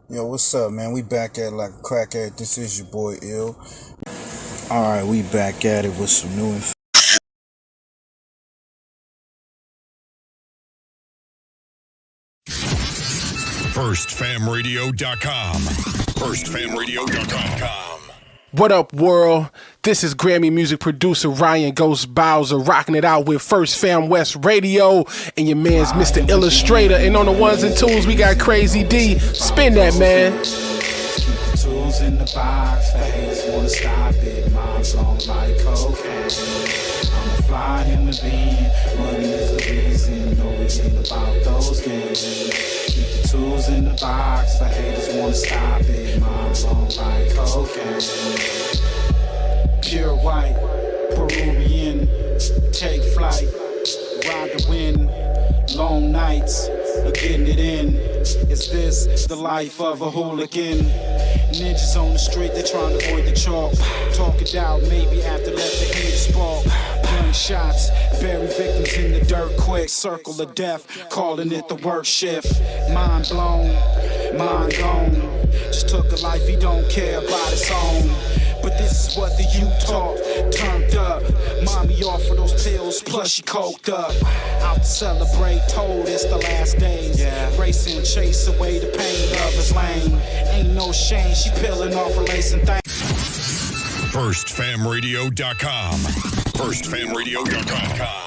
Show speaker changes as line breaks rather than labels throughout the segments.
Yo, what's up, man? We back at like a crack at. This is your boy Ill. Alright, we back at it with some new information.
FirstFamRadio.com. FirstFamRadio.com.
What up, world? This is Grammy music producer Ryan Ghost Bowser rocking it out with First Fam West Radio and your man's Mr. Illustrator. And on the ones and twos, we got Crazy D. Spin that, man.
Keep the tools in the box. The haters wanna stop it. Mom's long like cocaine. I'm a fly human being. Money is the reason. No, it ain't about those games. Keep the tools in the box. The haters wanna stop it. Mom's long like cocaine. Pure white, Peruvian, take flight, ride the wind, long nights, getting it in. Is this the life of a hooligan? Ninjas on the street, they trying to avoid the chalk. Talk it out, maybe after let the heat spark. Gunshots, bury victims in the dirt quick. Circle of death, calling it the work shift. Mind blown, mind gone. Just took a life he don't care about his own. But this is what the youth taught, turned up. Mommy offered those pills, plus she coked up. Out to celebrate, told it's the last days. Racing, chase away the pain of his lane. Ain't no shame, she peeling off her lace and things.
FirstFamRadio.com. FirstFamRadio.com.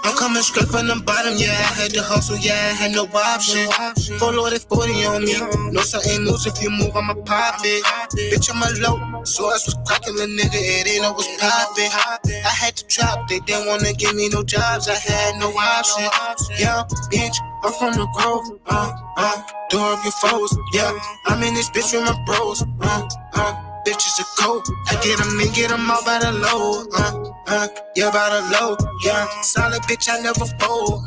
I'm coming straight from the bottom, yeah. I had to hustle, yeah. I had no option. Full loaded 40 on me. No certain moves if you move, I'ma pop it. Bitch, I'm a low. So I was cracking the nigga, it ain't know what's poppin'. I had to drop, they didn't wanna give me no jobs. I had no option. Yeah, bitch, I'm from the grove. Door up your foes, yeah. I'm in this bitch with my bros. Bitches a go. I get them all by the low. Yeah, by the low. Yeah, solid bitch, I never fold.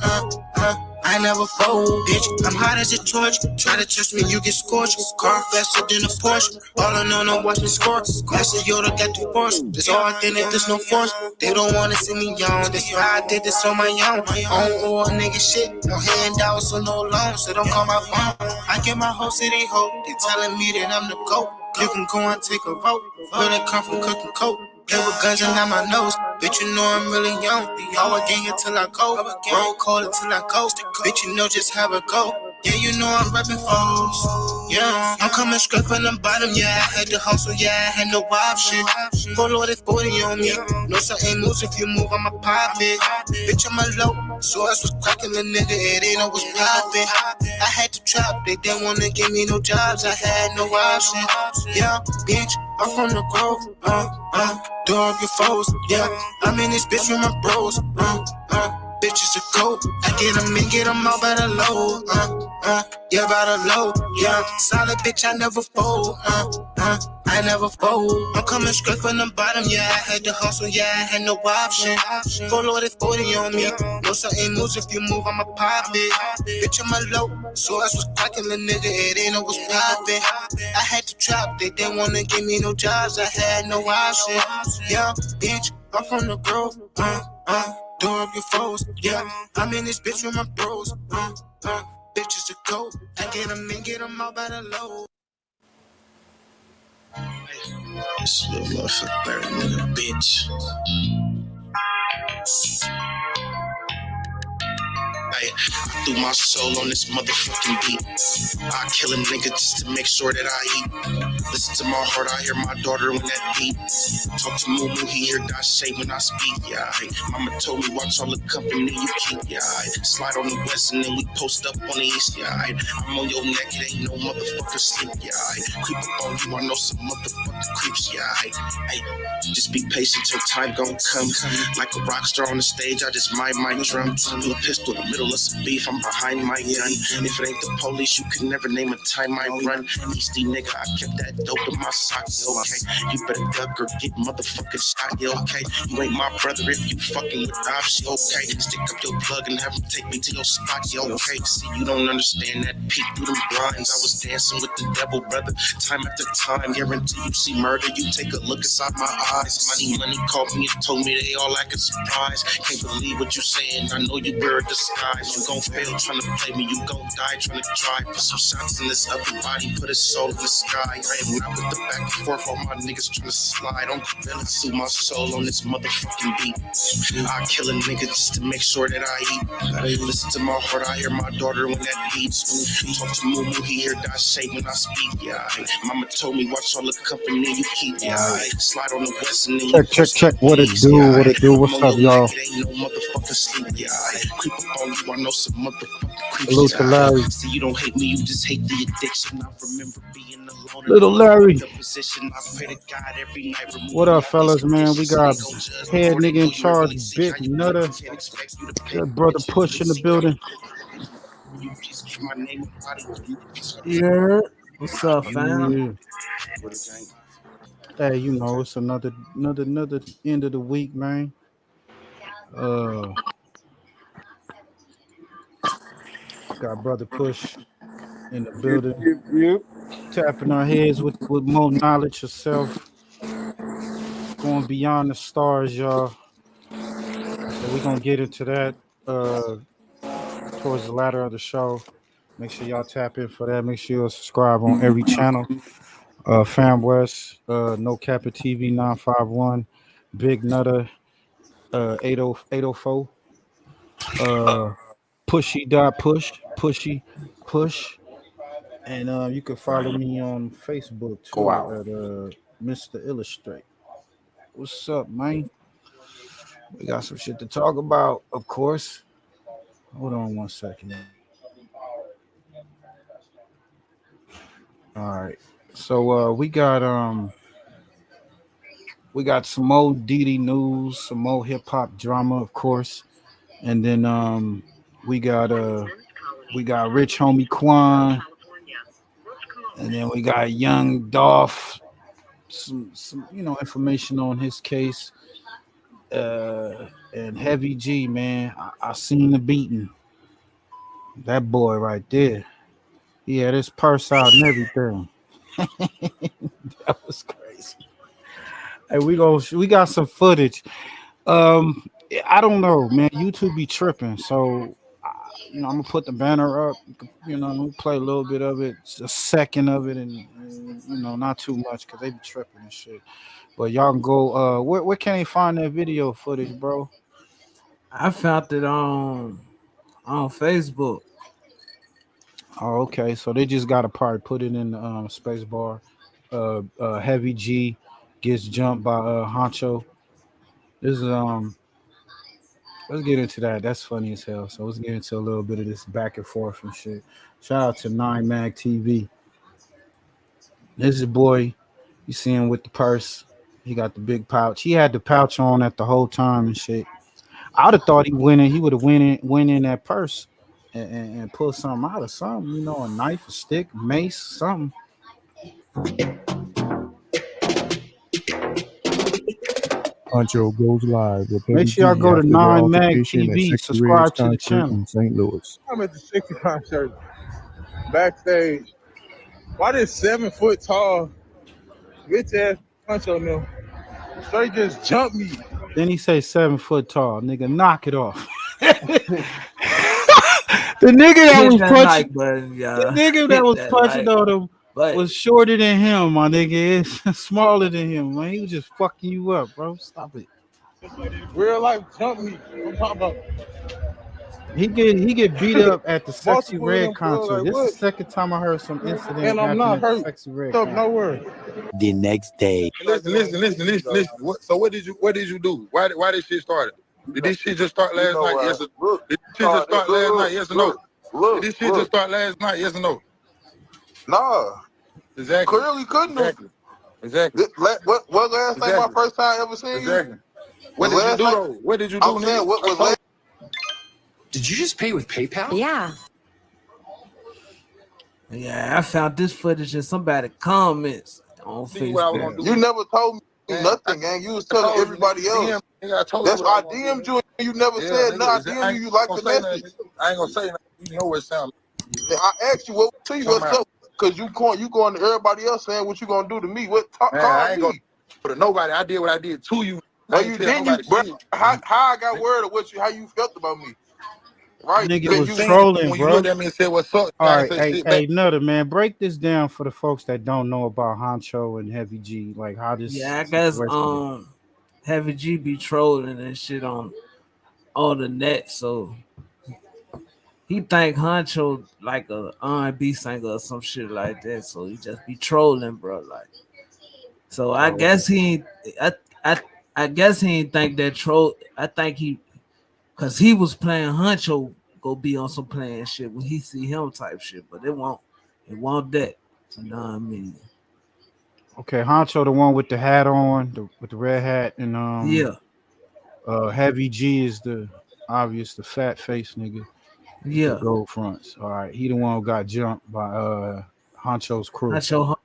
I never fold, bitch. I'm hot as a torch. Try to trust me, you get scorched. Car faster than a Porsche. All I know, no watch me score. Master Yoda got the force. There's all authentic, there's no force. They don't wanna see me young. That's why I did this on my own. Own all nigga shit. No handouts or no loans, so don't call my phone. I get my whole city hope. They telling me that I'm the GOAT. You can go and take a vote. Where they come from cooking coke. Play with guns and on my nose. Bitch, you know I'm really young. I'll gang here till I go. Roll cold until I go. Bitch, you know just how it go. Yeah, you know I'm reppin' foes. Yeah, I'm coming straight from the bottom. Yeah, I had to hustle. Yeah, I had no option. Full loaded 40 on me. No certain moves if you move, I'ma pop it. Bitch, I'm a low. So I was cracking the nigga, it ain't know what's poppin'. I had to trap, they didn't wanna give me no jobs. I had no option. Yeah, bitch, I'm from the grove. Door up your foes. Yeah, I'm in this bitch with my bros. Bitches a go. I get them all by the low. Yeah, by the low. Yeah, solid bitch, I never fold. I never fold. I'm coming straight from the bottom, yeah. I had to hustle, yeah. I had no option. Full loaded 40 on me. No certain moves if you move, I'ma pop it. Bitch, I'm a low. So I was cracking the nigga, it ain't know what's poppin'. I had to trap, they didn't wanna give me no jobs. I had no option. Yeah, bitch, I'm from the grove. Door up your foes, yeah. I'm in this bitch with my bros. Bitches a go. I get them all by the low. This little motherfucker nigga, bitch. I threw my soul on this motherfucking beat. I kill a nigga just to make sure that I eat. Listen to my heart, I hear my daughter when that beat. Talk to Moo, he hear that shade when I speak, yeah. Mama told me watch all the company you keep, yeah. Slide on the west and then we post up on the east, yeah. I'm on your neck, it ain't no motherfucker sleep, yeah. Creep up on you, I know some motherfucker creeps, yeah. Just be patient till time gon' come. Like a rock star on the stage, I just mic drum. Do a pistol in the middle
middle of some beef, I'm behind my gun. If it ain't the police, you can never name a time I run. Easty nigga, I kept that dope in my sock, okay? You better duck or get motherfucking shot, okay? You ain't my brother if you fucking with ops, okay? Stick up your plug and have him take me to your spot, okay? See, you don't understand that peek through them blinds. I was dancing with the devil, brother, time after time. Guarantee you see murder, you take a look inside my eyes. Money called me and told me they all acting surprised. Can't believe what you saying, I know you wear a disguise. You gon' fail trying to play me, you gon' die trying to try. Put some shots in this upper body, put his soul in the sky. I am not with the back and forth, all my niggas trying to slide. I'm feeling to my soul on this motherfucking beat. I kill a nigga just to make sure that I eat. Gotta listen to my heart, I hear my daughter when that beats. Talk to Moo, he hear that shade when I speak, yeah. Mama told me watch all the company you keep, yeah. Slide on the west and then you
Check. What it do? What's up, y'all?
Ain't no motherfucking sleep, yeah. Creep up on you, I know some motherfucking creeps.
Salute to Larry.
See, you don't hate me, you just hate the addiction. I remember being alone.
Little Larry.
Position. I pray to God every night.
What up, fellas, man? We got head nigga in charge, big nutter. Good brother Push in the building.
Yeah. What's up, fam?
Yeah. Hey, you know, it's another end of the week, man. Got brother Push in the building. Tapping our heads with more knowledge of self. Going beyond the stars, y'all. So we're gonna get into that towards the latter of the show. Make sure y'all tap in for that. Make sure you subscribe on every channel. Fam West, No Kappa TV 951, Big Nutter 804, Pushy Push, and you can follow me on Facebook too at Mr. Illustrate. What's up, man? We got some shit to talk about, of course. Hold on 1 second. All right. So we got some more Diddy news, some more hip hop drama, of course, and then we got rich homie Quan, and then we got young Dolph. Some information on his case, and Heavy G, man. I seen the beating. That boy right there. He had his purse out and everything. That was crazy. Hey, we got some footage. I don't know, man. YouTube be tripping, so I'm gonna put the banner up. I'm gonna play a little bit of it, a second of it, and not too much because they be tripping and shit. But y'all can go. Where can they find that video footage, bro?
I found it on Facebook.
Oh, okay. So they just gotta probably put it in the space bar. Heavy G gets jumped by Honcho. This is let's get into that. That's funny as hell. So let's get into a little bit of this back and forth and shit. Shout out to 9 Mag TV. This is a boy. You see him with the purse. He got the big pouch. He had the pouch on at the whole time and shit. I would have thought he would have went in that purse and pull something out of something, a knife, a stick, mace, something.
Huncho goes live. With
Make sure y'all go to 9 Mag TV, subscribe to the channel.
In St. Louis.
I'm at the 60 concert, backstage. Why this 7 foot tall bitch ass Huncho no straight just jumped me?
Then he say 7 foot tall, nigga, knock it off. The nigga that was punching, the nigga that was punching on him was shorter than him, my nigga. It's smaller than him, man. He was just fucking you up, bro. Stop it.
Real life jumped me. I'm talking about.
He get beat up at the Sexy Red concert. This is the second time I heard some incident.
And I'm not hurt.
Sexy Red
No word.
The next day.
Listen. So what did you do? Why this shit started? Did this shit just start last night? Yes or no? Did this shit just start last night? Yes or no? Did this shit just start last night? Yes or no?
Nah.
Exactly.
Clearly couldn't.
Exactly.
What last night my first time ever seeing you?
Exactly. What did you do though? What did you do?
I'm saying, what was last?
Did you just pay with PayPal?
Yeah.
Yeah, I found this footage in somebody comments on
See what I was
Facebook.
gonna do.
You never told me
Man,
nothing, gang. You was telling everybody else. That's why I DM'd you and you never said no. I DM'd you like the message.
I ain't gonna say nothing. You know what it sounds like.
I asked you what to you, what's up? Because you going to everybody else saying what you gonna do to me. What
Man, I ain't gonna do to nobody. I did what I did to you.
No, you didn't. Bro, how I got word of how you felt about me? Right?
Nigga was
you
trolling,
when
bro.
you looked at me and said what's up.
All right, hey, Nutter, man, break this down for the folks that don't know about Honcho and Heavy G, like how this.
Yeah, I guess Heavy G be trolling and shit on the net, so he think Honcho like a R&B singer or some shit like that, so he just be trolling, bro. Like, so I guess he ain't. I guess he ain't think that troll. I think cause he was playing Honcho go be on some playing shit when he see him type shit, but it won't that. You know what I mean?
Okay, Honcho, the one with the hat on, with the red hat, and
yeah.
Heavy G is the fat face nigga.
Yeah.
The gold fronts. All right, he the one who got jumped by Honcho's crew.
Honcho,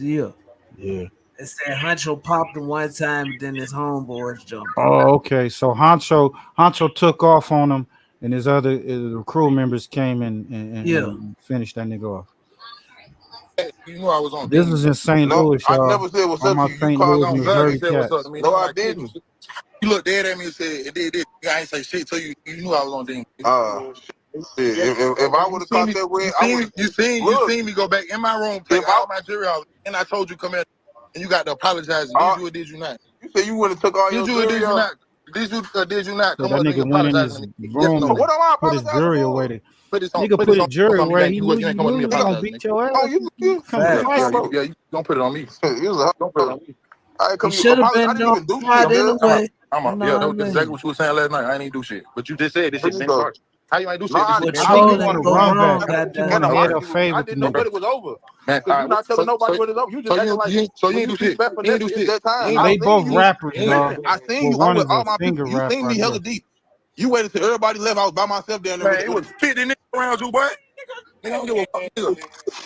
yeah.
Yeah.
It said Honcho popped him one time, then his homeboys jumped.
Oh, okay. So Honcho took off on him, and his other crew members came and finished that nigga off.
You know I was on.
This is in St. Louis, y'all.
I never said what's up to you.
St. Louis, Missouri cats.
No, I didn't.
You looked dead at me and said, it did. I ain't say shit to you. You knew I was on Dean.
If I would have caught that way,
you seen me go back in my room, take all my jewelry out, and I told you come here, and you got to apologize. Did you or did you not?
You said you would have took all your jewelry out.
Did you not?
So that nigga went in his room and put his jewelry away. Nigga put his jewelry away. He knew you gonna beat your ass.
You don't put it on me. Don't put it on me.
You should have been doing hot anyway.
That's exactly what you were saying last night. I ain't even do shit. But you just said this shit didn't start. How you ain't do shit?
I didn't know it was over.
Man,
you're not telling nobody what it's over. You just acting like
so you ain't do shit. You ain't do shit.
That time.
They both rappers, dog.
I seen you with all my people. You seen me hella deep. You waited till everybody left. I was by myself down there.
Man, it was 50 niggas around you, boy. Nigga, I don't give a fuck, nigga.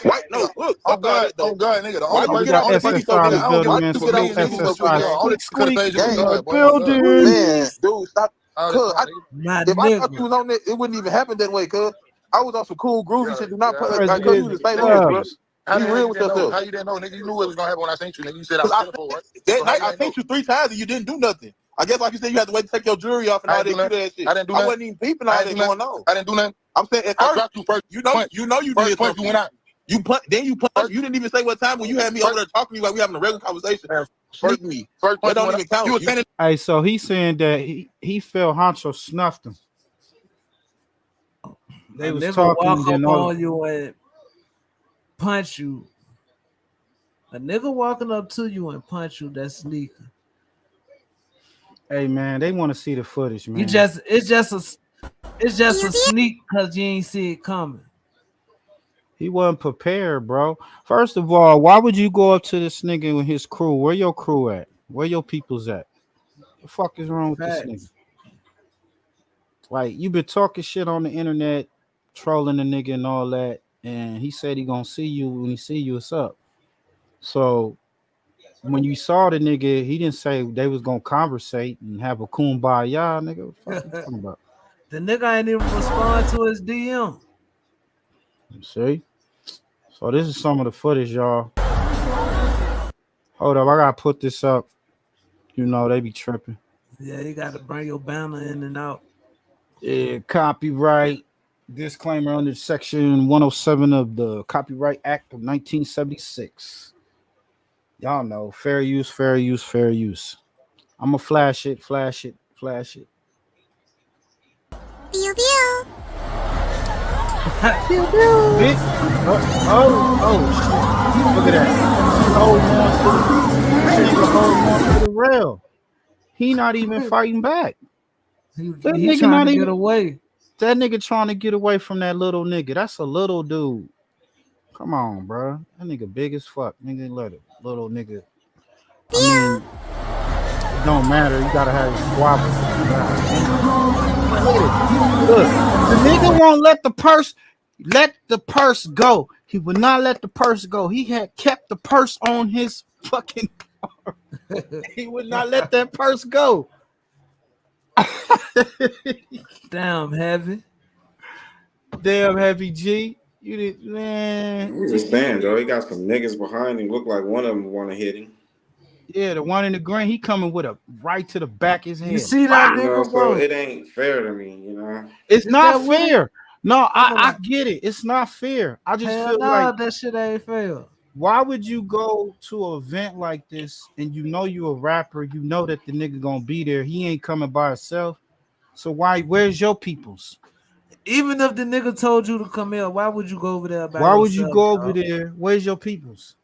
White, no, look.
Oh God, nigga. The
only person that
man, dude, stop. If I thought you was on it, it wouldn't even happen that way, cuz. I was on some cool groovy shit. Do not put like cuz you was the same way, bro. Be real with yourself.
How you didn't know, nigga? You knew what was gonna happen when I sent you, nigga. You said I was pitiful, right?
That night I sent you 3 times and you didn't do nothing. I guess like you said, you had to wait to take your jewelry off and all that shit.
I didn't do nothing.
I wasn't even peeping all that going on.
I didn't do nothing.
I'm saying at
I
first,
dropped you first.
you know you did
first you went out.
You punched. You didn't even say what time when you had me over there talking to me like we having a regular conversation. Sneak me. That don't even count.
Hey, so he's saying that he felt Honcho snuffed him. They was talking
walk up on you and punch you. A nigga walking up to you and punch you, that's sneaker.
Hey man, they want to see the footage, man.
It's just a sneak because you ain't see it coming.
He wasn't prepared, bro. First of all, why would you go up to this nigga with his crew? Where your crew at? Where your people's at? The fuck is wrong with this nigga? Like, you been talking shit on the internet, trolling the nigga and all that, and he said he gonna see you. When he see you, it's up. So when you saw the nigga, he didn't say they was gonna conversate and have a kumbaya, nigga. What the fuck you talking about?
The nigga ain't even respond to his DM.
See? So this is some of the footage, y'all. Hold up, I gotta put this up. You know, they be tripping.
Yeah, you gotta bring your banner in and out.
Yeah, copyright. Disclaimer under section 107 of the Copyright Act of 1976. Y'all know, fair use, fair use, fair use. I'm gonna flash it.
Pew pew.
Pew pew. Oh. Look at that. Hold on to the rail. He not even fighting back.
He trying to get away.
That nigga trying to get away from that little nigga. That's a little dude. Come on, bro. That nigga big as fuck. Nigga, little nigga. I mean, don't matter. You gotta have your squabbles. Look, the nigga won't let the purse go. He would not let the purse go. He had kept the purse on his fucking arm. He would not let that purse go.
Damn heavy.
Damn heavy G. You did, man.
I'm just saying though, he got some niggas behind him. Look like one of them want to hit him.
Yeah, the one in the green, he coming with a right to the back of his head.
You see that nigga,
so it ain't fair to me, you know.
It's not fair. No, I get it. It's not fair. I just feel like
that shit ain't fair.
Why would you go to an event like this and you know you a rapper, you know that the nigga gonna be there, he ain't coming by himself. So where's your peoples?
Even if the nigga told you to come here, why would you go over there?
Why would you go over there? Where's your peoples?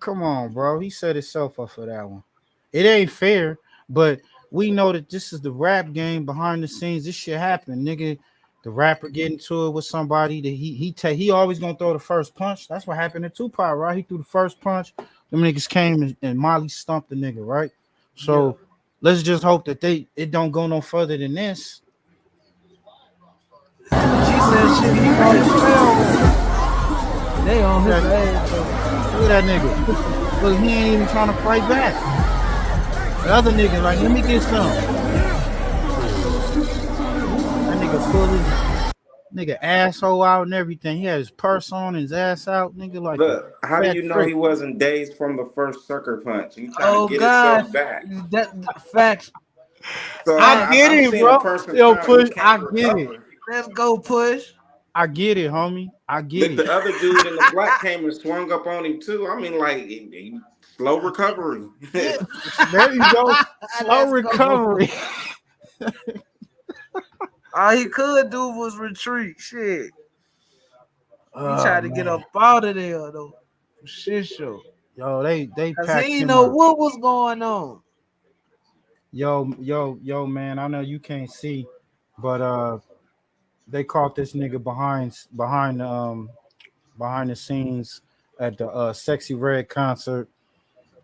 Come on, bro. He set himself up for that one. It ain't fair, but we know that this is the rap game behind the scenes. This shit happen, nigga. The rapper getting to it with somebody that he always gonna throw the first punch. That's what happened to Tupac, right? He threw the first punch. Them niggas came and Molly stumped the nigga, right? So let's just hope that it don't go no further than this.
She said shit, he on his tail. They on his ass.
Look at that nigga. Look, he ain't even trying to fight back. The other nigga, like, let me get some. That nigga pull his asshole out and everything. He had his purse on, his ass out. Nigga, like,
look, how do you know he wasn't dazed from the first sucker punch? You trying to get himself back.
That facts.
So
I get it, bro. Yo, Push, I get it.
Let's go, Push.
I get it, homie. I get it.
The other dude in the black came and swung up on him too. I mean, like, slow recovery.
There you go. Slow recovery.
All he could do was retreat. Shit. He tried to get up out of there though. Shit show.
Yo, they
packed he didn't know what was going on.
Yo, man. I know you can't see, but they caught this nigga behind the scenes at the Sexy Red concert.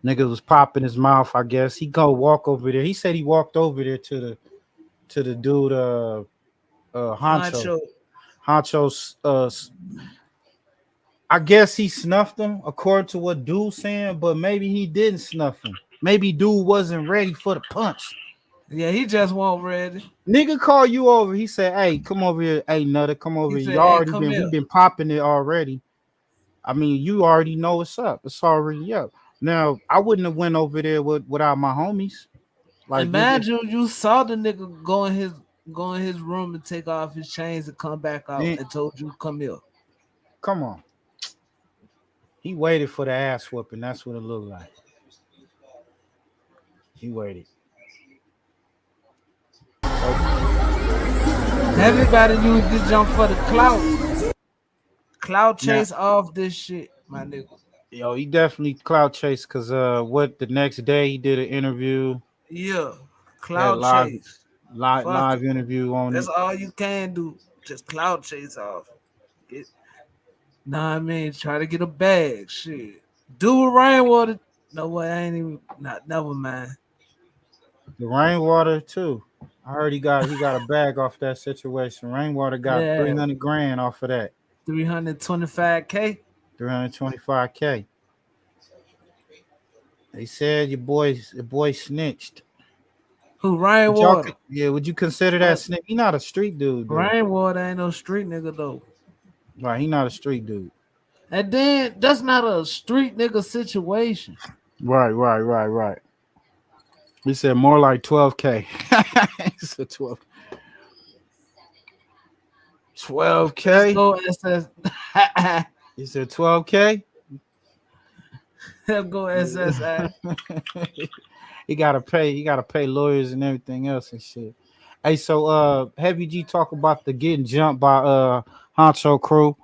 Nigga was popping his mouth, I guess. He go walk over there. He said he walked over there to the dude Honcho's I guess he snuffed him according to what dude's saying, but maybe he didn't snuff him. Maybe dude wasn't ready for the punch.
Yeah, he just wasn't ready.
Nigga call you over. He said, "Hey, come over here. Hey, Nutter, come over here. You already we've been popping it already. I mean, you already know what's up. It's already up. Now, I wouldn't have went over there without my homies.
Like, imagine you saw the nigga go in his room and take off his chains and come back out and told you come here.
Come on. He waited for the ass whooping. That's what it looked like. He waited.
Everybody use this jump for the clout chase off this shit, my nigga.
Yo, he definitely clout chase because the next day he did an interview.
Yeah, clout chase.
Live interview on
That's all you can do. Just clout chase off. Nah, I mean, try to get a bag. Shit. Do with rainwater. No way, I ain't even never mind.
The rainwater too. I heard he got a bag off that situation. Rainwater got 300 grand off of that.
325K.
325K. They said your boy snitched.
Who, Rainwater?
Would you consider that snitch? He not a street dude.
Rainwater ain't no street nigga though.
Right, he not a street dude.
And then that's not a street nigga situation.
Right. He said more like 12K. He said 12. 12K.
Go SS.
He said 12K.
Go SSI.
He gotta pay lawyers and everything else and shit. Hey, so Heavy G talk about the getting jumped by Honcho crew.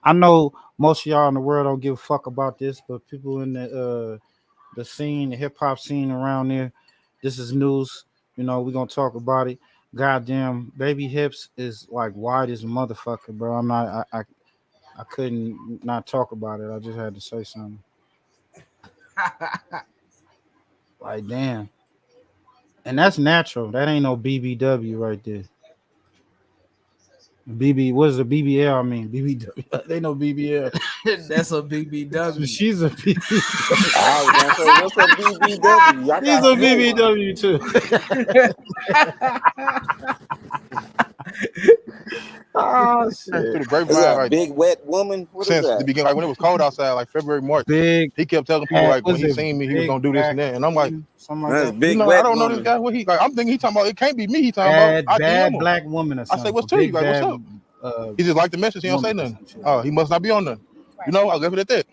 I know most of y'all in the world don't give a fuck about this, but people in the scene, the hip hop scene around there, this is news. You know, we're gonna talk about it. Goddamn, Baby Hips is like wide as a motherfucker, bro. I couldn't not talk about it. I just had to say something. Like damn. And that's natural. That ain't no BBW right there. BB, what is a BBL? I mean, BBW. They know BBL.
That's a BBW.
She's a BBW.
I was gonna say, what's a BBW? I
She's
got
a BBW too. Oh shit!
Through the
Is
grapevine,
that a
like
big wet woman? What is
since the
that?
beginning, like when it was cold outside, like February, March,
Big.
he kept telling people like when
Was
he
it
seen me, he was
big
gonna do this
back
and that, and I'm like,
something like
That's
that.
big
you know,
wet
I don't know this
woman.
guy. What he like? I'm thinking he talking about. It can't be me. He talking about. I DM
Bad
him.
black woman or
I
something.
say, what's to
Big
you? Like, what's
bad,
up? He just liked the message. He don't say
woman or
nothing.
some shit.
Oh, he must not be on nothing. You know, I left it at that.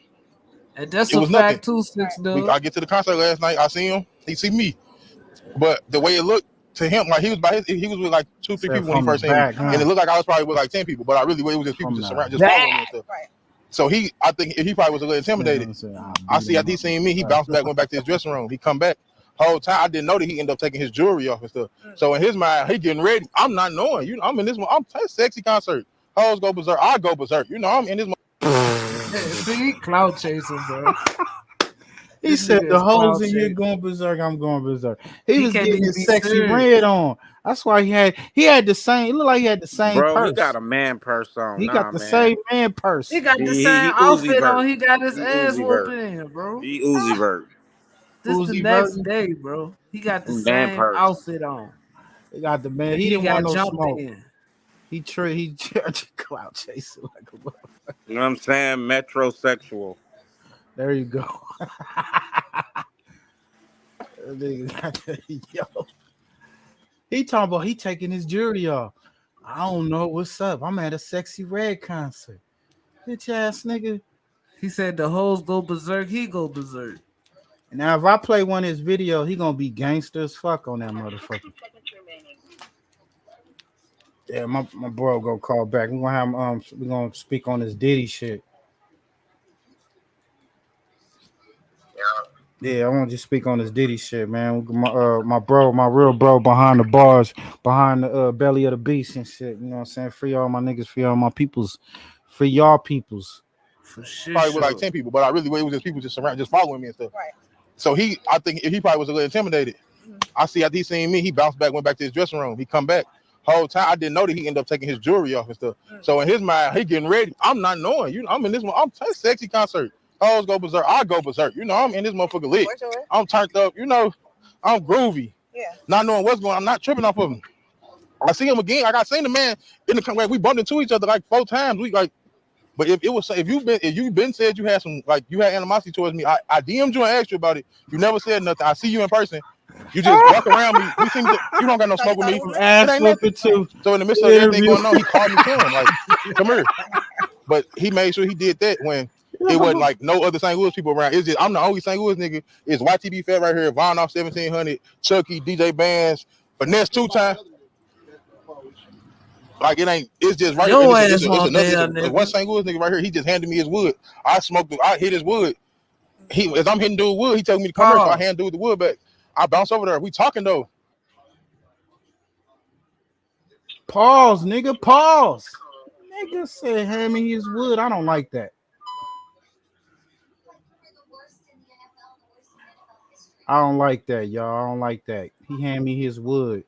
And that's
It
a
was nothing.
fact too, 6 dude.
I get to the concert last night. I see him. He see me. But the way it looked to him, like he was with like 2-3
Said
people when he
from the
first seen me,
back, huh?
and it looked like I was probably with like 10 people. But it was just people
From
just
the
around, just following me and stuff. So I think he probably was a little intimidated. I see after he seen me, he bounced back, went back to his dressing room. He come back. Whole time I didn't know that he ended up taking his jewelry off and stuff. So in his mind, he getting ready. I'm not knowing. You know, I'm in this one. I'm a sexy concert. Hoes go berserk. I go berserk. You know, I'm in this.
See, cloud chasing, bro.
He said the hoes in here going berserk. I'm going berserk. He was
can't
getting
even
his
be
sexy
serious.
red on. That's why he had the same. It looked like he had the same
Bro,
purse.
he got a man purse on.
He
Nah,
got the
man.
same man purse.
He got the
He
same
Uzi
outfit
Vert.
on. He got his
He
ass
Uzi
whooping
Vert.
in, bro.
He Uzi Vert.
This
Uzi
the next
Vert.
day, bro. He got the
Man
same
purse.
outfit on.
He got the man. He
He
didn't
got
want no
jumped
smoke.
in.
He clout chasing like a motherfucker.
You know what I'm saying? Metrosexual.
There you go. Yo. He talking about he taking his jewelry off. I don't know what's up. I'm at a Sexy Red concert. Bitch ass nigga.
He said the hoes go berserk. He go berserk.
Now if I play one of his videos, he gonna be gangster as fuck on that motherfucker. Yeah, my bro go call back. We're gonna have we're gonna speak on this Diddy shit. Yeah, I want you to speak on this Diddy shit, man. My real bro behind the bars, behind the belly of the beast and shit. You know what I'm saying? Free all my niggas, free all my peoples, free y'all peoples.
For sure.
Probably with like 10 people, but it was just people just around, just following me and stuff. Right. So I think he probably was a little intimidated. I see after he seen me, he bounced back, went back to his dressing room. He come back. Whole time I didn't know that he ended up taking his jewelry off and stuff. So in his mind, he getting ready. I'm not knowing. You know, I'm in this one. I'm a sexy concert. Hoes go berserk. I go berserk. You know, I'm in this motherfucker lit. I'm turned up. You know, I'm groovy. Yeah. Not knowing what's going on. I'm not tripping off of him. I see him again. Like I seen the man in the we bumped into each other like 4 times. We like, but if you've been said you had some you had animosity towards me, I DM'd you and asked you about it. You never said nothing. I see you in person. You just walk around me. You don't got no smoke with me.
Ass whooping too.
So in the midst of everything going on, he called me to him like, come here. But he made sure he did that when it wasn't like no other St. Louis people around. It's just I'm the only St. Louis nigga. It's YTB Fat right here, Von off 1700, Chucky, DJ Bands, Finesse 2 times. Like it ain't. It's just right here. It's one St. Louis nigga right here. He just handed me his wood. I smoked it. I hit his wood. As I'm hitting dude wood, he telling me to come here, so I hand dude the wood back. I bounce over there. We talking though.
Pause, nigga. Pause. Nigga said hand me his wood. I don't like that. I don't like that, y'all. I don't like that. He hand me his wood.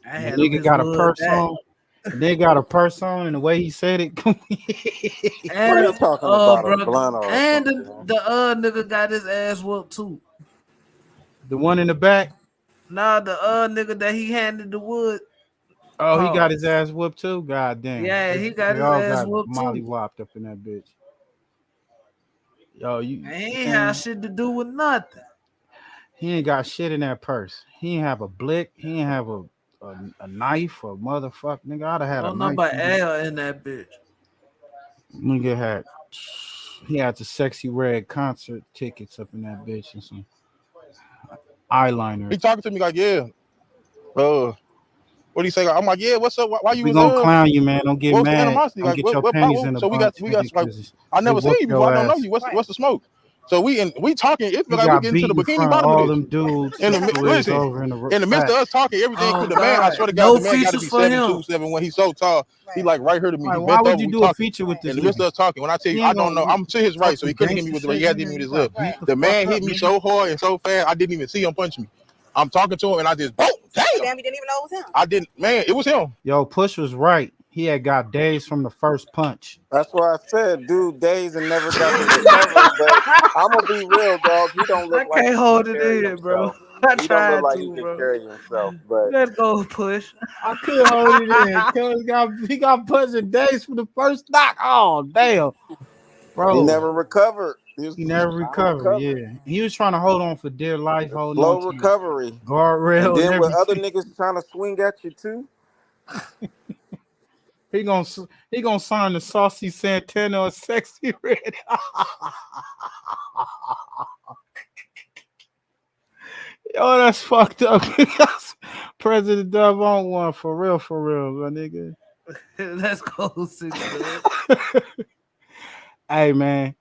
The nigga got a purse on. They got a purse on, and the way he said it.
And what are you talking about?
Bro, and the nigga got his ass whooped too.
The one in the back?
Nah, the nigga that he handed the wood.
Oh, he got his ass whooped too? God damn.
Yeah, he got his ass whooped too.
Molly whopped up in that bitch. Yo,
he ain't have shit to do with nothing.
He ain't got shit in that purse. He ain't have a blick. He ain't have a knife or motherfucker. Nigga, I'd have had a knife.
Number L in that bitch.
Nigga he had the Sexy Red concert tickets up in that bitch and some eyeliner.
He talking to me like, yeah. What do you say? I'm like, yeah, what's up? Why you
we gonna clown you, man. Don't get mad.
Don't
get your panties in the
so we got like, I never seen you before. I don't know you. What's the smoke? So we talking. It
He
feel like we
got
getting to the
beat in
bikini
front of
bottom of
all
this.
them dudes.
In the listen,
over in the
in the midst of us talking, everything cool.
Oh
The man, I
God,
swear to God,
no
the man got to
features
be
for him.
7'2", 7'1". He's so tall. He like right here to me.
Like,
He
why
bent
would
over.
you
We
do a
talking.
feature with this
In the midst of us talking, when I tell you, I don't know. I'm to his right, so he couldn't hit me with the right. He had to hit me with his left. The man hit me so hard and so fast, I didn't even see him punch me. I'm talking to him and I just boom. Damn, you didn't even know it was him. I didn't, man. It was him.
Yo, Push was right. He had got days from the first punch.
That's why I said, dude, days and never got to recover. But I'm gonna be real, dog. He don't look
I
like
can't
he
hold
can
it
carry
in, bro.
himself.
I
He don't look
tried
like he
to,
can
bro.
carry himself. But
Let's go, Push.
I could hold it in. Cuz he got punched in days from the first knock. Oh, damn. Bro.
he never recovered.
He never recovered. Yeah. He was trying to hold on for dear life, holding
Slow
on to
recovery.
guardrail
And then
and
with other
everything.
niggas trying to swing at you too.
He gonna sign the Saucy Santana or Sexy Red. Yo, that's fucked up. President Dove on one for real, my nigga.
Let's go, 6
Hey man.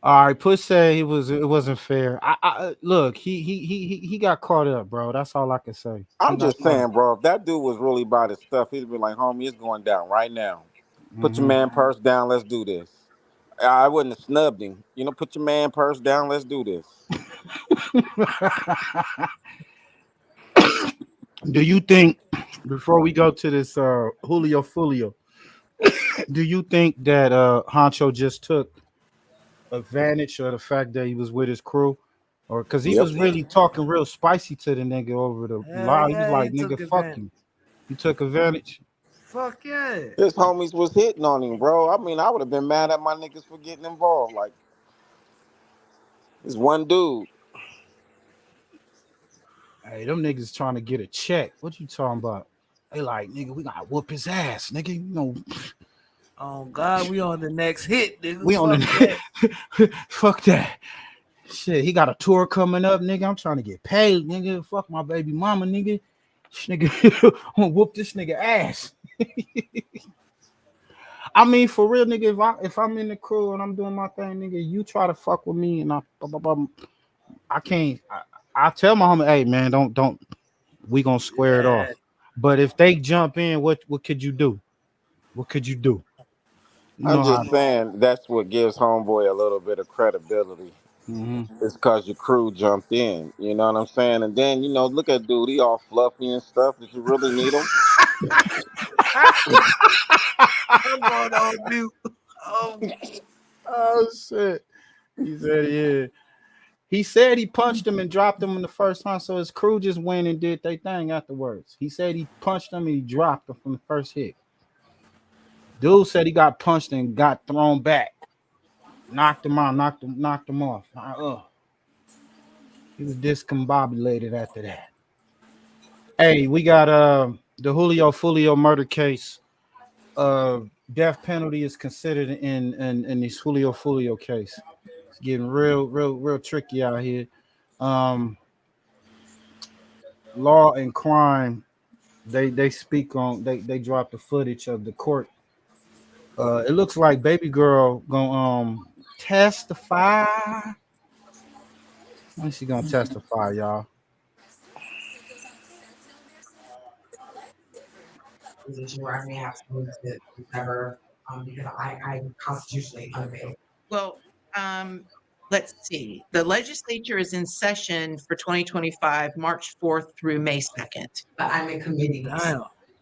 All right, Push said it wasn't fair. I look, he got caught up, bro. That's all I can say.
I'm just saying, bro, if that dude was really about his stuff, he'd be like, homie, it's going down right now. Put your man purse down, let's do this. I wouldn't have snubbed him. You know, put your man purse down, let's do this.
Do you think, before we go to this Julio Fulio, do you think that Honcho just took advantage of the fact that he was with his crew? Or because he was really talking real spicy to the nigga over the line. He was like, nigga, fuck you. You took advantage.
Fuck yeah.
His homies was hitting on him, bro. I mean, I would have been mad at my niggas for getting involved. Like, this one dude.
Hey, them niggas trying to get a check. What you talking about? They like, nigga, we gotta whoop his ass, nigga. You know.
Oh God, we on the next hit, nigga.
We on the fuck that. Shit, he got a tour coming up, nigga. I'm trying to get paid, nigga. Fuck my baby mama, nigga. This nigga, I'm gonna whoop this nigga ass. I mean, for real, nigga. If I'm in the crew and I'm doing my thing, nigga, you try to fuck with me, and I can't. I tell my homie, hey man, don't. We gonna square it off. But if they jump in, what could you do? What could you do?
I'm just saying that's what gives homeboy a little bit of credibility. It's because your crew jumped in. You know what I'm saying? And then, you know, look at dude, he all fluffy and stuff. Did you really need him?
I'm going on mute.
Oh shit. He said, yeah. He said he punched him and dropped him in the first time, so his crew just went and did their thing afterwards. He said he punched him and he dropped him from the first hit. Dude said he got punched and got thrown back. Knocked him out, knocked him off. He was discombobulated after that. Hey, we got the Julio Fulio murder case. Death penalty is considered in this Julio Fulio case. It's getting real tricky out here. Law and crime, they speak on they dropped the footage of the court. It looks like baby girl gonna testify. When she gonna testify, y'all?
Position where I may have to move to whatever, because I constitutionally unavailable.
Well, let's see. The legislature is in session for 2025, March 4th through May 2nd.
But I'm in committees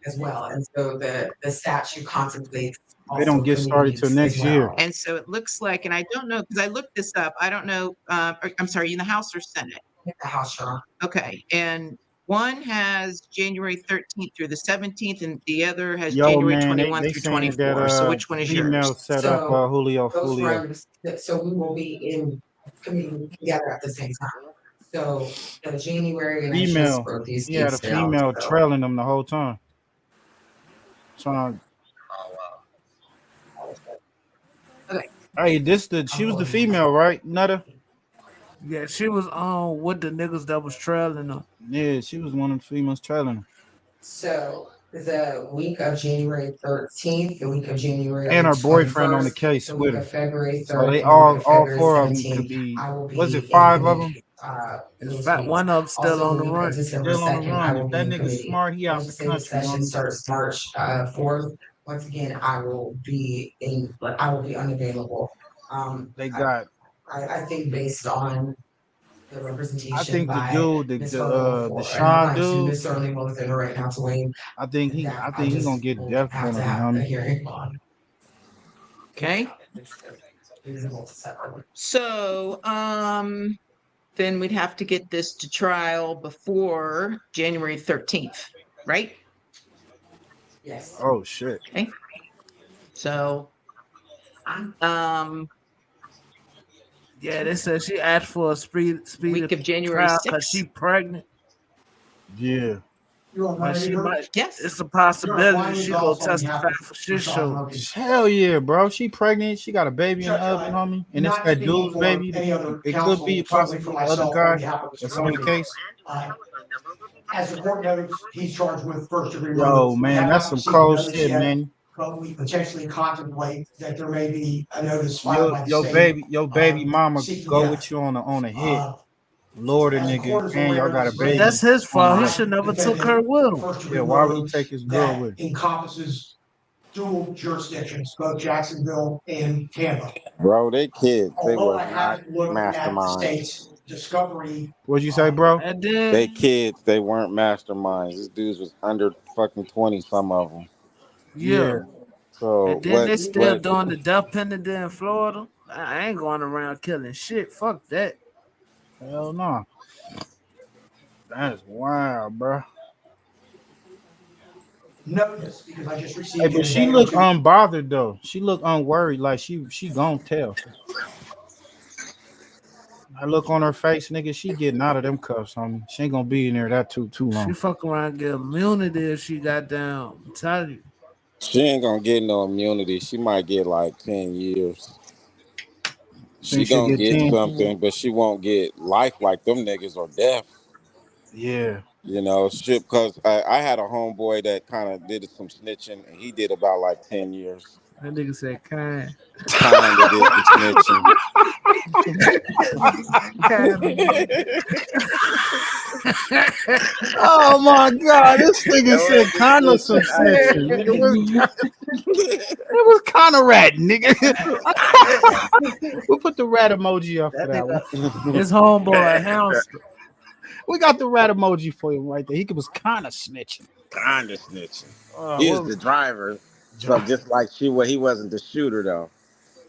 as well, and so the statute contemplates.
They don't get started till next year.
And so it looks like, and I don't know because I looked this up. I don't know. I'm sorry, in the House or Senate?
The House, sure.
Okay, and one has January 13th through the 17th, and the other has January 21 through 24.
That,
so which one is
female
yours?
set up Julio Fulio.
So we will be in committee together at the same time. So January and
Female, he had a female trailing them the whole time.
Okay.
Hey, she was the female, right? Nutter?
Yeah, she was with the niggas that was trailing them.
Yeah, she was one of the females trailing them.
So the week of January 13th, the week of January
And her boyfriend on the
21st,
case
the
with
week
her.
of February
So
3rd,
they
and the week of
all
February
4 of them could
17th.
be.
I will
Was
be
it
in
5 of them?
committee.
In
Those
fact,
meetings.
one of them still
Also,
on
the
the
week of
run.
December
Still on the
2nd, I
run.
will
If
be
that
in
nigga
committee.
smart, he out the
Legislative
country,
session
homie.
starts March 4th. Once again, I will be unavailable.
They got.
I think based on the
I
representation
think the
by
dude,
Ms. Hurdle
the
for, and I'm
Sean
actually
dude.
Ms. Sterling within her right now to weigh,
I
that I
think he gonna
just
get
will
death
have to
penalty,
have a
homie.
hearing on.
Okay.
It's reasonable to settle.
So, then we'd have to get this to trial before January 13th, right?
Yes.
Oh shit.
Okay. So,
Yeah, they said she asked for a speedy
week of January
trial because
6th.
she pregnant.
Yeah.
But she might.
Yes.
It's a possibility she gonna testify for shit show.
Hell yeah, bro. She pregnant. She got a baby in the oven, homie. And it's
Not
that
speaking
dude's
for
baby.
any other
It could be
counsel, certainly for
possibly the other
myself on
guy
behalf of Mr.
that's on the
Grundy.
case.
As the court knows, he's charged with first-degree murder.
Yo,
We
man,
have
that's
not
some
received
cold
notice
shit,
yet,
man.
but we potentially contemplate that there may be a notice filed by the
Your
state
baby mama
seeking
go
death.
with you on a hit. Lord, a
As the
nigga,
court is
and y'all
aware,
got a
this is
But
baby
that's his
on the
fault. He
way.
should never took
defendant
her with him.
first-degree
Yeah, why would he
murder
take his girl
that
with?
encompasses dual jurisdictions, both Jacksonville and Tampa.
Bro, they kids. They
Although
was
I
not
haven't looked at the
masterminds.
state's discovery.
What'd you say, bro?
And then
They kids. They weren't masterminds. These dudes was under fucking 20. Some of them.
yeah.
Yeah.
So
And then they still
what?
doing the death penalty in Florida. I ain't going around killing shit. Fuck that.
Hell no. That's wild, bro.
Notice because I just
Hey,
received it
but
a
she
day or
look
two.
unbothered though. She look unworried, like she gon' tell. I look on her face, nigga. She getting out of them cuffs, homie. She ain't gonna be in there that too
She
long.
fuck around and get immunity if she got down. I'm telling you.
She ain't gonna get no immunity. She might get like 10 years. She
Think she'll
gonna
get
get
10?
something, but she won't get life like them niggas or death.
Yeah.
You know, shit. Because I had a homeboy that kind of did some snitching, and he did about like 10 years.
That nigga said kind.
Kind of did some snitching.
Oh my god, this nigga said kind of some snitching. Nigga it was kind of rat, nigga. We'll put the rat emoji up for that one.
His homeboy, hamster.
We got the rat emoji for him right there. He was kind of snitching.
Kind of snitching. He was the driver. So
Driver.
just like he wasn't the shooter though.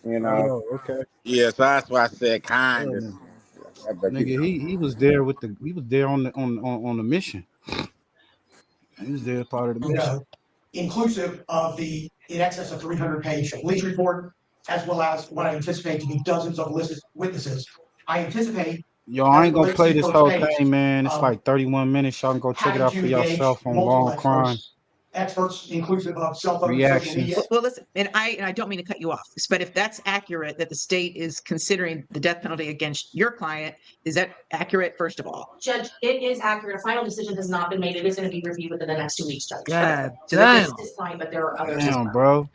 You know.
Oh, okay.
Yeah, so that's why I said kind
Oh,
of.
man.
But
Nigga, he was there with the on the mission. He was there part of the mission.
Inclusive of the in excess of 300-page police report, as well as what I anticipate to be dozens of listed witnesses. I anticipate.
Yo, I
as it
ain't gonna
relates
play
to
this
first
whole
case,
thing, man. It's like 31 minutes. Y'all can go check it
having
out
to
for
engage
yourself on
multiple
Long Crime
experts inclusive of cell phone and social media.
Reactions.
Well, listen, and I don't mean to cut you off, but if that's accurate, that the state is considering the death penalty against your client, is that accurate? First of all,
Judge, it is accurate. A final decision has not been made. It is going to be reviewed within the next 2 weeks, Judge.
God
So that
damn.
is his client, but there are others as
Damn,
well.
bro.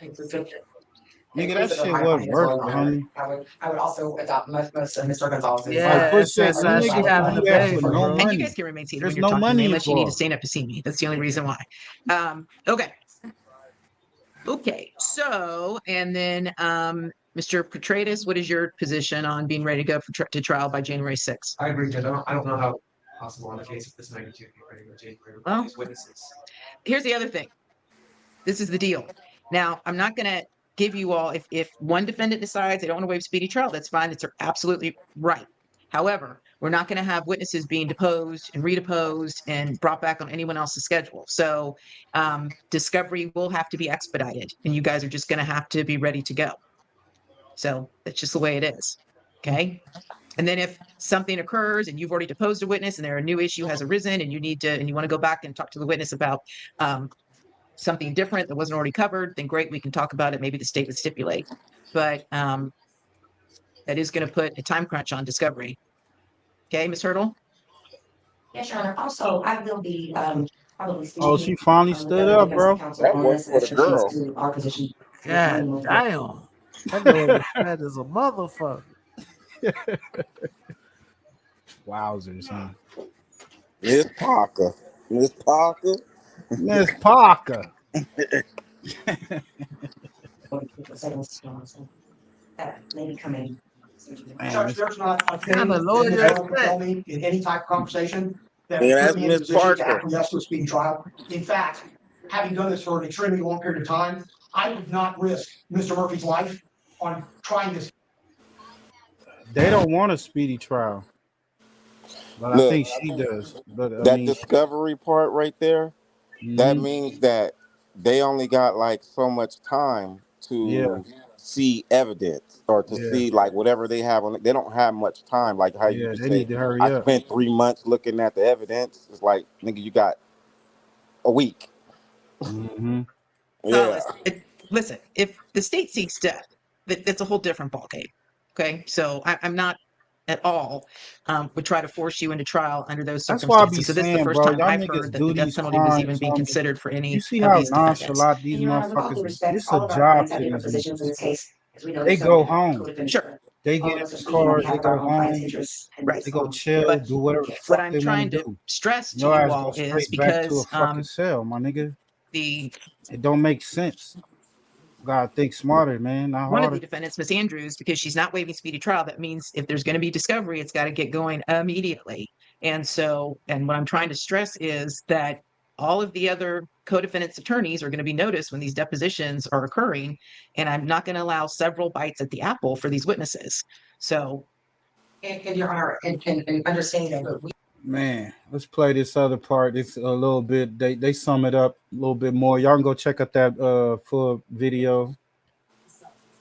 Nigga, that
Inclusive of
shit
my
wasn't
client as
worth
well,
it,
Your Honor.
homie.
I would also adopt most of Mr. Gonzalez's.
Like,
Yeah,
put
it's
that,
just
them
how she
niggas
having
do
a
that for
baby,
no
bro.
and you
money.
guys can remain seated
There's
when you're
no
talking to me,
money
unless you need to
involved.
stand up to see me. That's the only reason why. Okay. Okay. So, and then, Mr. Petratus, what is your position on being ready to go to trial by January 6th?
I agree, Judge. I don't know how possible on a case of this magnitude be ready to go January with these witnesses.
Here's the other thing. This is the deal. Now, I'm not going to give you all, if one defendant decides they don't want to waive speedy trial, that's fine. It's absolutely right. However, we're not going to have witnesses being deposed and redeposed and brought back on anyone else's schedule. So discovery will have to be expedited, and you guys are just going to have to be ready to go. So that's just the way it is. Okay. And then if something occurs and you've already deposed a witness and a new issue has arisen and you want to go back and talk to the witness about something different that wasn't already covered, then great, we can talk about it. Maybe the state would stipulate, but that is going to put a time crunch on discovery. Okay, Ms. Hurdle?
Yes, Your Honor. Also, I will be
Oh, she finally stood up, bro.
That worked for the girl.
God damn. That girl was fat as a motherfucker.
Wowzers, huh?
Miss Parker. Miss Parker.
Miss Parker.
That lady coming.
Man,
Judge, there's not a thing
I'm a
that
lawyer.
Ms. Parker can tell me in any type of conversation that
Yeah,
would put
that's
me in a
Miss
position to
Parker.
acquiesce to a speedy trial. In fact, having done this for an extremely long period of time, I would not risk Mr. Murphy's life on trying this.
they don't want a speedy trial, but I
Look,
think she does. But I
that
mean,
discovery part right there, that means that they only got like so much time
yeah,
to see evidence or to
yeah,
see like whatever they have on. They don't have much time. Like how you
yeah.
could
They
say,
need to hurry
I
up.
spent 3 months looking at the evidence. It's like, nigga, you got a week.
Mm-hmm.
Yeah.
Listen, if the state seeks death, that's a whole different ballgame. Okay, so I'm not at all would try to force you into trial under those
That's why I be
circumstances. So this is the
saying,
first
bro,
time
y'all
I've
niggas
heard that
do
the death
these
penalty was even
crimes
being
on me.
considered for
You
any
see
of
how
these defendants.
nonchalant these
And Your Honor, with all due
motherfuckers.
respect,
It's
all
a
of our
job
clients
to
have different
these
positions in
niggas.
this case. As we know,
They
there's
go
several
home.
co-defendants.
Sure.
They
All
get
of
in
us are
the
speaking on
cars.
behalf
They
of our
go
own clients'
home.
interests and
Right.
They go
rights.
chill.
But
Do whatever the
what
fuck
I'm
they want
trying
to
to
do.
stress to
Your
you
ass go
all is
straight back to a
because
fucking cell, my nigga.
the
It don't make sense. Gotta think smarter, man, not
one of the
harder.
defendants, Miss Andrews, because she's not waiving speedy trial, that means if there's going to be discovery, it's got to get going immediately. And so, and what I'm trying to stress is that all of the other co-defendants' attorneys are going to be noticed when these depositions are occurring, and I'm not going to allow several bites at the apple for these witnesses. So,
And Your Honor, and understanding that, but we
Man, let's play this other part. It's a little bit. They sum it up a little bit more. Y'all can go check out that full video.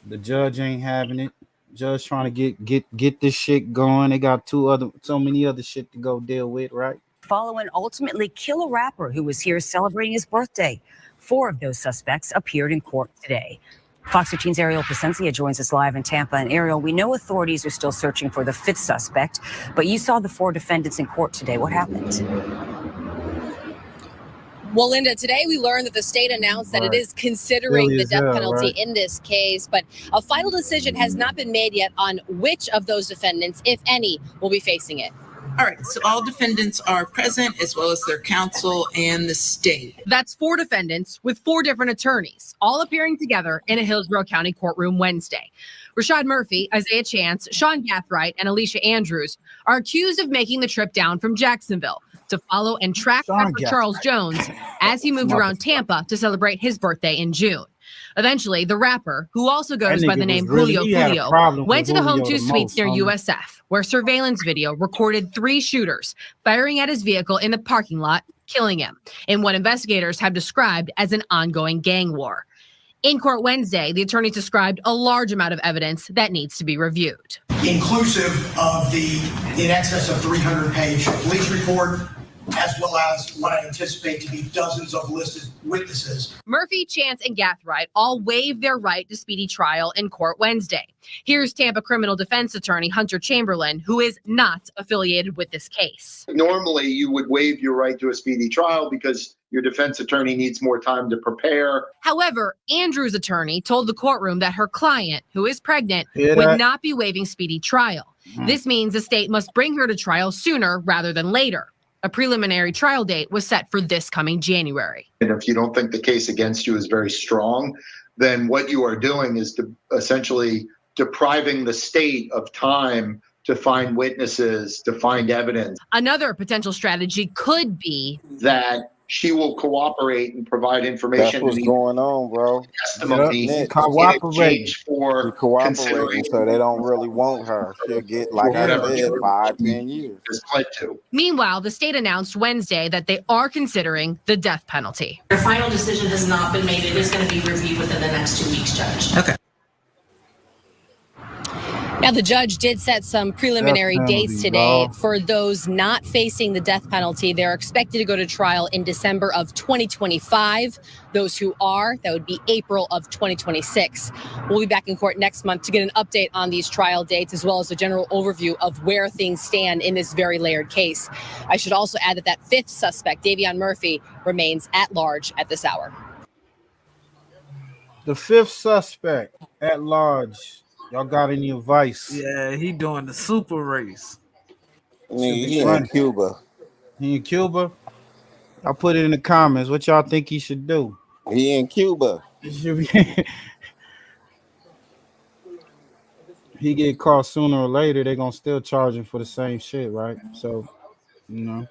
The judge ain't having it. Judge trying to get this shit going. They got so many other shit to go deal with, right?
Follow and ultimately kill a rapper who was here celebrating his birthday. 4 of those suspects appeared in court today. Fox 13's Ariel Placencia joins us live in Tampa. And Ariel, we know authorities are still searching for the 5th suspect, but you saw the 4 defendants in court today. What happened?
Well, Linda, today we learned that the state announced that it is considering the death penalty in this case, but a final decision has not been made yet on which of those defendants, if any, will be facing it.
All right, so all defendants are present, as well as their counsel and the state.
That's 4 defendants with 4 different attorneys, all appearing together in a Hillsborough County courtroom Wednesday. Rashad Murphy, Isaiah Chance, Sean Gathright, and Alicia Andrews are accused of making the trip down from Jacksonville to follow and track rapper Charles Jones as he moved around Tampa to celebrate his birthday in June. Eventually, the rapper, who also goes by the name Julio Julio, went to the Home 2 suites near USF, where surveillance video recorded 3 shooters firing at his vehicle in the parking lot, killing him, in what investigators have described as an ongoing gang war. In court Wednesday, the attorneys described a large amount of evidence that needs to be reviewed.
Inclusive of the in excess of 300-page police report, as well as what I anticipate to be dozens of listed witnesses.
Murphy, Chance, and Gathright all waived their right to speedy trial in court Wednesday. Here's Tampa criminal defense attorney Hunter Chamberlain, who is not affiliated with this case.
Normally, you would waive your right to a speedy trial because your defense attorney needs more time to prepare.
However, Andrew's attorney told the courtroom that her client, who is pregnant, would not be waiving speedy trial. This means the state must bring her to trial sooner rather than later. A preliminary trial date was set for this coming January.
And if you don't think the case against you is very strong, then what you are doing is essentially depriving the state of time to find witnesses, to find evidence.
Another potential strategy could be
that she will cooperate and provide information.
That's what's going on, bro.
Testimony
Yep.
in
Cooperating.
exchange for
Cooperating, so they don't really want her. She'll get, like I said, 5-10 years.
Meanwhile, the state announced Wednesday that they are considering the death penalty.
Your final decision has not been made. It is going to be reviewed within the next 2 weeks, Judge.
Okay.
Now,
Now, the judge did set some preliminary dates today for those not facing the death penalty. They're expected to go to trial in December of 2025. Those who are, that would be April of 2026. We'll be back in court next month to get an update on these trial dates, as well as a general overview of where things stand in this very layered case. I should also add that that fifth suspect, Davion Murphy, remains at large at this hour.
The fifth suspect at large. Y'all got any advice?
Yeah, he doing the super race.
He in Cuba.
He in Cuba? I'll put it in the comments. What y'all think he should do?
He in Cuba.
He get caught sooner or later, they're gonna still charge him for the same shit, right? So, you know.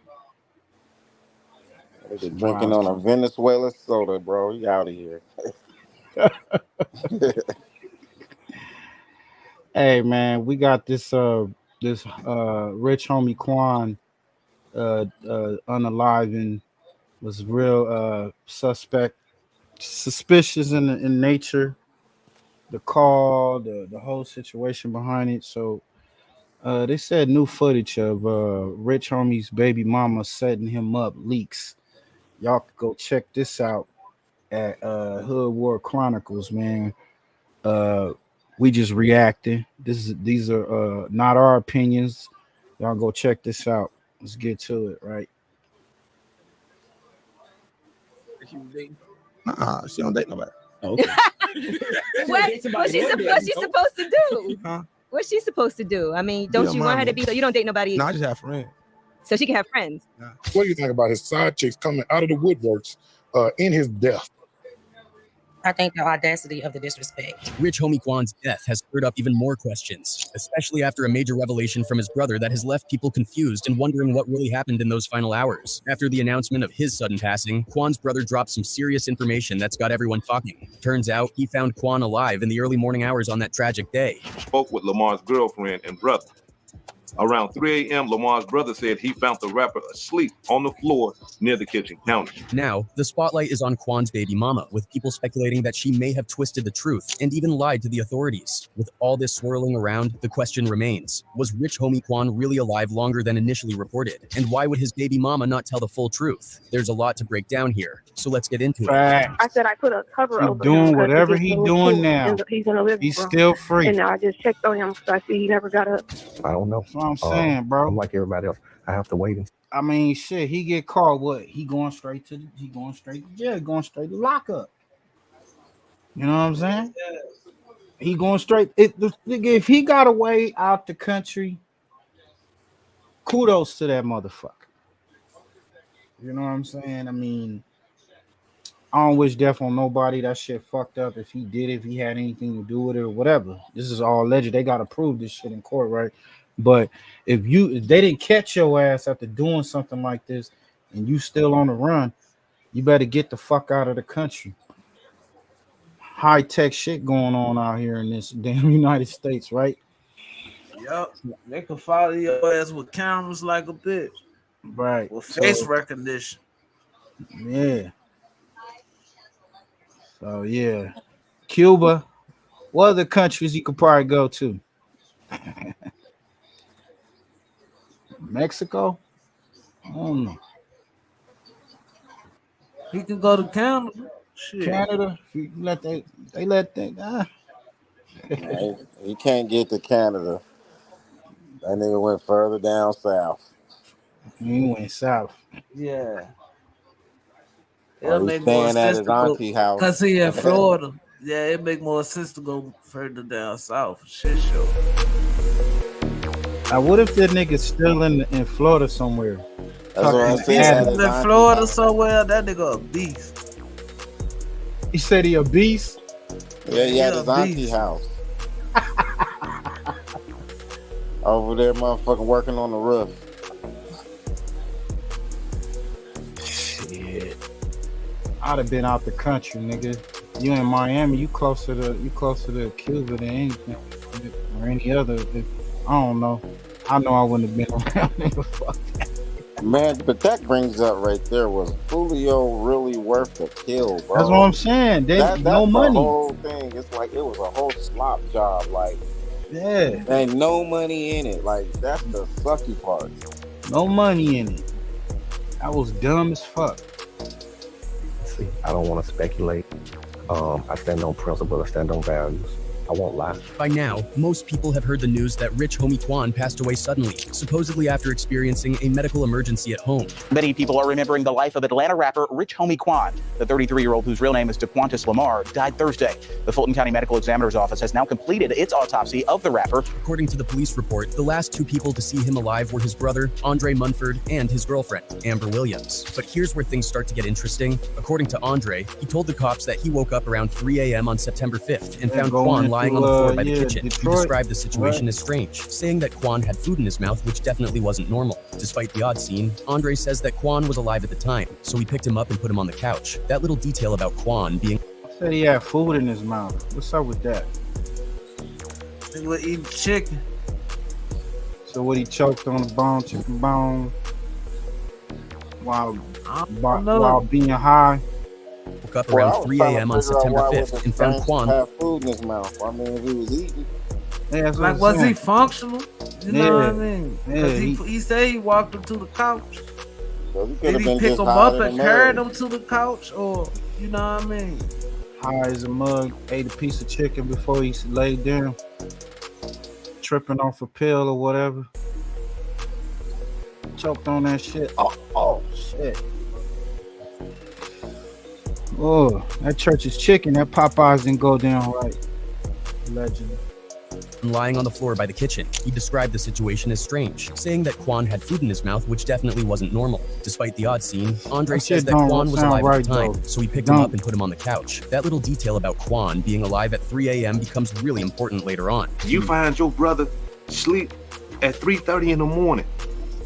They're drinking on a Venezuela soda, bro. You out of here.
Hey man, we got this rich homie Quan unalive, was real suspicious in nature. The call, the whole situation behind it. So they said new footage of rich homie's baby mama setting him up leaks. Y'all can go check this out at Hood War Chronicles, man. We just reacting. These are not our opinions. Y'all go check this out. Let's get to it, right?
She don't date nobody.
Oh, okay. What's she supposed to do?
Huh?
What's she supposed to do? I mean, don't you want her to be? So you don't date nobody?
No, I just have friends.
So she can have friends.
What do you think about his side chicks coming out of the woodworks in his death?
I think the audacity of the disrespect.
Rich homie Quan's death has stirred up even more questions, especially after a major revelation from his brother that has left people confused and wondering what really happened in those final hours. After the announcement of his sudden passing, Quan's brother dropped some serious information that's got everyone talking. Turns out he found Quan alive in the early morning hours on that tragic day.
Spoke with Lamar's girlfriend and brother. Around 3 a.m., Lamar's brother said he found the rapper asleep on the floor near the kitchen counter.
Now, the spotlight is on Quan's baby mama, with people speculating that she may have twisted the truth and even lied to the authorities. With all this swirling around, the question remains, was rich homie Quan really alive longer than initially reported? And why would his baby mama not tell the full truth? There's a lot to break down here, so let's get into it.
I said I put a cover over
doing
him.
whatever he's doing now.
He's in the living
He's
room.
still free.
And I just checked on him because I see he never got up.
I don't know.
That's what I'm saying, bro.
I'm like everybody else. I have to wait.
I mean, shit. He get caught. What? He going straight to jail. Going straight to lockup. You know what I'm saying? He going straight. If he got away out the country, kudos to that motherfucker. You know what I'm saying? I mean, I don't wish death on nobody. That shit fucked up. If he did, if he had anything to do with it or whatever. This is all alleged. They got to prove this shit in court, right? But if they didn't catch your ass after doing something like this and you still on the run, you better get the fuck out of the country. High tech shit going on out here in this damn United States, right?
Yup. They can follow your ass with cameras like a bitch.
Right.
With face recognition.
Yeah. So yeah. Cuba. What other countries you could probably go to? Mexico? I don't know.
He can go to Canada. Shit.
Canada? They let that.
He can't get to Canada. That nigga went further down south.
He went south.
Yeah.
Or he's staying at his auntie house.
Because he in Florida. Yeah, it make more sense to go further down south. Shit show.
What if that nigga's still in Florida somewhere?
That's what I said.
He's in Florida somewhere. That nigga a beast.
He said he a beast?
Yeah, he had his auntie house. Over there, motherfucking working on the roof.
Shit. I'd have been out the country, nigga. You in Miami, you closer to Cuba than anything or any other. I don't know. I know I wouldn't have been around, nigga. Fuck that.
Man, but that brings up right there, was Julio really worth the kill, bro?
That's what I'm saying. That's
no
money.
The whole thing. It's like it was a whole slop job. Like
Yeah.
Ain't no money in it. Like, that's the sucky part.
No money in it. I was dumb as fuck.
See, I don't want to speculate. I stand on principle. I stand on values. I won't lie.
By now, most people have heard the news that rich homie Quan passed away suddenly, supposedly after experiencing a medical emergency at home.
Many people are remembering the life of Atlanta rapper Rich Homie Quan. The 33-year-old, whose real name is DeQuantis Lamar, died Thursday. The Fulton County Medical Examiner's Office has now completed its autopsy of the rapper.
According to the police report, the last two people to see him alive were his brother, Andre Munford, and his girlfriend, Amber Williams. But here's where things start to get interesting. According to Andre, he told the cops that he woke up around 3 a.m. on September 5th and found Quan lying on the floor by the kitchen.
Detroit.
He described the situation as strange, saying that Quan had food in his mouth, which definitely wasn't normal. Despite the odd scene, Andre says that Quan was alive at the time, so he picked him up and put him on the couch. That little detail about Quan being...
Said he had food in his mouth. What's up with that?
He was eating chicken.
So what, he choked on the bone, chicken bone, while being high?
Woke up around 3 a.m. on September 5th and found Quan
have food in his mouth. I mean, if he was eating.
Yeah,
like, was he functional? You know what I mean? Because
Yeah,
he said he walked him to the couch.
So he
Did he pick him up and carry him to the couch, or you know what I mean?
High as a mug, ate a piece of chicken before he laid down, tripping off a pill or whatever. Choked on that shit. Oh shit. Oh, that Church's chicken, that Popeyes didn't go down right. Legend.
lying on the floor by the kitchen. He described the situation as strange, saying that Quan had food in his mouth, which definitely wasn't normal. Despite the odd scene, Andre says that Quan was alive at the time, so he picked him up and put him on the couch. That little detail about Quan being alive at 3 a.m. becomes really important later on.
You find your brother sleep at 3:30 in the morning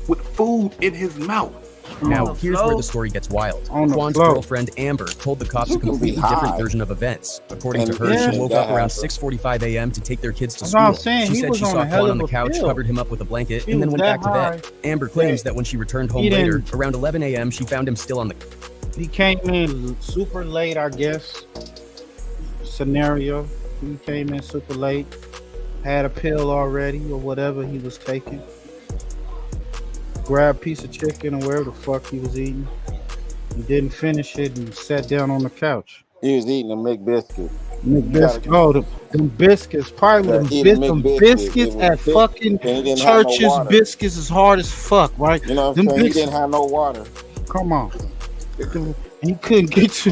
with food in his mouth.
Now, here's where the story gets wild. Quan's girlfriend, Amber, told the cops a completely different version of events. According to her, she woke up around 6:45 a.m. to take their kids to school. She said she saw Quan on the couch, covered him up with a blanket, and then went back to bed. Amber claims that when she returned home later, around 11 a.m., she found him still on the...
He came in super late, I guess. Scenario. He came in super late, had a pill already or whatever he was taking. Grabbed a piece of chicken or wherever the fuck he was eating. He didn't finish it and sat down on the couch.
He was eating a McBiscuit.
McBiscuit. Oh, them biscuits. Probably them biscuits at fucking Church's biscuits is hard as fuck, right?
You know what I'm saying? He didn't have no water.
Come on. He couldn't get to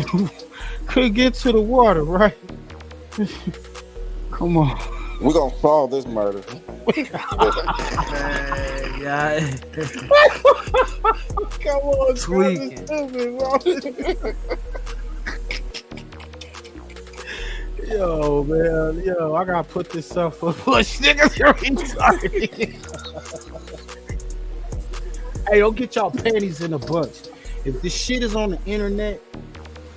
the water, right? Come on.
We're gonna solve this murder.
Yeah.
Come on,
tweaking.
Yo, man, yo, I gotta put this up for push niggas. Hey, don't get y'all panties in a bunch. If this shit is on the internet,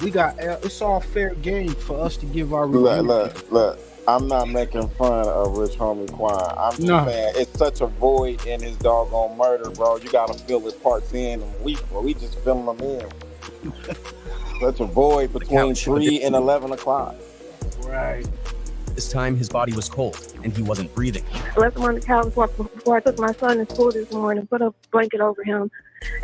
we got it's all fair game for us to give our review.
Look. I'm not making fun of Rich Homie Quan. I'm just saying it's such a void in his doggone murder, bro. You gotta fill his parts in, and we just filling them in. Such a void between 3 and 11 o'clock.
Right.
This time, his body was cold, and he wasn't breathing.
I left him on the couch before I took my son to school this morning, put a blanket over him,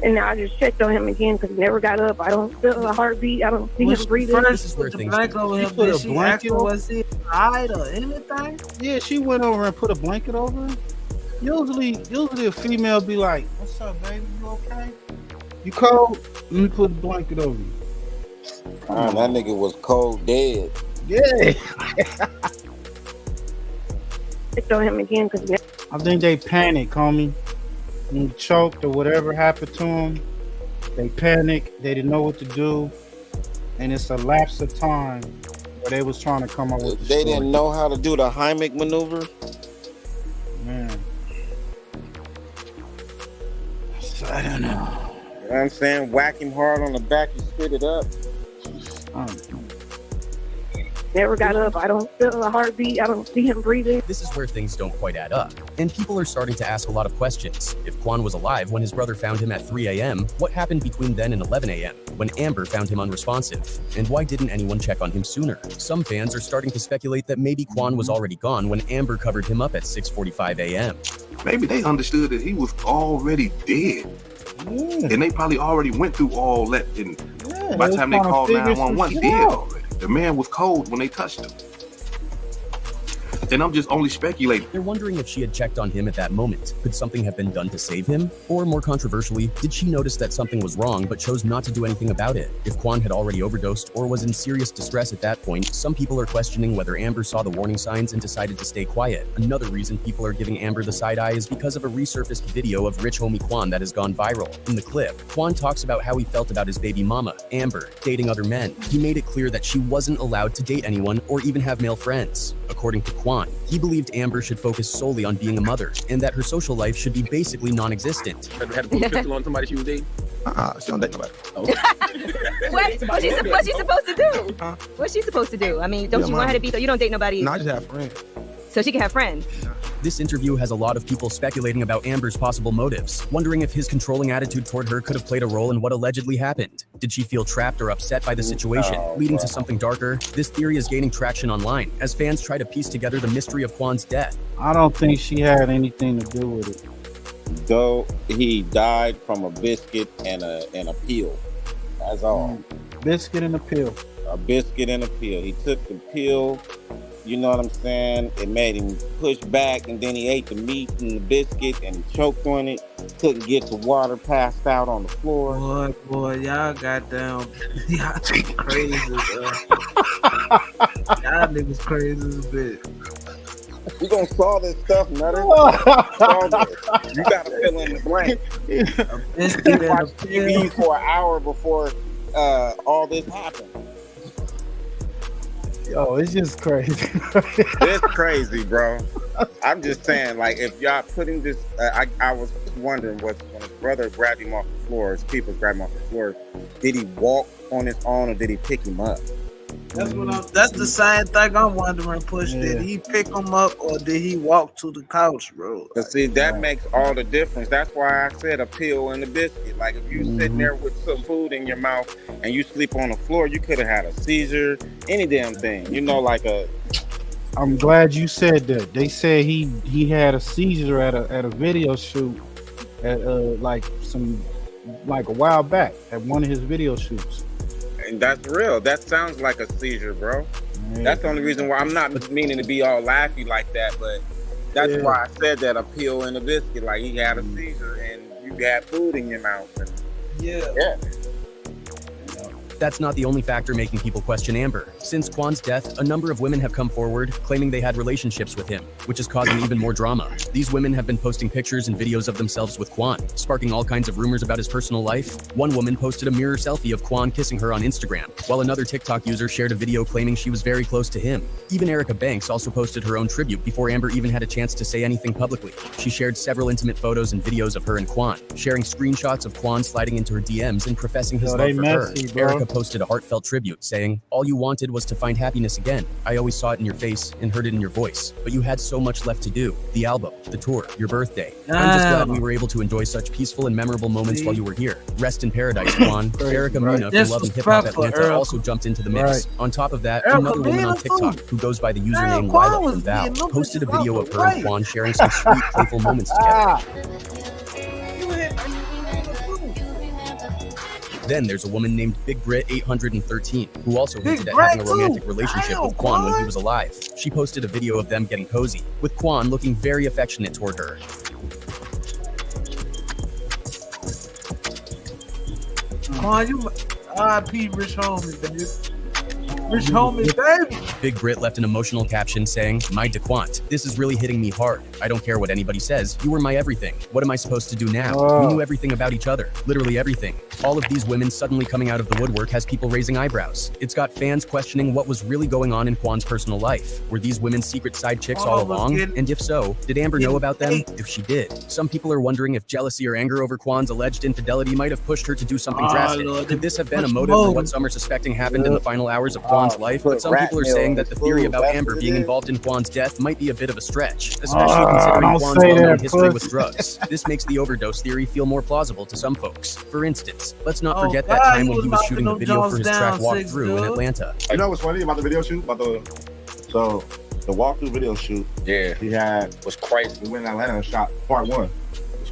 and I just checked on him again because he never got up. I don't feel a heartbeat. I don't see him breathing.
This is where things over him. Did she ask him was he alright or anything?
Yeah, she went over and put a blanket over him. Usually a female be like, "What's up, baby? You okay? You cold? Let me put a blanket over you."
That nigga was cold dead.
Yeah.
Checked on him again because
I think they panicked, homie. When he choked or whatever happened to him, they panicked. They didn't know what to do, and it's a lapse of time where they was trying to come up with.
They didn't know how to do the Heimlich maneuver.
Man, so I don't know.
You know what I'm saying? Whack him hard on the back and spit it up.
never got up. I don't feel a heartbeat. I don't see him breathing.
This is where things don't quite add up, and people are starting to ask a lot of questions. If Quan was alive when his brother found him at 3 a.m., what happened between then and 11 a.m., when Amber found him unresponsive? And why didn't anyone check on him sooner? Some fans are starting to speculate that maybe Quan was already gone when Amber covered him up at 6:45 a.m.
Maybe they understood that he was already dead. And they probably already went through all that. And by the time they called 911, dead already. The man was cold when they touched him. And I'm just only speculating.
They're wondering if she had checked on him at that moment. Could something have been done to save him? Or more controversially, did she notice that something was wrong but chose not to do anything about it? If Quan had already overdosed or was in serious distress at that point, some people are questioning whether Amber saw the warning signs and decided to stay quiet. Another reason people are giving Amber the side eye is because of a resurfaced video of rich homie Quan that has gone viral. In the clip, Quan talks about how he felt about his baby mama, Amber, dating other men. He made it clear that she wasn't allowed to date anyone or even have male friends. According to Quan, he believed Amber should focus solely on being a mother and that her social life should be basically non-existent.
Ever had to put a pistol on somebody she was dating?
She don't date nobody.
What's she supposed to do? What's she supposed to do? I mean, don't you want her to be so you don't date nobody?
No, I just have friends.
So she can have friends.
This interview has a lot of people speculating about Amber's possible motives, wondering if his controlling attitude toward her could have played a role in what allegedly happened. Did she feel trapped or upset by the situation, leading to something darker? This theory is gaining traction online as fans try to piece together the mystery of Quan's death.
I don't think she had anything to do with it.
Though he died from a biscuit and a pill. That's all.
Biscuit and a pill.
A biscuit and a pill. He took the pill. You know what I'm saying? It made him push back, and then he ate the meat and the biscuit, and he choked on it. Couldn't get the water, passed out on the floor.
Boy, y'all goddamn, y'all crazy, bro. Y'all niggas crazy as a bitch.
We gonna solve this stuff, Nutter. Solve this. You gotta fill in the blank. You watch TV for an hour before all this happened.
Yo, it's just crazy.
It's crazy, bro. I'm just saying, like, if y'all putting this, I was wondering, when his brother grabbed him off the floor, his people grabbed him off the floor, did he walk on his own or did he pick him up?
That's the same thing I'm wondering, Push. Yeah. Did he pick him up or did he walk to the couch, bro?
But see, that makes all the difference. That's why I said a pill and a biscuit. Like, if you sitting there with some food in your mouth and you sleep on the floor, you could have had a seizure, any damn thing. You know, like a...
I'm glad you said that. They said he had a seizure at a video shoot at like a while back at one of his video shoots.
And that's real. That sounds like a seizure, bro. Yeah. That's the only reason why I'm not meaning to be all laughy like that, but that's why I said that, a pill and a biscuit. Like, he had a seizure and you had food in your mouth. And yeah.
That's not the only factor making people question Amber. Since Quan's death, a number of women have come forward claiming they had relationships with him, which is causing even more drama. These women have been posting pictures and videos of themselves with Quan, sparking all kinds of rumors about his personal life. One woman posted a mirror selfie of Quan kissing her on Instagram, while another TikTok user shared a video claiming she was very close to him. Even Erica Banks also posted her own tribute before Amber even had a chance to say anything publicly. She shared several intimate photos and videos of her and Quan, sharing screenshots of Quan sliding into her DMs and professing his love for her. Erica posted a heartfelt tribute saying, "All you wanted was to find happiness again. I always saw it in your face and heard it in your voice, but you had so much left to do. The album, the tour, your birthday. I'm just glad we were able to enjoy such peaceful and memorable moments while you were here. Rest in paradise, Quan." Erica Muna from Love and Hip Hop Atlanta also jumped into the mix. On top of that, another woman on TikTok who goes by the username Lila from Val posted a video of her and Quan sharing some sweet, playful moments together. Then there's a woman named Big Brit 813 who also hinted at having a romantic relationship with Quan when he was alive. She posted a video of them getting cozy, with Quan looking very affectionate toward her.
Quan, you RIP Rich Homie, baby. Rich Homie, baby.
Big Brit left an emotional caption saying, "My DeQuant, this is really hitting me hard. I don't care what anybody says. You were my everything. What am I supposed to do now? We knew everything about each other. Literally everything. All of these women suddenly coming out of the woodwork has people raising eyebrows. It's got fans questioning what was really going on in Quan's personal life. Were these women secret side chicks all along? And if so, did Amber know about them? If she did. Some people are wondering if jealousy or anger over Quan's alleged infidelity might have pushed her to do something drastic. Could this have been a motive for what some are suspecting happened in the final hours of Quan's life? But some people are saying that the theory about Amber being involved in Quan's death might be a bit of a stretch, especially considering Quan's well-known history with drugs. This makes the overdose theory feel more plausible to some folks. For instance, let's not forget that time when he was shooting the video for his track walkthrough in Atlanta.
You know what's funny about the video shoot? So the walkthrough video shoot, he was crazy. We went to Atlanta and shot part 1.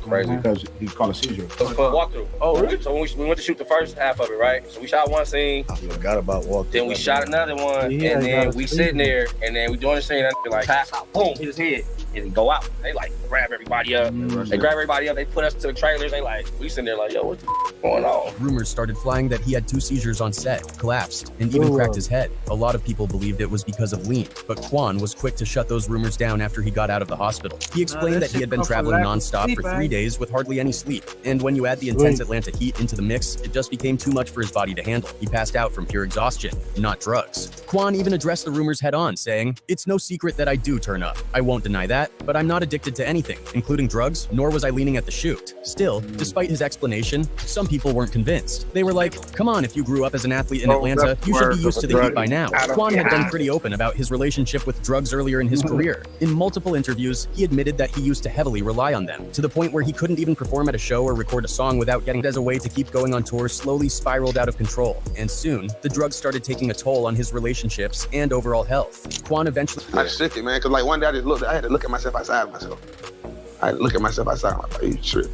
Crazy because he caught a seizure.
It was for a walkthrough. Oh, really? So when we went to shoot the first half of it, right? So we shot one scene.
I forgot about walkthrough.
Then we shot another one, and then we sitting there, and then we doing the scene, and they like pass out, boom, hit his head, and then go out. They like grab everybody up. They grab everybody up. They put us to the trailers. They like, we sitting there like, yo, what the going on?
Rumors started flying that he had 2 seizures on set, collapsed, and even cracked his head. A lot of people believed it was because of lean, but Quan was quick to shut those rumors down after he got out of the hospital. He explained that he had been traveling nonstop for 3 days with hardly any sleep, and when you add the intense Atlanta heat into the mix, it just became too much for his body to handle. He passed out from pure exhaustion, not drugs. Quan even addressed the rumors head on, saying, "It's no secret that I do turn up. I won't deny that, but I'm not addicted to anything, including drugs, nor was I leaning at the shoot." Still, despite his explanation, some people weren't convinced. They were like, come on, if you grew up as an athlete in Atlanta, you should be used to the heat by now. Quan had been pretty open about his relationship with drugs earlier in his career. In multiple interviews, he admitted that he used to heavily rely on them, to the point where he couldn't even perform at a show or record a song without getting it as a way to keep going on tour slowly spiraled out of control. And soon, the drugs started taking a toll on his relationships and overall health. Quan eventually...
I shook it, man, because like one day I had to look at myself outside of myself. I had to look at myself outside. I'm like, you trip.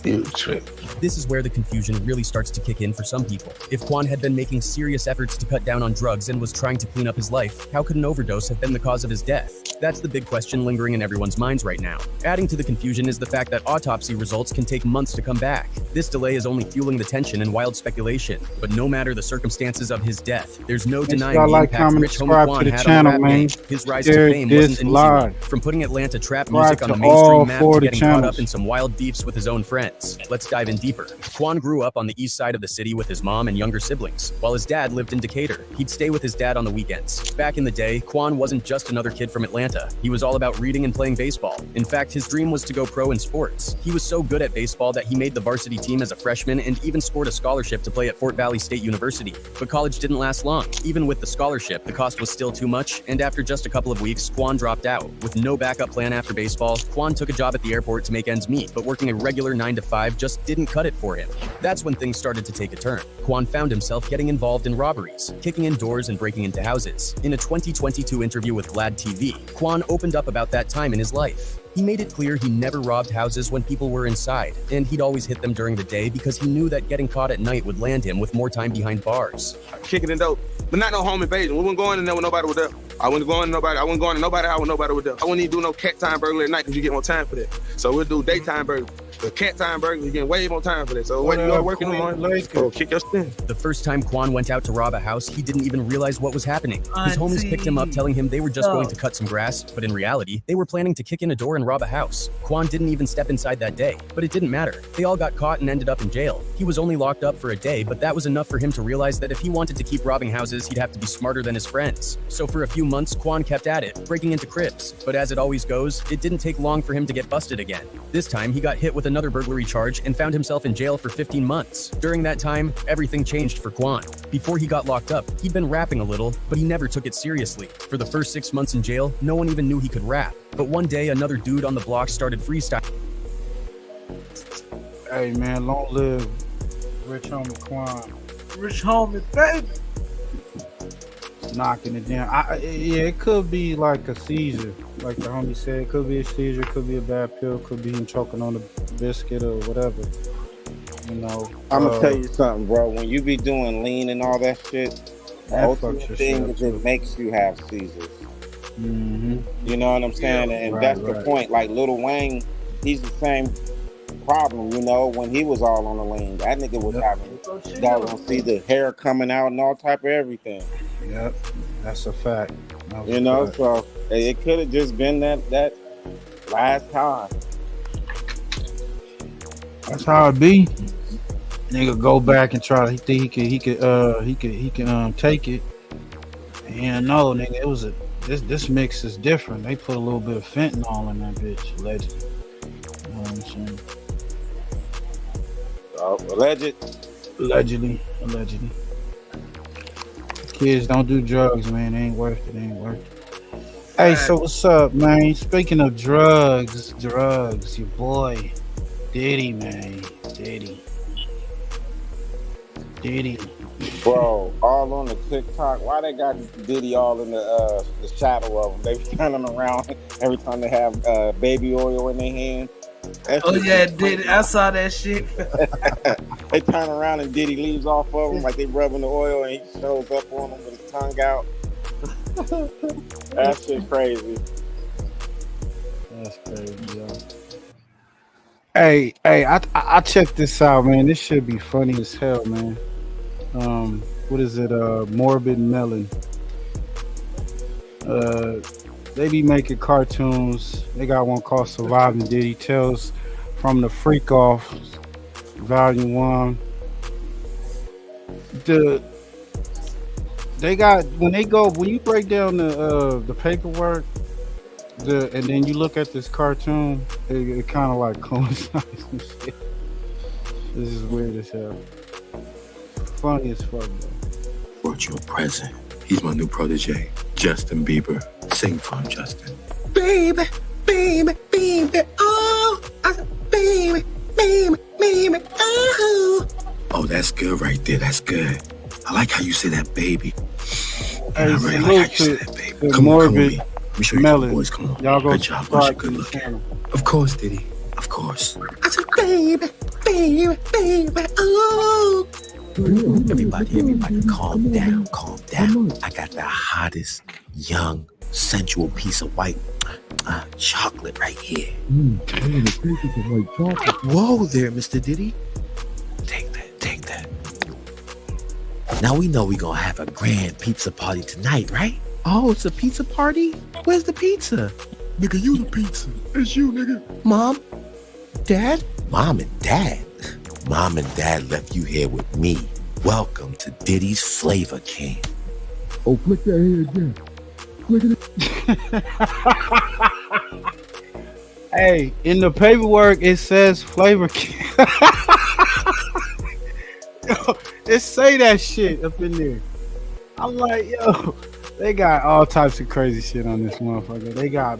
You trip.
This is where the confusion really starts to kick in for some people. If Quan had been making serious efforts to cut down on drugs and was trying to clean up his life, how could an overdose have been the cause of his death? That's the big question lingering in everyone's minds right now. Adding to the confusion is the fact that autopsy results can take months to come back. This delay is only fueling the tension and wild speculation. But no matter the circumstances of his death, there's no denying the impact Rich Homie Quan had on the rap game. His rise to fame wasn't an easy one. From putting Atlanta trap music on the mainstream map to getting caught up in some wild beefs with his own friends. Let's dive in deeper. Quan grew up on the east side of the city with his mom and younger siblings. While his dad lived in Decatur, he'd stay with his dad on the weekends. Back in the day, Quan wasn't just another kid from Atlanta. He was all about reading and playing baseball. In fact, his dream was to go pro in sports. He was so good at baseball that he made the varsity team as a freshman and even scored a scholarship to play at Fort Valley State University. But college didn't last long. Even with the scholarship, the cost was still too much, and after just a couple of weeks, Quan dropped out. With no backup plan after baseball, Quan took a job at the airport to make ends meet, but working a regular 9-to-5 just didn't cut it for him. That's when things started to take a turn. Quan found himself getting involved in robberies, kicking in doors and breaking into houses. In a 2022 interview with Vlad TV, Quan opened up about that time in his life. He made it clear he never robbed houses when people were inside, and he'd always hit them during the day because he knew that getting caught at night would land him with more time behind bars.
Kicking in dope, but not no home invasion. We weren't going in there when nobody was there. I wasn't going to nobody house when nobody was there. I wouldn't even do no cat time burglary at night because you get more time for that. So we'll do daytime burglary. The cat time burglary, you get way more time for that. So when you're working in the morning, kick your spin.
The first time Quan went out to rob a house, he didn't even realize what was happening. His homies picked him up telling him they were just going to cut some grass, but in reality, they were planning to kick in a door and rob a house. Quan didn't even step inside that day, but it didn't matter. They all got caught and ended up in jail. He was only locked up for a day, but that was enough for him to realize that if he wanted to keep robbing houses, he'd have to be smarter than his friends. So for a few months, Quan kept at it, breaking into cribs. But as it always goes, it didn't take long for him to get busted again. This time, he got hit with another burglary charge and found himself in jail for 15 months. During that time, everything changed for Quan. Before he got locked up, he'd been rapping a little, but he never took it seriously. For the first 6 months in jail, no one even knew he could rap. But one day, another dude on the block started freestyling.
Hey man, long live Rich Homie Quan.
Rich Homie, baby.
Knocking it down. Yeah, it could be like a seizure. Like the homie said, it could be a seizure, could be a bad pill, could be him choking on a biscuit or whatever. You know.
I'm gonna tell you something, bro. When you be doing lean and all that shit, the ultimate thing is it makes you have seizures. You know what I'm saying?
Yeah,
and that's the point. Like Lil Wayne, he's the same problem, you know, when he was all on the lean. That nigga was having, y'all gonna see the hair coming out and all type of everything.
Yep, that's a fact.
You know, so it could have just been that last time.
That's how it be. Nigga go back and try. He think he can take it. And no, nigga, it was this mix is different. They put a little bit of fentanyl in that bitch, allegedly. You know what I'm saying? Allegedly. Kids, don't do drugs, man. It ain't worth it. Hey, so what's up, man? Speaking of drugs, your boy Diddy, man. Diddy.
Bro, all on the TikTok. Why they got Diddy all in the shadow of them? They be turning around every time they have baby oil in their hand.
Oh yeah, Diddy. I saw that shit.
They turn around and Diddy leaves off of them like they rubbing the oil and he shows up on them with his tongue out. That shit crazy.
That's crazy, yo. Hey, I checked this out, man. This should be funny as hell, man. What is it? Morbid Melon. They be making cartoons. They got one called Surviving Diddy Tales from the Freak Off, Volume 1. They got when you break down the paperwork, and then you look at this cartoon, it kind of like coincides and shit. This is weird as hell. Funny as fuck, though.
Brought you a present. He's my new protege, Justin Bieber. Sing for him, Justin. Baby, baby, baby, oh, baby, baby, baby, oh. Oh, that's good right there. That's good. I like how you say that, baby. I really like how you say that, baby. Come on, me. Let me show you the boys. Come on.
Y'all go
good job. Boys, good looking. Of course, Diddy. Of course. I said, baby, baby, baby, oh. Everybody, calm down. I got the hottest, young, sensual piece of white chocolate right here. Whoa there, Mr. Diddy. Take that. Now we know we're gonna have a grand pizza party tonight, right? Oh, it's a pizza party? Where's the pizza? Nigga, you the pizza. It's you, nigga. Mom? Dad? Mom and Dad? Mom and Dad left you here with me. Welcome to Diddy's Flavor King. Oh, click that here again. Click it.
Hey, in the paperwork it says Flavor King. Yo, it say that shit up in there. I'm like, yo, they got all types of crazy shit on this motherfucker. They got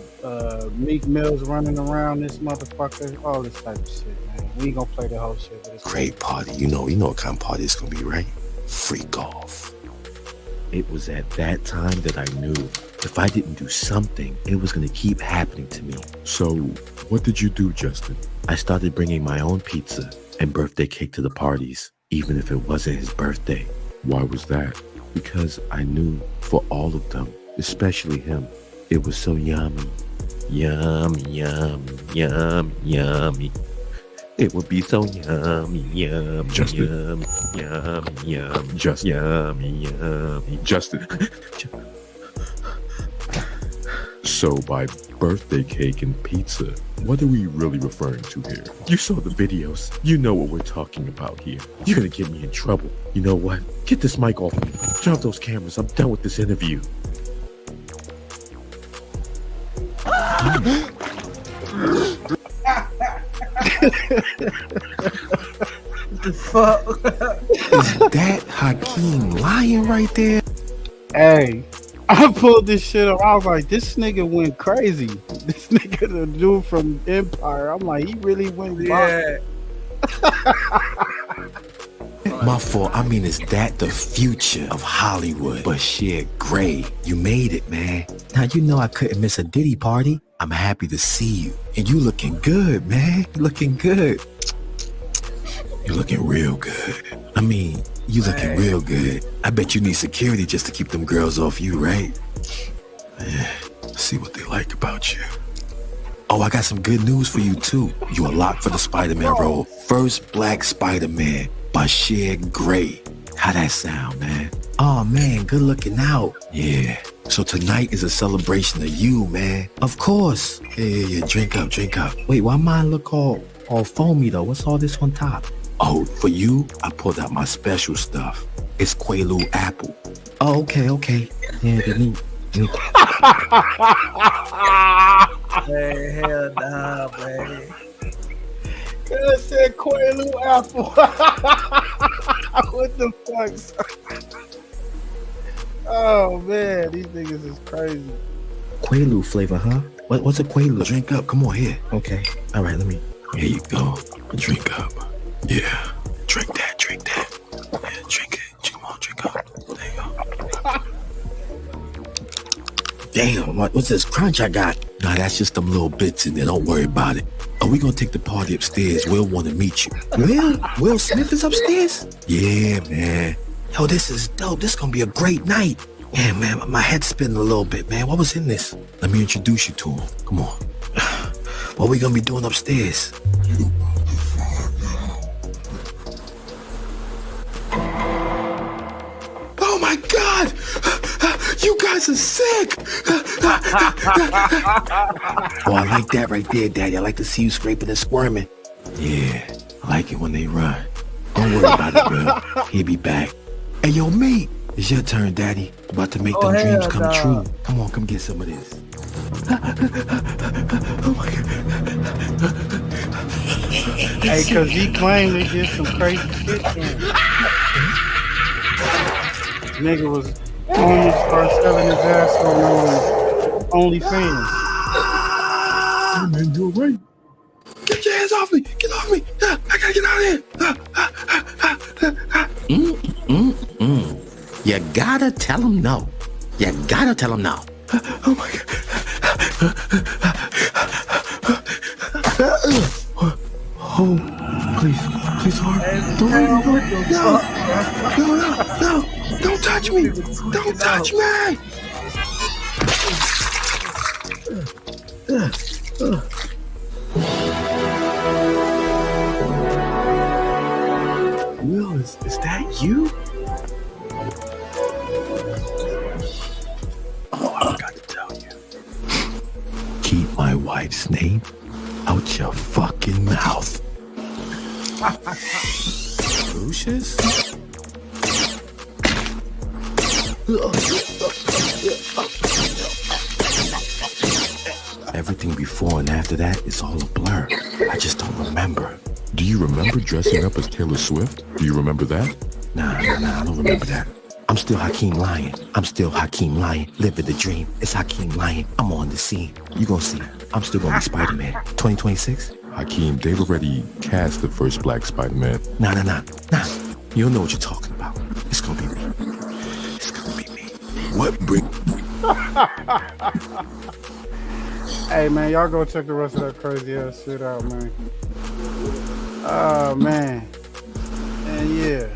Meek Mills running around this motherfucker, all this type of shit, man. We ain't gonna play the whole shit. But it's
great party. You know what kind of party it's gonna be, right? Freak off. It was at that time that I knew if I didn't do something, it was gonna keep happening to me. So, what did you do, Justin? I started bringing my own pizza and birthday cake to the parties, even if it wasn't his birthday. Why was that? Because I knew for all of them, especially him, it was so yummy. Yummy, yummy, yummy, yummy. It would be so yummy, yummy,
Justin.
yummy, yummy,
Justin.
yummy, yummy.
Justin. So by birthday cake and pizza, what are we really referring to here?
You saw the videos. You know what we're talking about here. You're gonna get me in trouble. You know what? Get this mic off me. Turn off those cameras. I'm done with this interview.
The fuck?
Is that Hakeem lying right there?
Hey, I pulled this shit up. I was like, this nigga went crazy. This nigga, the dude from Empire. I'm like, he really went wild.
My fault. I mean, is that the future of Hollywood? Bashir Gray, you made it, man. Now, you know I couldn't miss a Diddy party. I'm happy to see you. And you looking good, man. You looking good. You looking real good. I mean, you looking real good. I bet you need security just to keep them girls off you, right? See what they like about you. Oh, I got some good news for you, too. You are locked for the Spider-Man role. First black Spider-Man, Bashir Gray. How that sound, man? Oh, man, good looking out. Yeah. So tonight is a celebration of you, man. Of course. Yeah. Drink up. Wait, why mine look all foamy, though? What's all this on top? Oh, for you, I pulled out my special stuff. It's Quaalude apple. Oh, okay. Yeah, the neat.
Hey, hell nah, man.
I said Quaalude apple. What the fuck? Oh man, these niggas is crazy.
Quaalude flavor, huh? What's a Quaalude? Drink up. Come on, here. Okay. All right, let me. Here you go. Drink up. Yeah. Drink that. Yeah, drink it. Come on, drink up. There you go. Damn, what's this crunch I got? Nah, that's just them little bits in there. Don't worry about it. Are we gonna take the party upstairs? Will want to meet you. Will Smith is upstairs? Yeah, man. Yo, this is dope. This is gonna be a great night. Yeah, man, my head's spinning a little bit, man. What was in this? Let me introduce you to him. Come on. What we gonna be doing upstairs? Oh my God! You guys are sick! Oh, I like that right there, Daddy. I like to see you scraping and squirming. Yeah, I like it when they run. Don't worry about it, girl. He'll be back. Hey, yo, mate. It's your turn, Daddy. About to make them dreams come true. Come on, come get some of this. Oh my God.
Hey, cause he claimed they did some crazy shit to him. Nigga was almost started selling his ass on OnlyFans.
Hey man, do it right.
Get your hands off me! Get off me! I gotta get out of here! You gotta tell him no. You gotta tell him no. Oh my God. Oh, please, hard. No. Don't touch me. Don't touch me. Will, is that you? Oh, I forgot to tell you. Keep my wife's name out your fucking mouth. Lucius? Everything before and after that is all a blur. I just don't remember.
Do you remember dressing up as Taylor Swift? Do you remember that?
Nah, I don't remember that. I'm still Hakeem Lion. Living the dream. It's Hakeem Lion. I'm on the scene. You gonna see. I'm still gonna be Spider-Man. 2026?
Hakeem, they've already cast the first Black Spider-Man.
Nah. You don't know what you're talking about. It's gonna be me. What bring?
Hey man, y'all go check the rest of that crazy ass shit out, man. Oh man. And yeah.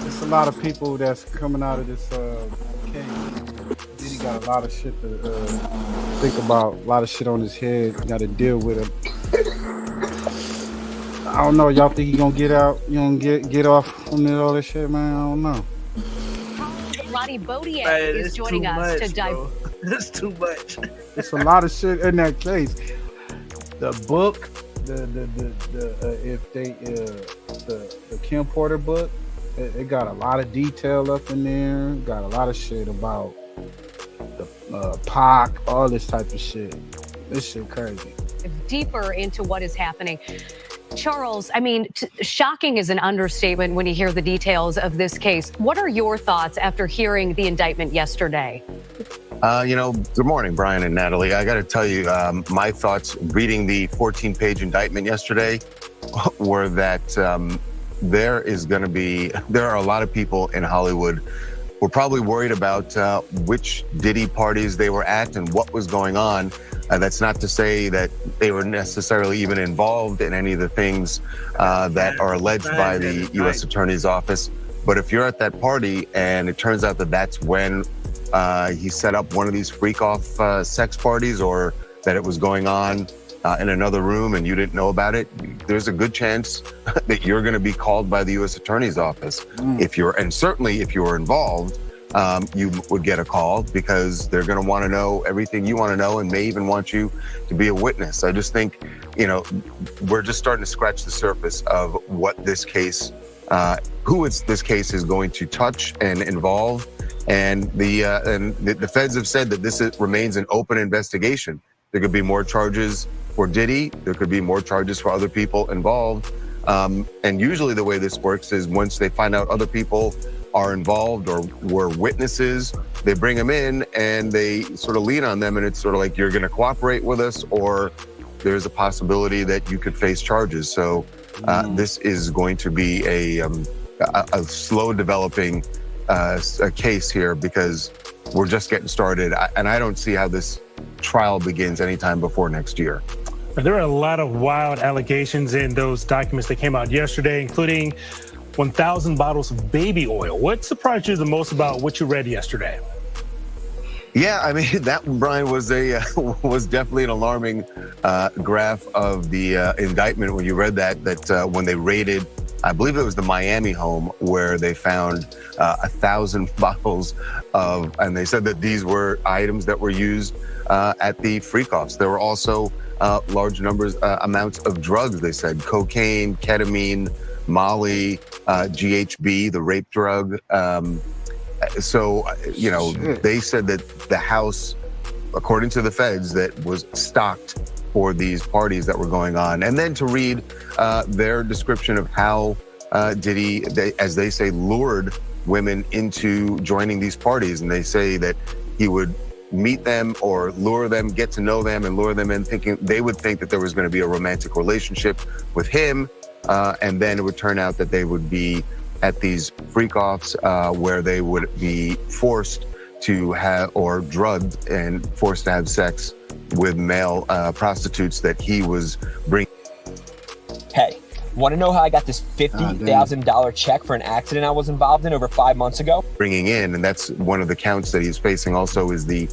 It's a lot of people that's coming out of this case. Diddy got a lot of shit to think about, a lot of shit on his head, got to deal with it. I don't know, y'all think he gonna get out? You gonna get off from all this shit, man? I don't know.
Roddy Bodier is joining us to dive.
That's too much.
It's a lot of shit in that case. The book, the Kim Porter book, it got a lot of detail up in there. Got a lot of shit about the Pac, all this type of shit. This shit crazy.
Deeper into what is happening. Charles, I mean, shocking is an understatement when you hear the details of this case. What are your thoughts after hearing the indictment yesterday?
Good morning, Brian and Natalie. I got to tell you, my thoughts reading the 14-page indictment yesterday were that there are a lot of people in Hollywood who are probably worried about which Diddy parties they were at and what was going on. That's not to say that they were necessarily even involved in any of the things that are alleged by the U.S. Attorney's Office. But if you're at that party and it turns out that that's when he set up one of these freak-off sex parties, or that it was going on in another room and you didn't know about it, there's a good chance that you're going to be called by the U.S. Attorney's Office. Certainly if you're involved, you would get a call because they're going to want to know everything you want to know and may even want you to be a witness. I just think, we're just starting to scratch the surface of what this case, this case is going to touch and involve. And the feds have said that this remains an open investigation. There could be more charges for Diddy. There could be more charges for other people involved. And usually the way this works is once they find out other people are involved or were witnesses, they bring them in and they sort of lean on them, and it's sort of like, you're going to cooperate with us, or there's a possibility that you could face charges. So this is going to be a slow developing a case here, because we're just getting started, and I don't see how this trial begins anytime before next year.
There are a lot of wild allegations in those documents that came out yesterday, including 1,000 bottles of baby oil. What surprised you the most about what you read yesterday?
Yeah, I mean, that, Brian, was was definitely an alarming graph of the indictment when you read that when they raided, I believe it was the Miami home, where they found 1,000 bottles of, and they said that these were items that were used at the freak-offs. There were also large amounts of drugs, they said, cocaine, ketamine, Molly, GHB, the rape drug. So, they said that the house, according to the feds, that was stocked for these parties that were going on. And then to read their description of how Diddy, as they say, lured women into joining these parties. And they say that he would meet them or lure them, get to know them, and lure them in thinking they would think that there was going to be a romantic relationship with him. And then it would turn out that they would be at these freak-offs where they would be forced to have, or drugged and forced to have sex with male prostitutes that he was bringing.
Hey, want to know how I got this $50,000 check for an accident I was involved in over 5 months ago?
Bringing in, and that's one of the counts that he's facing also, is the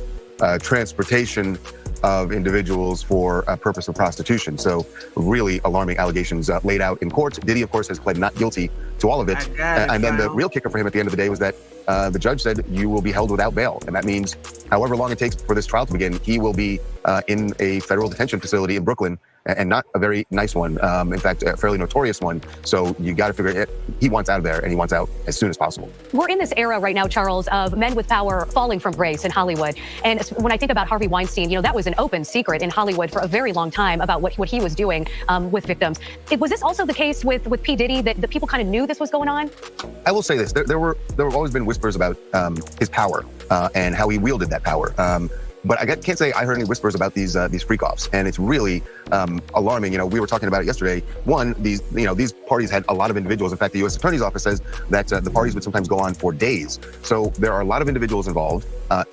transportation of individuals for a purpose of prostitution. So really alarming allegations laid out in court. Diddy, of course, has pled not guilty to all of it. And then the real kicker for him at the end of the day was that the judge said you will be held without bail. And that means however long it takes for this trial to begin, he will be in a federal detention facility in Brooklyn, and not a very nice one. In fact, a fairly notorious one. So you got to figure it. He wants out of there, and he wants out as soon as possible.
We're in this era right now, Charles, of men with power falling from grace in Hollywood. And when I think about Harvey Weinstein, that was an open secret in Hollywood for a very long time about what he was doing with victims. Was this also the case with P. Diddy, that the people kind of knew this was going on?
I will say this: there have always been whispers about his power and how he wielded that power. But I can't say I heard any whispers about these freak-offs, and it's really alarming. We were talking about it yesterday. One, these parties had a lot of individuals. In fact, the U.S. Attorney's Office says that the parties would sometimes go on for days. So there are a lot of individuals involved,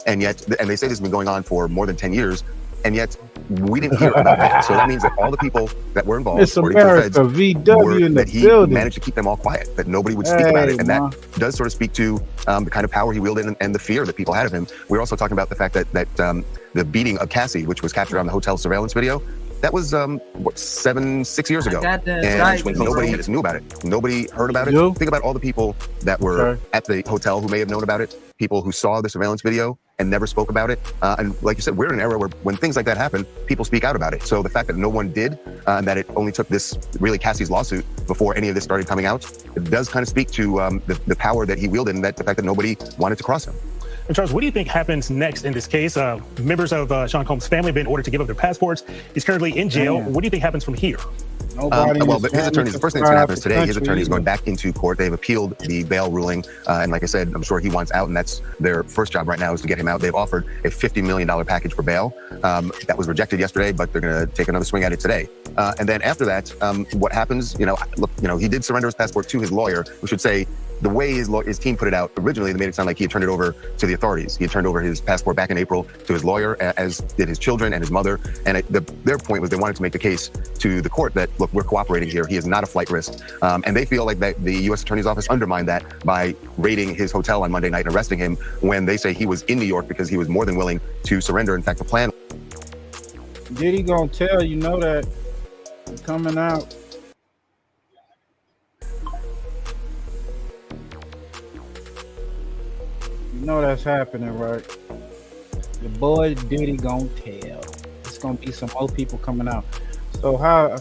and they say this has been going on for more than 10 years, and yet we didn't hear about that. So that means that all the people that were involved,
it's America, VW in the building,
managed to keep them all quiet, that nobody would speak about it. And that does sort of speak to the kind of power he wielded and the fear that people had of him. We're also talking about the fact that the beating of Cassie, which was captured on the hotel surveillance video, that was 6 years ago, and nobody knew about it. Nobody heard about it. Think about all the people that were at the hotel who may have known about it, people who saw the surveillance video and never spoke about it. And like you said, we're in an era where when things like that happen, people speak out about it. So the fact that no one did, and that it only took Cassie's lawsuit before any of this started coming out, it does kind of speak to the power that he wielded, and that the fact that nobody wanted to cross him.
And Charles, what do you think happens next in this case? Members of Sean Combs' family have been ordered to give up their passports. He's currently in jail. What do you think happens from here?
Well, his attorneys, the first thing that's going to happen is today, his attorney is going back into court. They've appealed the bail ruling. And like I said, I'm sure he wants out, and that's their first job right now, is to get him out. They've offered a $50 million package for bail. That was rejected yesterday, but they're going to take another swing at it today. And then after that, what happens, he did surrender his passport to his lawyer. We should say, the way his team put it out, originally they made it sound like he had turned it over to the authorities. He had turned over his passport back in April to his lawyer, as did his children and his mother. And their point was they wanted to make the case to the court that, look, we're cooperating here. He is not a flight risk. And they feel like that the U.S. Attorney's Office undermined that by raiding his hotel on Monday night and arresting him, when they say he was in New York because he was more than willing to surrender. In fact, the plan.
Diddy gonna tell that coming out? You know that's happening, right? The boy Diddy gonna tell. It's gonna be some old people coming out. So how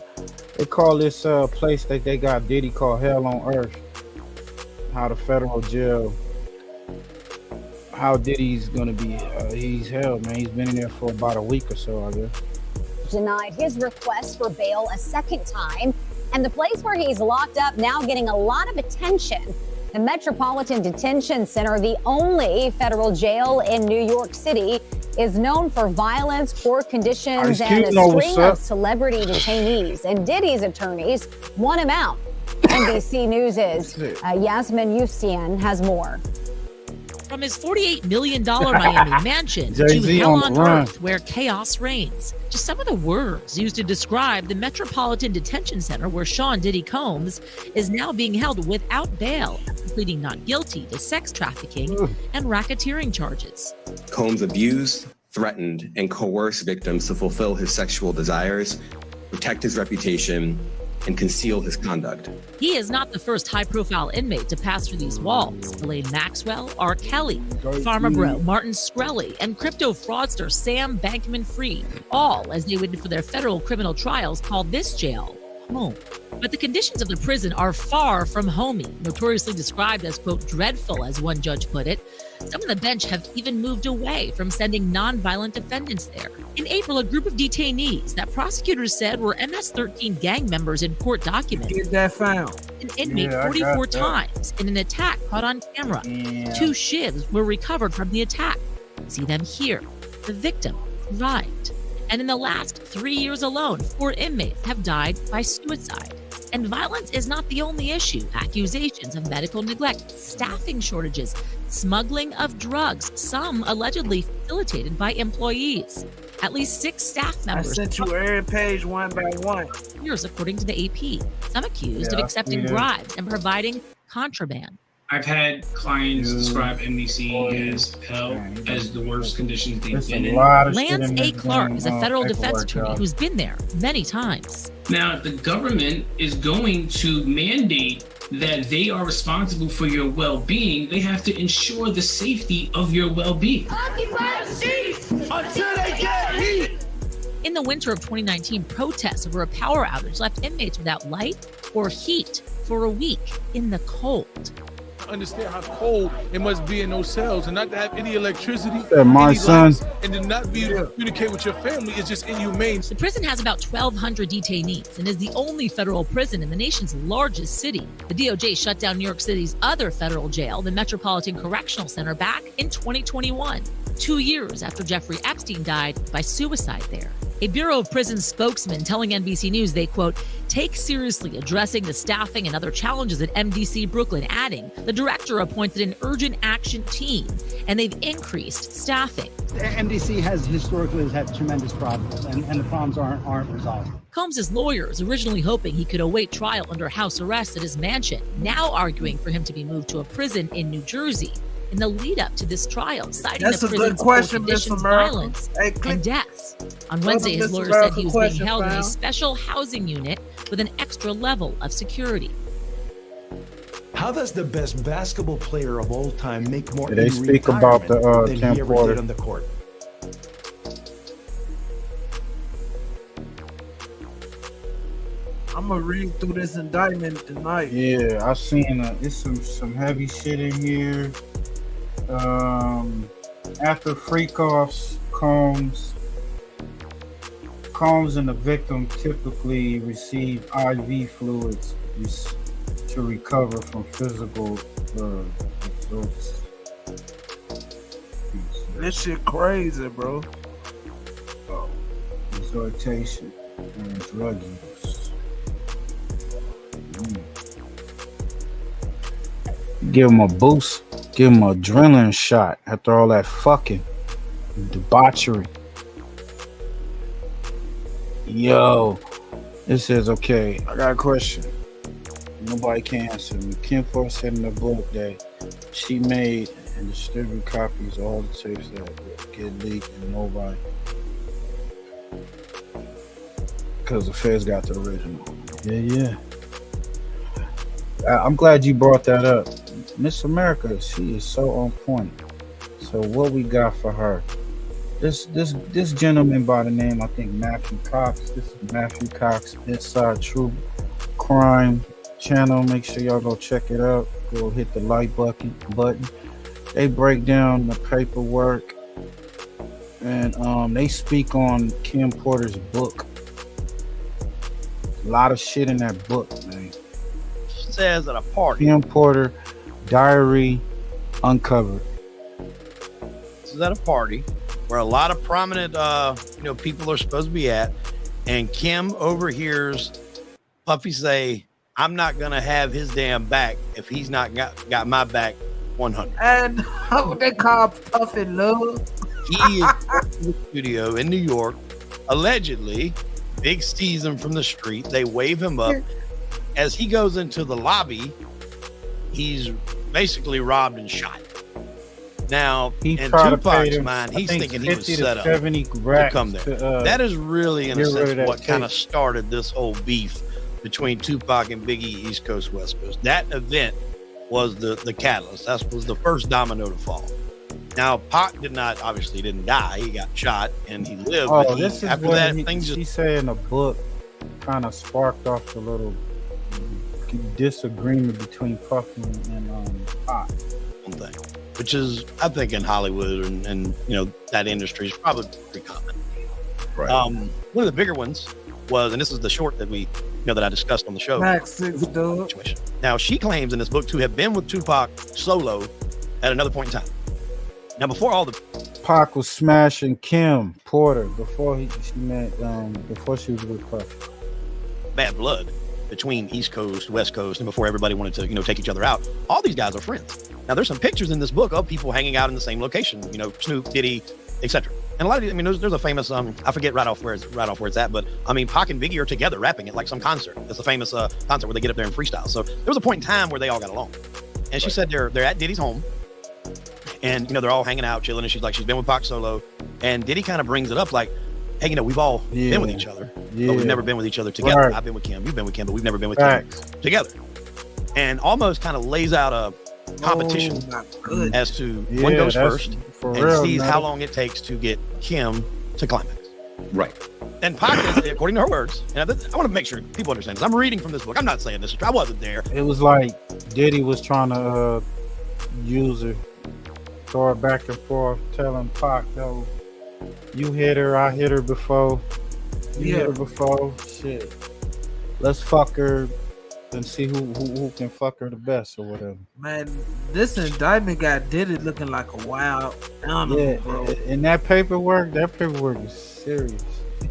they call this place that they got Diddy called Hell on Earth? How the federal jail? How Diddy's gonna be? He's hell, man. He's been in there for about a week or so, I guess.
Denied his request for bail a second time, and the place where he's locked up now getting a lot of attention. The Metropolitan Detention Center, the only federal jail in New York City, is known for violence, poor conditions, and a string of celebrity detainees. And Diddy's attorneys want him out. NBC News' Yasmin Youssian has more.
From his $48 million Miami mansion to hell on earth where chaos reigns. Just some of the words used to describe the Metropolitan Detention Center where Sean Diddy Combs is now being held without bail, pleading not guilty to sex trafficking and racketeering charges.
Combs abused, threatened, and coerced victims to fulfill his sexual desires, protect his reputation, and conceal his conduct.
He is not the first high-profile inmate to pass through these walls. Ghislaine Maxwell, R. Kelly, Pharma Bro, Martin Shkreli, and crypto fraudster Sam Bankman-Fried, all as they waited for their federal criminal trials, called this jail home. But the conditions of the prison are far from homey, notoriously described as, quote, dreadful, as one judge put it. Some on the bench have even moved away from sending nonviolent defendants there. In April, a group of detainees that prosecutors said were MS-13 gang members in court documents
Get that found.
An inmate 44 times in an attack caught on camera. 2 shivs were recovered from the attack. See them here. The victim survived. And in the last 3 years alone, 4 inmates have died by suicide. And violence is not the only issue. Accusations of medical neglect, staffing shortages, smuggling of drugs, some allegedly facilitated by employees. At least 6 staff members.
I sent you every page one by one.
Years, according to the AP. Some accused of accepting bribes and providing contraband.
I've had clients describe NBC as hell, as the worst conditions they've been in.
Lance A. Clark is a federal defense attorney who's been there many times.
Now, if the government is going to mandate that they are responsible for your well-being, they have to ensure the safety of your well-being.
Occupy the seats until they get heat. In the winter of 2019, protests over a power outage left inmates without light or heat for a week in the cold.
Understand how cold it must be in those cells, and not to have any electricity,
my
any
son.
lights, and to not be able to communicate with your family is just inhumane.
The prison has about 1,200 detainees and is the only federal prison in the nation's largest city. The DOJ shut down New York City's other federal jail, the Metropolitan Correctional Center, back in 2021, 2 years after Jeffrey Epstein died by suicide there. A Bureau of Prisons spokesman telling NBC News they, quote, take seriously addressing the staffing and other challenges at MDC Brooklyn, adding the director appointed an urgent action team and they've increased staffing.
MDC has historically had tremendous problems and the problems aren't resolved.
Combs' lawyers originally hoping he could await trial under house arrest at his mansion, now arguing for him to be moved to a prison in New Jersey. In the lead up to this trial, citing the prison's poor conditions, violence, and deaths. On Wednesday, his lawyer said he was being held in a special housing unit with an extra level of security.
How does the best basketball player of all time make more
They
in
speak about the
retirement than he ever
camcorder.
did on the court?
I'm gonna read through this indictment tonight.
Yeah, I seen it's some heavy shit in here. After freak-offs, Combs and the victim typically receive IV fluids to recover from physical exhaustion.
This shit crazy, bro.
Exhortation and drug use. Give him a boost. Give him an adrenaline shot after all that fucking debauchery. Yo, this is okay. I got a question. Nobody can answer me. Kim Force said in the book that she made and distributed copies of all the tapes that get leaked and nobody. Because the feds got the original. Yeah. I'm glad you brought that up. Miss America, she is so on point. So what we got for her? This gentleman by the name, I think Matthew Cox. This is Matthew Cox Inside True Crime channel. Make sure y'all go check it out. Go hit the like button. They break down the paperwork, and they speak on Kim Porter's book. A lot of shit in that book, man.
Says at a party.
Kim Porter Diary Uncovered.
This is at a party where a lot of prominent, people are supposed to be at, and Kim overhears Puffy say, "I'm not gonna have his damn back if he's not got my back 100."
And how they call Puffy love?
He is in the studio in New York. Allegedly, Big sees him from the street. They wave him up. As he goes into the lobby, he's basically robbed and shot. Now, in Tupac's mind, he's thinking he was set up to come there. That is really, in a sense, what kind of started this whole beef between Tupac and Biggie, East Coast, West Coast. That event was the catalyst. That was the first domino to fall. Now, Pac obviously didn't die. He got shot and he lived.
Oh,
but
this is
after
what
that,
he said in a book, kind of sparked off the little disagreement between Puffy and Pac.
One thing, which is, I think, in Hollywood and that industry is probably pretty common.
Right.
One of the bigger ones was, and this is the short that we that I discussed on the show.
Max 6, dude.
Now, she claims in this book to have been with Tupac solo at another point in time. Now, before all the
Pac was smashing Kim Porter before before she was with Puffy.
Bad blood between East Coast, West Coast, and before everybody wanted to take each other out, all these guys are friends. Now, there's some pictures in this book of people hanging out in the same location. Snoop, Diddy, etc. And a lot of there's a famous I forget right off where it's at, but Pac and Biggie are together rapping at like some concert. It's a famous concert where they get up there and freestyle. So there was a point in time where they all got along. And she said they're at Diddy's home, and they're all hanging out, chilling, and she's been with Pac solo. And Diddy kind of brings it up like, hey, we've all been with each other, but we've never been with each other together. Right. I've been with Kim, you've been with Kim, but we've never been with Kim together. And almost kind of lays out a competition as to one goes first and sees how long it takes to get Kim to climax.
Right.
And Pac is, according to her words, and I want to make sure people understand this. I'm reading from this book. I'm not saying this is true. I wasn't there.
It was like Diddy was trying to use her, throw her back and forth, telling Pac, "Yo, you hit her, I hit her before. You hit her before. Shit. Let's fuck her and see who can fuck her the best or whatever."
Man, this indictment got Diddy looking like a wild animal, bro.
And that paperwork is serious.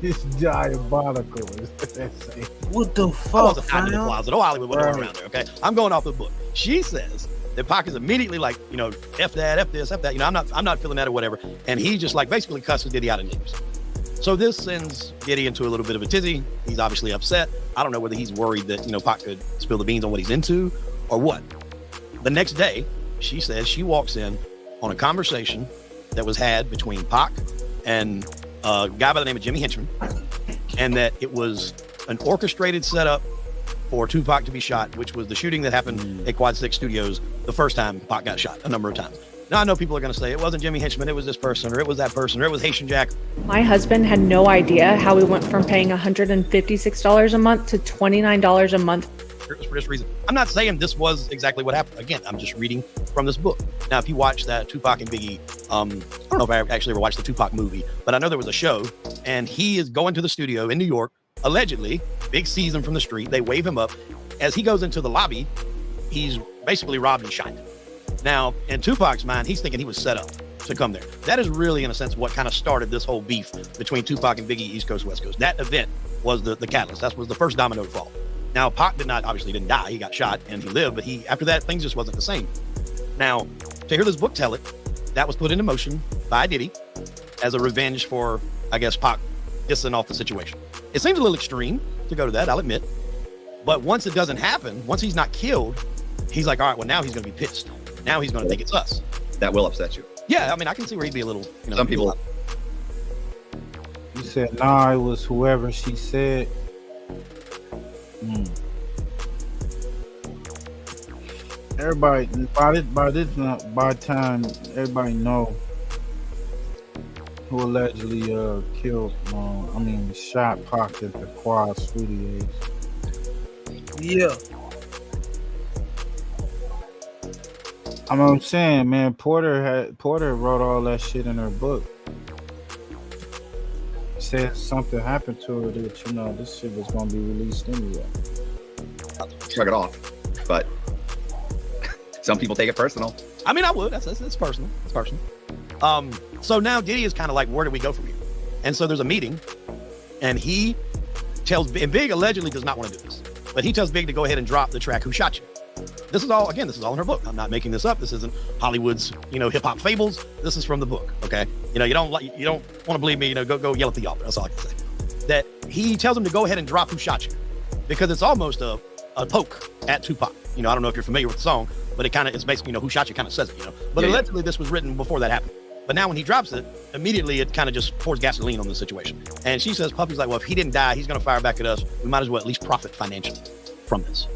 It's diabolical.
What the fuck?
I wasn't hiding in the closet. Oh, Hollywood wasn't around there. Okay, I'm going off the book. She says that Pac is immediately like, F that, F this, F that. I'm not feeling that or whatever. And he just basically cusses Diddy out of names. So this sends Diddy into a little bit of a tizzy. He's obviously upset. I don't know whether he's worried that, Pac could spill the beans on what he's into or what. The next day, she says she walks in on a conversation that was had between Pac and a guy by the name of Jimmy Henchman, and that it was an orchestrated setup for Tupac to be shot, which was the shooting that happened at Quad 6 Studios the first time Pac got shot a number of times. Now, I know people are going to say it wasn't Jimmy Henchman, it was this person, or it was that person, or it was Haitian Jack.
My husband had no idea how we went from paying $156 a month to $29 a month.
For this reason. I'm not saying this was exactly what happened. Again, I'm just reading from this book. Now, if you watch that Tupac and Biggie, I don't know if I actually ever watched the Tupac movie, but I know there was a show, and he is going to the studio in New York, allegedly. Big sees him from the street. They wave him up. As he goes into the lobby, he's basically robbed and shot. Now, in Tupac's mind, he's thinking he was set up to come there. That is really, in a sense, what kind of started this whole beef between Tupac and Biggie, East Coast, West Coast. That event was the catalyst. That was the first domino to fall. Now, Pac obviously didn't die. He got shot and he lived, but after that, things just wasn't the same. Now, to hear this book tell it, that was put into motion by Diddy as a revenge for, I guess, Pac dissing off the situation. It seems a little extreme to go to that, I'll admit. But once it doesn't happen, once he's not killed, he's like, all right, well, now he's going to be pissed. Now he's going to think it's us.
That will upset you.
Yeah, I mean, I can see where he'd be a little,
Some people.
You said, nah, it was whoever she said. Everybody, by the time everybody know who allegedly killed, shot Pac at the Quad Studios.
Yeah.
I'm saying, man, Porter wrote all that shit in her book. Said something happened to her that, this shit was going to be released anyway.
Shrug it off. But some people take it personal.
I mean, I would. That's personal. It's personal. So now Diddy is kind of like, where do we go from here? And so there's a meeting, and he tells, and Big allegedly does not want to do this, but he tells Big to go ahead and drop the track "Who Shot You." This is all in her book. I'm not making this up. This isn't Hollywood's, hip hop fables. This is from the book. Okay. You don't want to believe me, go yell at the author. That's all I can say. That he tells him to go ahead and drop "Who Shot You," because it's almost a poke at Tupac. I don't know if you're familiar with the song, but it's basically, who shot you kind of says it, But allegedly this was written before that happened. But now when he drops it, immediately it kind of just pours gasoline on the situation. And she says, Puffy's like, well, if he didn't die, he's going to fire back at us. We might as well at least profit financially from this.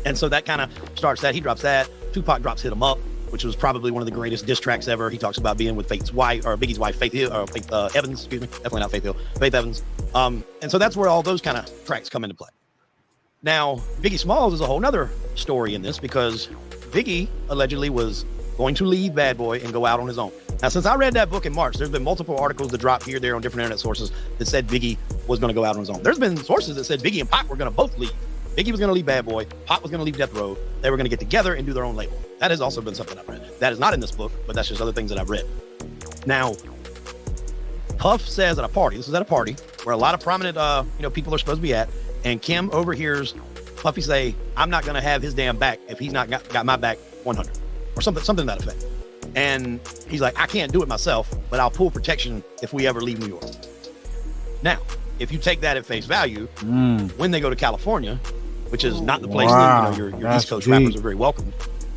And so that kind of starts that. He drops that. Tupac drops Hit 'Em Up, which was probably one of the greatest diss tracks ever. He talks about being with Faith's wife, or Biggie's wife, Faith Evans, excuse me. Definitely not Faith Hill, Faith Evans. And so that's where all those kind of tracks come into play. Now, Biggie Smalls is a whole nother story in this, because Biggie allegedly was going to leave Bad Boy and go out on his own. Now, since I read that book in March, there's been multiple articles that dropped here, there on different internet sources that said Biggie was going to go out on his own. There's been sources that said Biggie and Pac were going to both leave. Biggie was going to leave Bad Boy. Pac was going to leave Death Row. They were going to get together and do their own label. That has also been something I've read. That is not in this book, but that's just other things that I've read. Now, Puff says at a party, this is at a party where a lot of prominent, people are supposed to be at, and Kim overhears Puffy say, I'm not going to have his damn back if he's not got my back 100 or something to that effect. And he's like, I can't do it myself, but I'll pull protection if we ever leave New York. Now, if you take that at face value, when they go to California, which is not the place that your East Coast rappers are very welcome,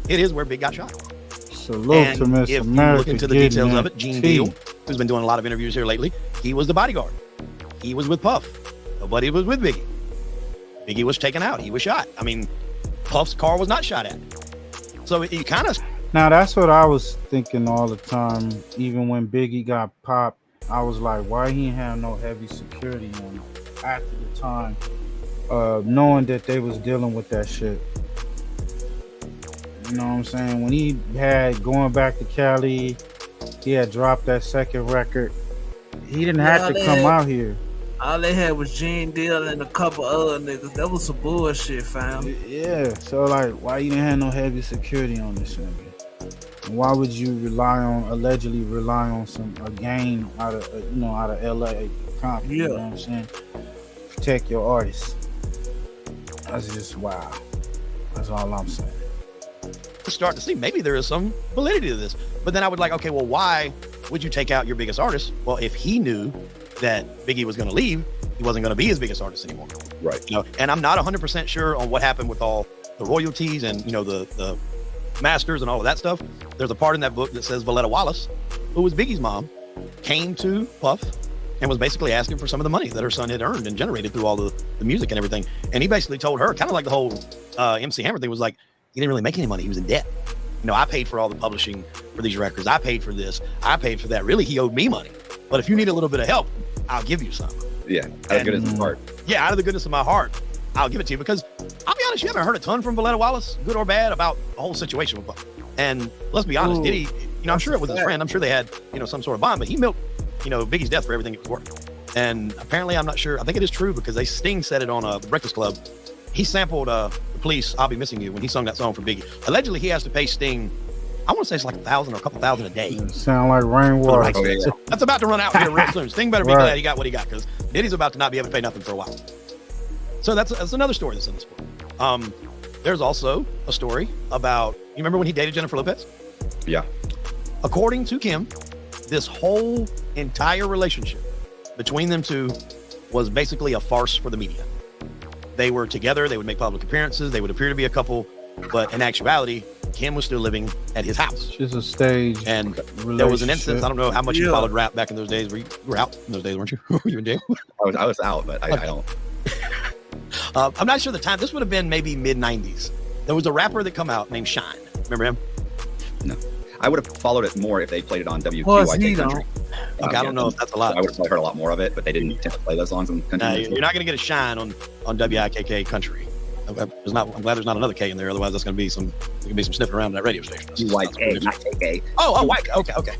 it is where Big got shot.
Salute to Miss
if
America.
You look into the details of it, Gene Deal, who's been doing a lot of interviews here lately, he was the bodyguard. He was with Puff. Nobody was with Biggie. Biggie was taken out. He was shot. I mean, Puff's car was not shot at. So he kind of...
Now, that's what I was thinking all the time. Even when Biggie got popped, I was like, why he didn't have no heavy security on him after the time, knowing that they was dealing with that shit. You know what I'm saying? When he had going back to Cali, he had dropped that second record. He didn't have to come out here.
All they had was Gene Deal and a couple other niggas. That was some bullshit, fam.
Yeah. So like, why you didn't have no heavy security on this nigga? And why would you allegedly rely on a gang out of LA? You know what I'm saying? Protect your artists. That's just wow. That's all I'm saying.
Start to see maybe there is some validity to this, but then I would like, okay, well, why would you take out your biggest artist? Well, if he knew that Biggie was going to leave, he wasn't going to be his biggest artist anymore.
Right.
And I'm not 100% sure on what happened with all the royalties and the masters and all of that stuff. There's a part in that book that says Valletta Wallace, who was Biggie's mom, came to Puff and was basically asking for some of the money that her son had earned and generated through all the music and everything. And he basically told her, kind of like the whole MC Hammer thing, was like, he didn't really make any money. He was in debt. I paid for all the publishing for these records. I paid for this. I paid for that. Really, he owed me money. But if you need a little bit of help, I'll give you some.
Yeah, out of the goodness of my heart.
Yeah, out of the goodness of my heart, I'll give it to you. Because I'll be honest, you haven't heard a ton from Valletta Wallace, good or bad, about the whole situation with Puff. And let's be honest, Diddy, I'm sure it was his friend. I'm sure they had, some sort of bond, but he milked, Biggie's death for everything it was worth. And apparently, I'm not sure. I think it is true because Sting said it on the Breakfast Club. He sampled the Police, I'll Be Missing You, when he sung that song for Biggie. Allegedly, he has to pay Sting, I want to say it's like 1,000 or a couple thousand a day.
Sound like rainwater.
That's about to run out here real soon. Sting better be glad he got what he got, because Diddy's about to not be able to pay nothing for a while. So that's another story that's in this book. There's also a story about, you remember when he dated Jennifer Lopez?
Yeah.
According to Kim, this whole entire relationship between them two was basically a farce for the media. They were together, they would make public appearances, they would appear to be a couple, but in actuality, Kim was still living at his house.
Just a stage.
And there was an instance, I don't know how much you followed rap back in those days. You were out in those days, weren't you? Were you in jail?
I was out, but I don't.
I'm not sure the time. This would have been maybe mid-90s. There was a rapper that come out named Shine. Remember him?
No. I would have followed it more if they played it on WQYK Country.
Okay, I don't know if that's a lot.
I would have probably heard a lot more of it, but they didn't tend to play those songs on country.
You're not going to get a shine on WIKK country. I'm glad there's not another K in there. Otherwise, there's going to be some sniffing around in that radio station.
UYK, not KK.
Oh, okay.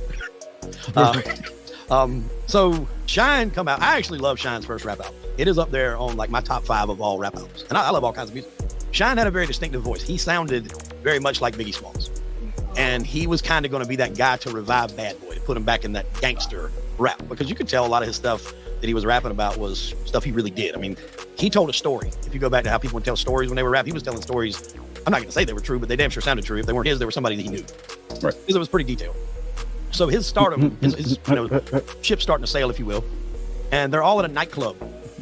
So Shine come out. I actually love Shine's first rap album. It is up there on like my top 5 of all rap albums, and I love all kinds of music. Shine had a very distinctive voice. He sounded very much like Biggie Smalls, and he was kind of going to be that guy to revive Bad Boy, to put him back in that gangster rap, because you could tell a lot of his stuff that he was rapping about was stuff he really did. I mean, he told a story. If you go back to how people would tell stories when they were rapping, he was telling stories. I'm not going to say they were true, but they damn sure sounded true. If they weren't his, they were somebody that he knew. Right. Because it was pretty detailed. So his stardom, his ship starting to sail, if you will, and they're all at a nightclub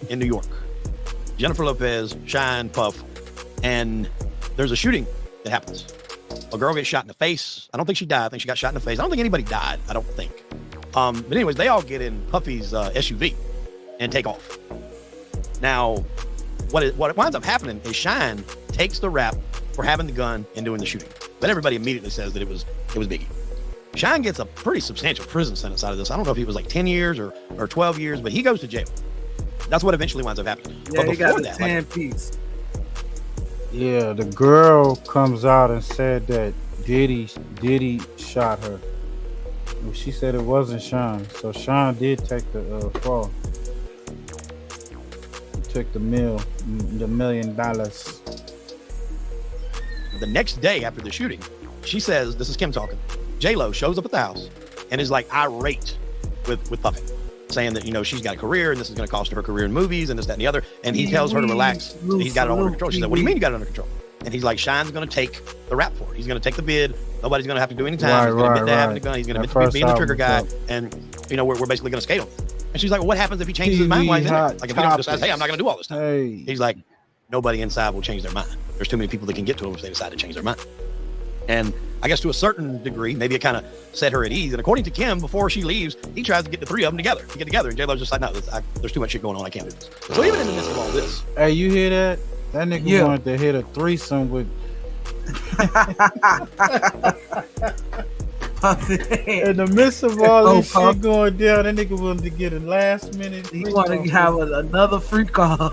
in New York. Jennifer Lopez, Shine, Puff, and there's a shooting that happens. A girl gets shot in the face. I don't think she died. I think she got shot in the face. I don't think anybody died. I don't think. But anyways, they all get in Puffy's SUV and take off. Now, what winds up happening is Shine takes the rap for having the gun and doing the shooting. But everybody immediately says that it was Biggie. Shine gets a pretty substantial prison sentence out of this. I don't know if he was like 10 years or 12 years, but he goes to jail. That's what eventually winds up happening.
Yeah,
but
he got
before
a
that,
10 piece.
Yeah, the girl comes out and said that Diddy shot her. Well, she said it wasn't Shine, so Shine did take the fall. He took the $1 million.
The next day after the shooting, she says, this is Kim talking, J-Lo shows up at the house and is like irate with Puffy, saying that, she's got a career and this is going to cost her her career in movies and this, that, and the other. And he tells her to relax. He's got it all under control. She said, what do you mean you got it under control? And he's like, Shine's going to take the rap for it. He's going to take the bid. Nobody's going to have to do any time. He's going to admit to having a gun. He's going to admit to being the trigger guy. And, we're basically going to skate on it. And she's like, well, what happens if he changes his mind while he's in there? Like, if he decides, hey, I'm not going to do all this stuff. Hey. He's like, nobody inside will change their mind. There's too many people that can get to him if they decide to change their mind. And I guess to a certain degree, maybe it kind of set her at ease. And according to Kim, before she leaves, he tries to get the three of them together. To get together. And J-Lo's just like, no, there's too much shit going on. I can't do this. So even in the midst of all this.
Hey, you hear that? That nigga wanted to hit a threesome with... In the midst of all this shit going down, that nigga wanted to get a last minute.
He wanted to have another free call.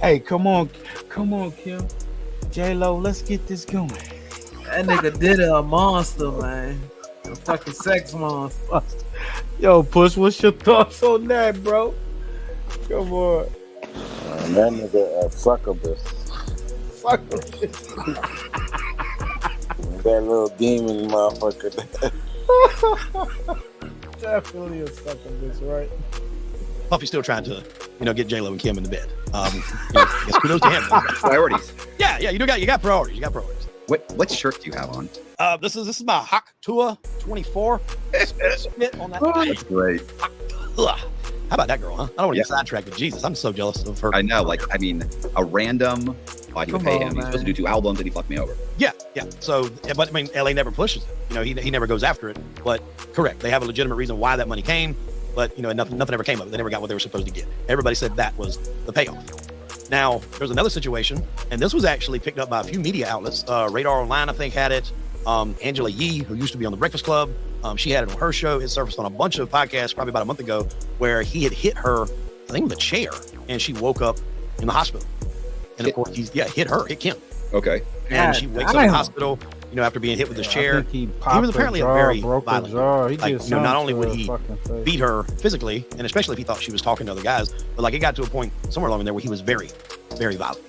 Hey, come on, Kim. J-Lo, let's get this going.
That nigga did a monster, man. A fucking sex monster.
Yo, Push, what's your thoughts on that, bro? Come on.
That nigga a succubus. That little demon motherfucker.
Definitely a succubus, right?
Puffy's still trying to, get J-Lo and Kim in the bed. I guess kudos to him.
Priorities.
Yeah, you got priorities. You got priorities.
What shirt do you have on?
This is my Hawk Tua 24. Spit on that.
That's great.
How about that girl, huh? I don't want to get sidetracked with Jesus. I'm so jealous of her.
I know, a random. He would pay him. He's supposed to do 2 albums and he fucked me over.
Yeah. So, but LA never pushes it. He never goes after it. But correct, they have a legitimate reason why that money came. But nothing ever came of it. They never got what they were supposed to get. Everybody said that was the payoff. Now, there's another situation, and this was actually picked up by a few media outlets. Radar Online, I think, had it. Angela Yee, who used to be on The Breakfast Club, she had it on her show. It surfaced on a bunch of podcasts probably about a month ago, where he had hit her, I think, with a chair, and she woke up in the hospital. And of course, hit Kim.
Okay.
And she wakes up in the hospital, after being hit with his chair. He was apparently a very violent guy. Not only would he beat her physically, and especially if he thought she was talking to other guys, but it got to a point somewhere along in there where he was very, very violent.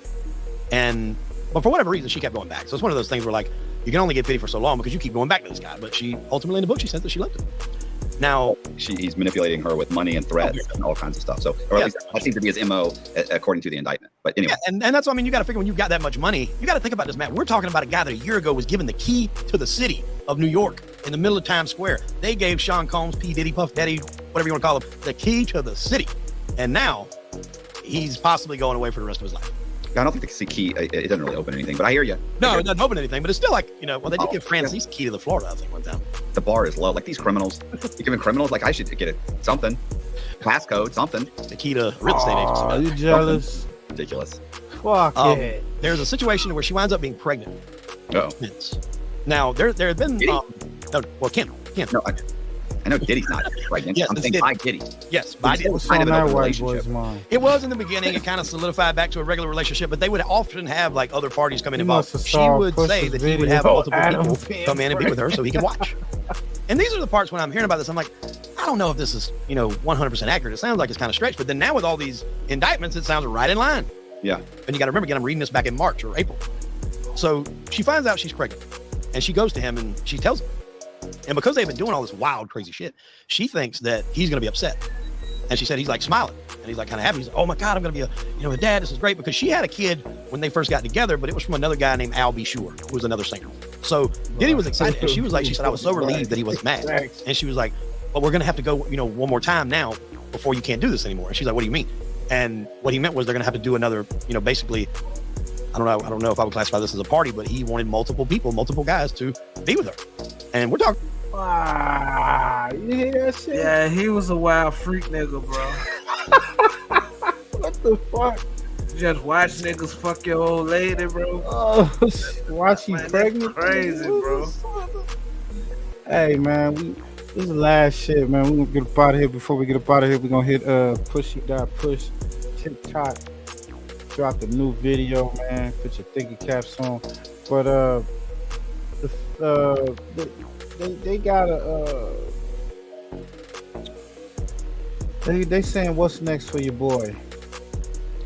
But for whatever reason, she kept going back. So it's one of those things where you can only get pity for so long because you keep going back to this guy. But she ultimately in the book, she said that she loved him. Now
he's manipulating her with money and threats and all kinds of stuff. So, or at least that seems to be his MO, according to the indictment. But anyway,
and that's what I mean. You got to figure when you've got that much money, you got to think about this, man. We're talking about a guy that a year ago was given the key to the city of New York in the middle of Times Square. They gave Sean Combs, P. Diddy, Puff Daddy, whatever you want to call him, the key to the city, and now he's possibly going away for the rest of his life.
I don't think the key, it doesn't really open anything, but I hear you.
No, it doesn't open anything, but it's still they did give Francis the key to the Florida, I think, one time.
The bar is low. These criminals, you're giving criminals, I should get it. Something. Passcode, something.
The key to real estate agency.
Are you jealous?
Something. Ridiculous.
Fuck it.
There's a situation where she winds up being pregnant.
Uh-oh.
Now, there have been, Kim. Again,
No, I know Diddy's not pregnant.
Yes,
I'm
it's
saying
Diddy.
by Diddy.
Yes, by Diddy.
What's on that white boy's mind?
It was in the beginning. It kind of solidified back to a regular relationship, but they would often have like other parties come in
He
involved.
must have
She
saw
would say
Push's
that he would have
video,
multiple
Adam
people come in and be with her so he could watch. And these are the parts when I'm hearing about this, I'm like, I don't know if this is, 100% accurate. It sounds like it's kind of stretched, but then now with all these indictments, it sounds right in line.
Yeah.
And you got to remember, again, I'm reading this back in March or April. So she finds out she's pregnant and she goes to him and she tells him. And because they've been doing all this wild, crazy shit, she thinks that he's going to be upset. And she said he's like smiling and he's like kind of happy. He's like, oh my God, I'm going to be a dad. This is great. Because she had a kid when they first got together, but it was from another guy named Al B. Sure, who was another singer. So Diddy was excited. And she was like, she said, I was so relieved that he wasn't mad. And she was like, but we're going to have to go, one more time now before you can't do this anymore. And she's like, what do you mean? And what he meant was they're going to have to do another, basically, I don't know if I would classify this as a party, but he wanted multiple people, multiple guys to be with her. And we're talking.
Wow, you hear that shit?
Yeah, he was a wild freak nigga, bro.
What the fuck?
Just watch niggas fuck your old lady, bro.
Oh, watch you pregnant?
Crazy, bro.
Hey, man, this is the last shit, man. We're gonna get up out of here. Before we get up out of here, we're gonna hit push TikTok. Drop the new video, man. Put your thinking caps on. But they got they saying what's next for your boy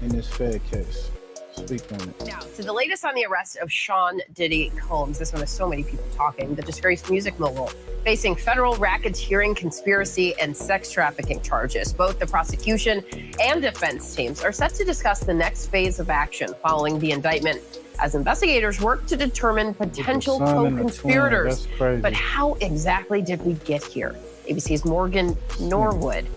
in this Fed case. Speak on it.
Now, to the latest on the arrest of Sean Diddy Combs. This one has so many people talking. The disgraced music mogul facing federal racketeering, conspiracy, and sex trafficking charges. Both the prosecution and defense teams are set to discuss the next phase of action following the indictment as investigators work to determine potential co-conspirators. But how exactly did we get here? ABC's Morgan Norwood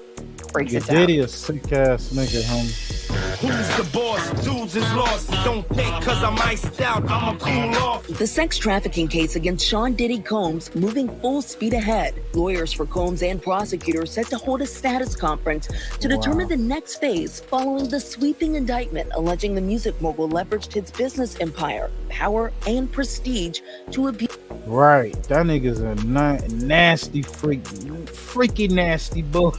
breaks it down.
Diddy a sick ass nigga, homie.
Who's the boss? Dudes is lost. Don't think cause I'm iced out, I'ma cool off.
The sex trafficking case against Sean Diddy Combs moving full speed ahead. Lawyers for Combs and prosecutors set to hold a status conference to determine the next phase following the sweeping indictment alleging the music mogul leveraged his business empire, power, and prestige to abuse.
Right, that nigga's a nasty freaky nasty boy.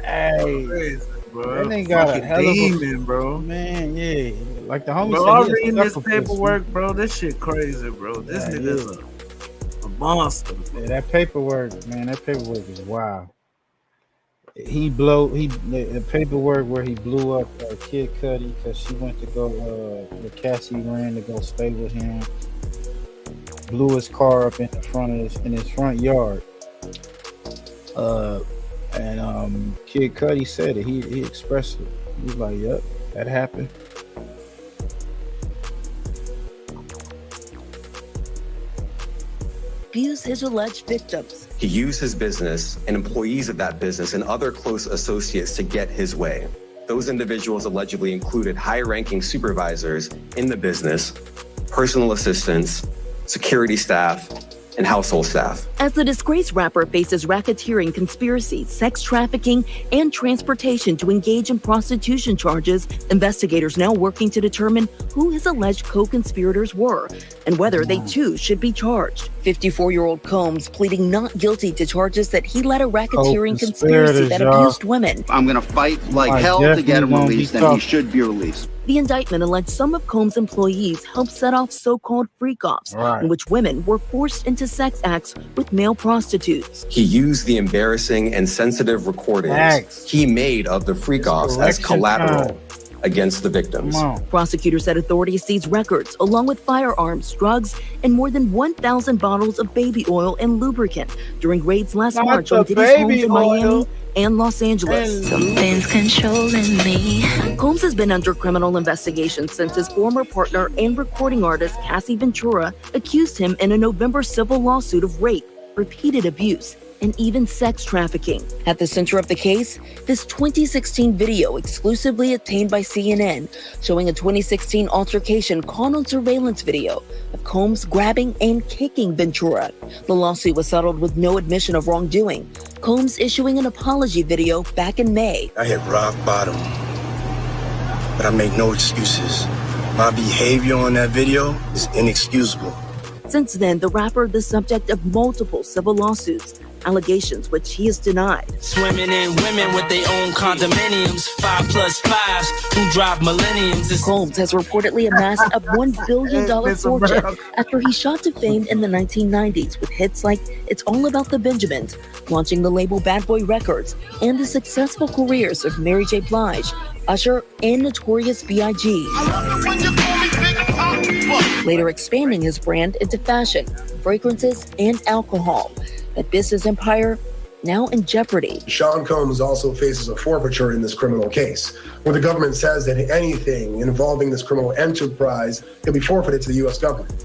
Hey,
bro.
That ain't got a hell of a
demon, bro.
Man, yeah. Like the homie
bro,
said,
I'm reading this paperwork, bro. This shit crazy, bro. This nigga's a monster.
Yeah, that paperwork is wild. The paperwork where he blew up Kid Cudi because she went to go where Cassie ran to go stay with him. Blew his car up in his front yard. And Kid Cudi said it. He expressed it. He was like, "Yep, that happened."
Abuse his alleged victims.
He used his business and employees of that business and other close associates to get his way. Those individuals allegedly included high-ranking supervisors in the business, personal assistants, security staff, and household staff.
As the disgraced rapper faces racketeering, conspiracy, sex trafficking, and transportation to engage in prostitution charges, investigators now working to determine who his alleged co-conspirators were and whether they too should be charged. 54-year-old Combs pleading not guilty to charges that he led a racketeering conspiracy that abused women.
I'm going to fight like hell to get him released, and he should be released.
The indictment alleged some of Combs' employees helped set off so-called freak-offs, in which women were forced into sex acts with male prostitutes.
He used the embarrassing and sensitive recordings he made of the freak-offs as collateral against the victims.
Prosecutors said authorities seized records along with firearms, drugs, and more than 1,000 bottles of baby oil and lubricant during raids last March on Diddy's homes in Miami and Los Angeles.
Something's controlling me.
Combs has been under criminal investigation since his former partner and recording artist Cassie Ventura accused him in a November civil lawsuit of rape, repeated abuse, and even sex trafficking. At the center of the case, this 2016 video exclusively obtained by CNN showing a 2016 altercation caught on surveillance video of Combs grabbing and kicking Ventura. The lawsuit was settled with no admission of wrongdoing, Combs issuing an apology video back in May.
I hit rock bottom, but I make no excuses. My behavior on that video is inexcusable.
Since then, the rapper the subject of multiple civil lawsuits, allegations which he has denied.
Swimming in women with their own condominiums, 5+5s who drive millenniums.
Combs has reportedly amassed a $1 billion fortune after he shot to fame in the 1990s with hits like It's All About the Benjamins, launching the label Bad Boy Records, and the successful careers of Mary J. Blige, Usher, and Notorious B.I.G. Later expanding his brand into fashion, fragrances, and alcohol. A business empire now in jeopardy.
Sean Combs also faces a forfeiture in this criminal case, where the government says that anything involving this criminal enterprise can be forfeited to the U.S. government.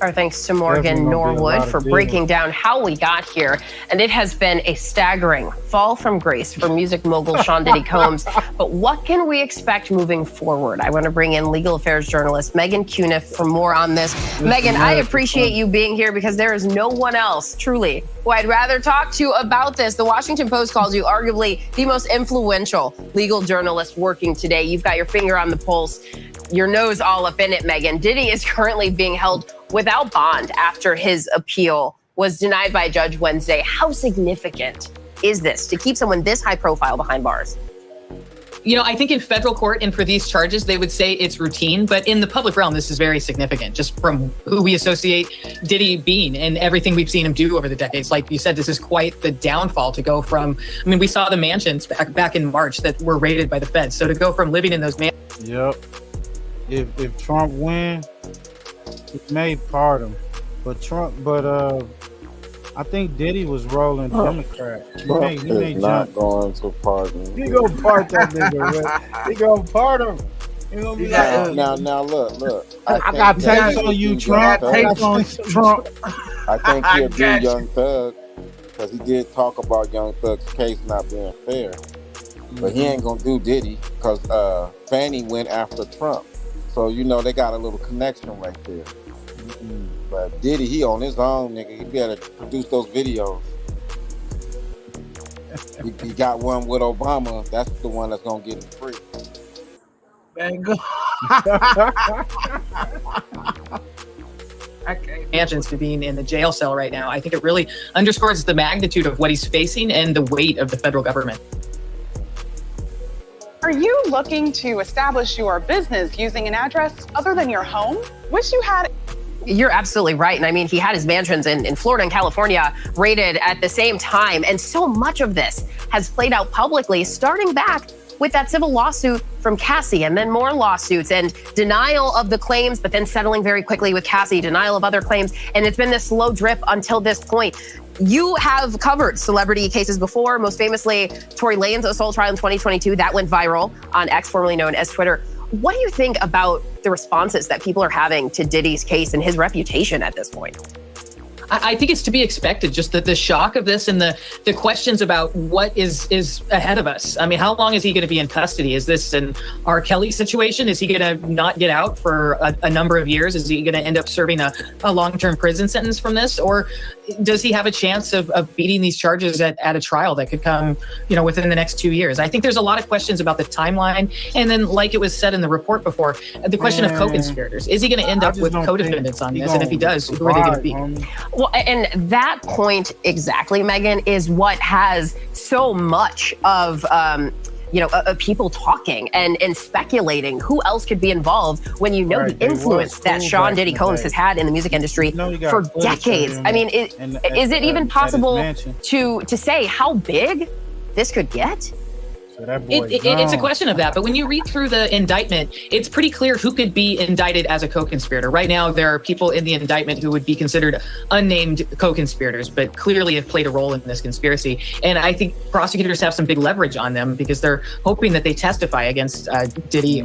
Our thanks to Morgan Norwood for breaking down how we got here. And it has been a staggering fall from grace for music mogul Sean Diddy Combs. But what can we expect moving forward? I want to bring in legal affairs journalist Megan Cuniff for more on this. Megan, I appreciate you being here because there is no one else, truly, who I'd rather talk to about this. The Washington Post calls you arguably the most influential legal journalist working today. You've got your finger on the pulse, your nose all up in it, Megan. Diddy is currently being held without bond after his appeal was denied by a judge Wednesday. How significant is this to keep someone this high profile behind bars?
You know, I think in federal court and for these charges, they would say it's routine. But in the public realm, this is very significant just from who we associate Diddy being and everything we've seen him do over the decades. Like you said, this is quite the downfall to go from. I mean, we saw the mansions back in March that were raided by the feds. So to go from living in those mansions.
Yep. If Trump wins, it may pardon. But I think Diddy was rolling Democrat.
Trump is not going to pardon.
He gonna pardon that nigga, man. He gonna pardon him. He gonna be
now, look.
I got tapes on you, Trump. Tapes on Trump.
I think he'll do Young Thug because he did talk about Young Thug's case not being fair. But he ain't gonna do Diddy because Fannie went after Trump. So, you know, they got a little connection right there. But Diddy, he on his own, nigga. He better produce those videos. He got one with Obama. That's the one that's gonna get him free.
Mansions to being in the jail cell right now. I think it really underscores the magnitude of what he's facing and the weight of the federal government.
Are you looking to establish your business using an address other than your home? Wish you had.
You're absolutely right. And I mean, he had his mansions in Florida and California raided at the same time. And so much of this has played out publicly, starting back with that civil lawsuit from Cassie and then more lawsuits and denial of the claims, but then settling very quickly with Cassie, denial of other claims. And it's been this slow drip until this point. You have covered celebrity cases before, most famously Tory Lanez assault trial in 2022. That went viral on X, formerly known as Twitter. What do you think about the responses that people are having to Diddy's case and his reputation at this point?
I think it's to be expected, just the shock of this and the questions about what is ahead of us. I mean, how long is he going to be in custody? Is this an R. Kelly situation? Is he going to not get out for a number of years? Is he going to end up serving a long-term prison sentence from this? Or does he have a chance of beating these charges at a trial that could come, you know, within the next 2 years? I think there's a lot of questions about the timeline. And then, like it was said in the report before, the question of co-conspirators. Is he going to end up with co-defendants on this? And if he does, who are they going to be?
Well, and that point exactly, Megan, is what has so much of people talking and speculating who else could be involved when you know the influence that Sean Diddy Combs has had in the music industry for decades. I mean, is it even possible to say how big this could get?
So it's a question of that. But when you read through the indictment, it's pretty clear who could be indicted as a co-conspirator. Right now, there are people in the indictment who would be considered unnamed co-conspirators, but clearly have played a role in this conspiracy. And I think prosecutors have some big leverage on them because they're hoping that they testify against Diddy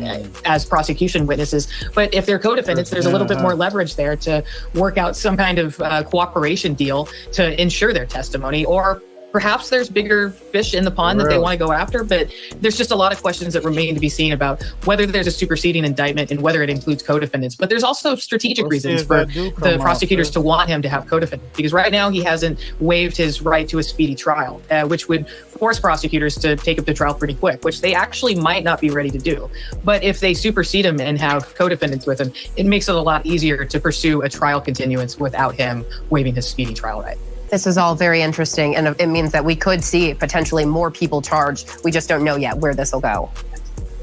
as prosecution witnesses. But if they're co-defendants, there's a little bit more leverage there to work out some kind of cooperation deal to ensure their testimony, or perhaps there's bigger fish in the pond that they want to go after, but there's just a lot of questions that remain to be seen about whether there's a superseding indictment and whether it includes co-defendants. But there's also strategic reasons for the prosecutors to want him to have co-defendants, because right now he hasn't waived his right to a speedy trial, which would force prosecutors to take up the trial pretty quick, which they actually might not be ready to do. But if they supersede him and have co-defendants with him, it makes it a lot easier to pursue a trial continuance without him waiving his speedy trial right.
This is all very interesting, and it means that we could see potentially more people charged. We just don't know yet where this will go.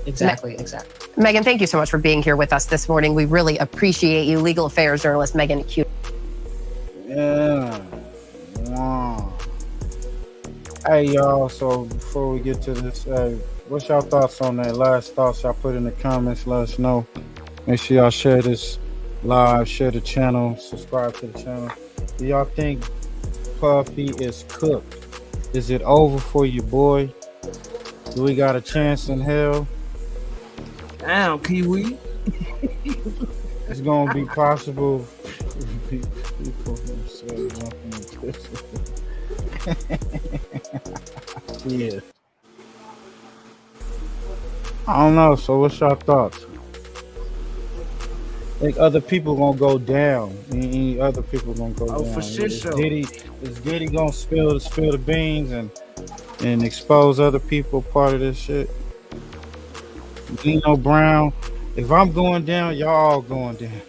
Exactly.
Megan, thank you so much for being here with us this morning. We really appreciate you. Legal affairs journalist Megan Q.
Yeah. Wow. Hey, y'all. So before we get to this, what's y'all thoughts on that? Last thoughts y'all put in the comments. Let us know. Make sure y'all share this live, share the channel, subscribe to the channel. Do y'all think Puffy is cooked? Is it over for you, boy? Do we got a chance in hell?
Damn, Kiwi.
It's gonna be possible. People say yeah. I don't know. So, what's your thoughts? Think other people gonna go down? Other people gonna go down?
For sure.
Is Diddy gonna spill the beans and expose other people part of this shit? Nino Brown. If I'm going down, y'all all going down.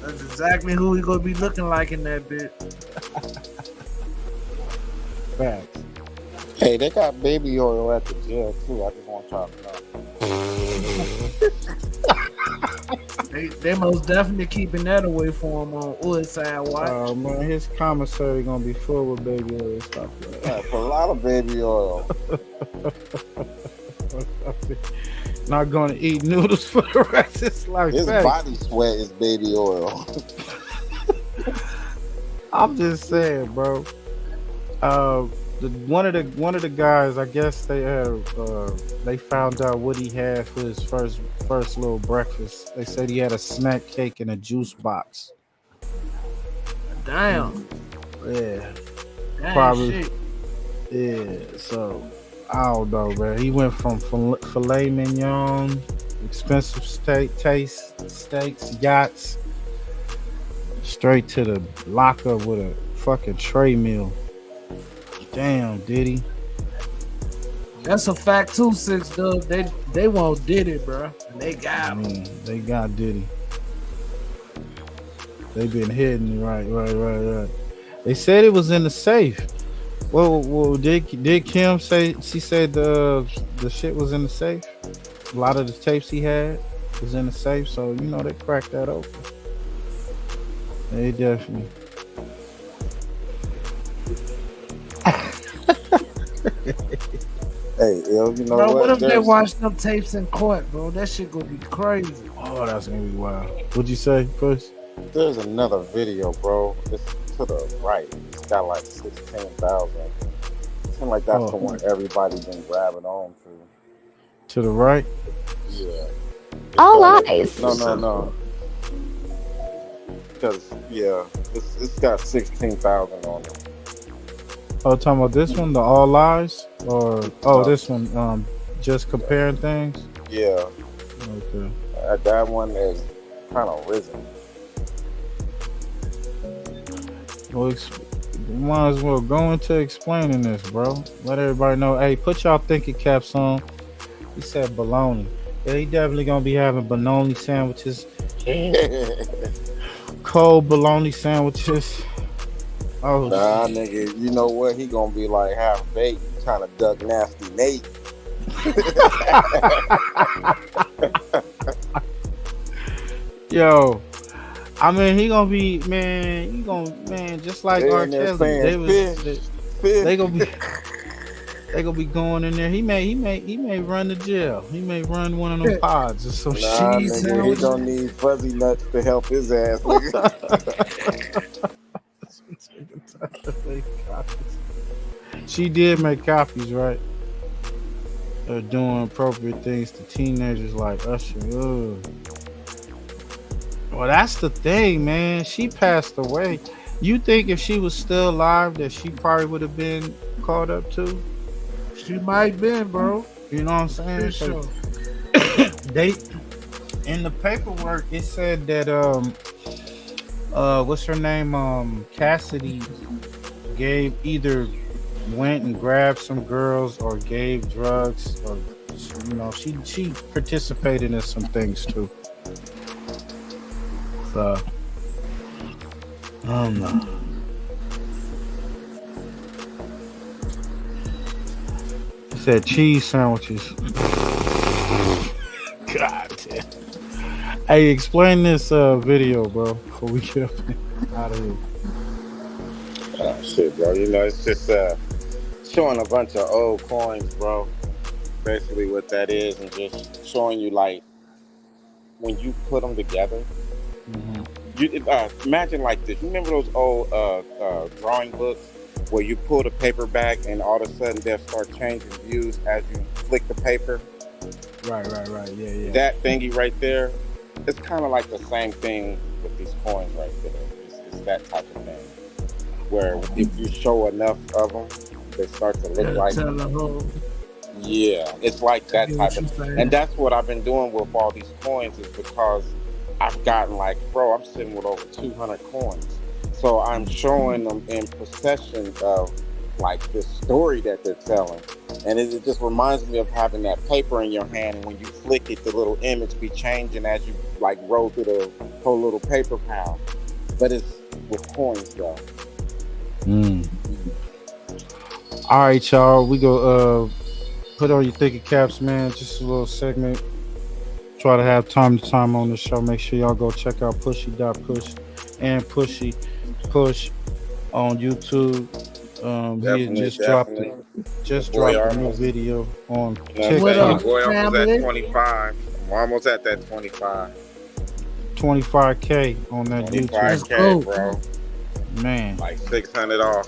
That's exactly who he gonna be looking like in that bit.
Facts.
Hey, they got baby oil at the jail too. I just want y'all to know.
They most definitely keeping that away from him on Woodside Watch.
Oh man, his commissary gonna be full with baby oil and stuff like that.
Yeah, a lot of baby oil.
Not gonna eat noodles for the rest of his life.
His body sweat is baby oil.
I'm just saying, bro. One of the guys, I guess they found out what he had for his first little breakfast. They said he had a snack cake and a juice box.
Damn.
Yeah.
Damn
Probably.
shit.
Yeah. So I don't know, man. He went from filet mignon, expensive steaks, yachts, straight to the lockup with a fucking tray meal. Damn, Diddy.
That's a fact too, 6 Dub. They want Diddy, bro. And they got him.
They got Diddy. They been hidden, right. They said it was in the safe. Well, did Kim say she said the shit was in the safe? A lot of the tapes he had was in the safe, so you know they cracked that open. They definitely.
Hey, yo, you know
bro,
what
if they watch them tapes in court, bro? That shit gonna be crazy.
Oh, that's gonna be wild. What'd you say, Push?
There's another video, bro. It's to the right. It's got like 16,000. Seems like that's the one everybody's been grabbing on to.
To the right?
Yeah.
All eyes.
No. Because it's got 16,000 on it.
Oh, talking about this one, the All Lies, or this one, just comparing things.
Yeah.
Okay.
That one is kind of risen.
Well, might as well go into explaining this, bro. Let everybody know. Hey, put y'all thinking caps on. He said bologna. Yeah, he definitely gonna be having bologna sandwiches. Cold bologna sandwiches. Oh,
nah, nigga, you know what? He gonna be like half baked, trying to duck nasty Nate.
Yo, I mean, he gonna be just like R. Kelly. They gonna be going in there. He may run the jail. He may run one of them pods or some shit.
Nigga, he don't need fuzzy nuts to help his ass.
She did make copies, right? Doing appropriate things to teenagers like Usher. Ugh. Well, that's the thing, man. She passed away. You think if she was still alive that she probably would have been caught up too?
She might been, bro.
You know what I'm saying?
For sure.
They in the paperwork it said that what's her name? Cassidy either went and grabbed some girls or gave drugs, or you know, she participated in some things too. So I don't know. It said cheese sandwiches. God damn. Hey, explain this video, bro, before we get up out of here.
Oh shit, bro. You know, it's just showing a bunch of old coins, bro. Basically what that is, and just showing you like when you put them together. You imagine like this. You remember those old drawing books where you pull the paper back and all of a sudden they'll start changing views as you flick the paper?
Right. Yeah.
That thingy right there, it's kind of like the same thing with these coins right there. It's that type of thing. Where if you show enough of them, they start to look like... Yeah, it's like that type of thing. And that's what I've been doing with all these coins, is because I've gotten like, bro, I'm sitting with over 200 coins. So I'm showing them in possession of like this story that they're telling. And it just reminds me of having that paper in your hand, and when you flick it, the little image be changing as you like roll through the whole little paper pile. But it's with coins though.
All right, y'all. We go put on your thinking caps, man. Just a little segment. Try to have time to time on the show. Make sure y'all go check out Pushy.Push and Pushy Push on YouTube. He just dropped a new video on TikTok.
Boy, almost at 25. I'm almost at that 25.
25K on that
25K,
YouTube,
bro.
Man,
like 600 off.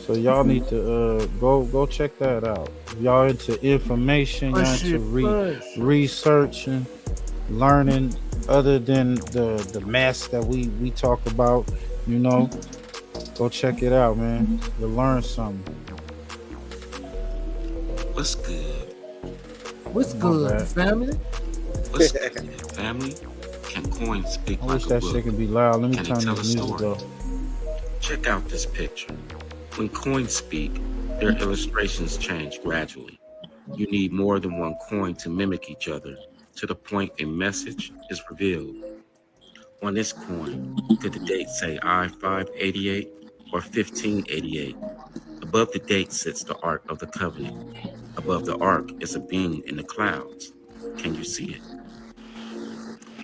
So y'all need to go check that out. If y'all into information, y'all into researching, learning, other than the mess that we talk about, you know, go check it out, man. You'll learn something.
What's good?
What's good, family?
What's good, family? Can coins speak
I
like
wish
a
that
book?
shit could be loud. Let me
Can it
turn
tell
this
a
music
story?
off.
Check out this picture. When coins speak, their illustrations change gradually. You need more than one coin to mimic each other, to the point a message is revealed. On this coin, could the date say I-588 or 1588? Above the date sits the Ark of the Covenant. Above the Ark is a being in the clouds. Can you see it?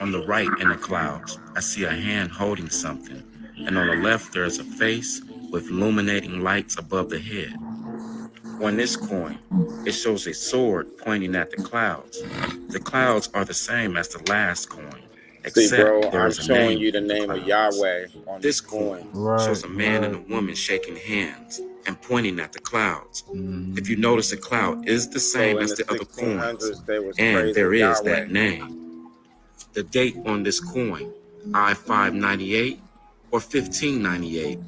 On the right in the clouds, I see a hand holding something, and on the left there is a face with illuminating lights above the head. On this coin, it shows a sword pointing at the clouds. The clouds are the same as the last coin,
See,
except
bro,
there
I'm
is a
showing
name
you the
in
name of
clouds.
Yahweh on
This
this coin.
shows a man and a woman shaking hands and pointing at the clouds. If you notice, the cloud is the same
in
as
the
the other coins,
1600s, they was
and there
praising
is
Yahweh.
that name. The date on this coin, I-598 or 1598.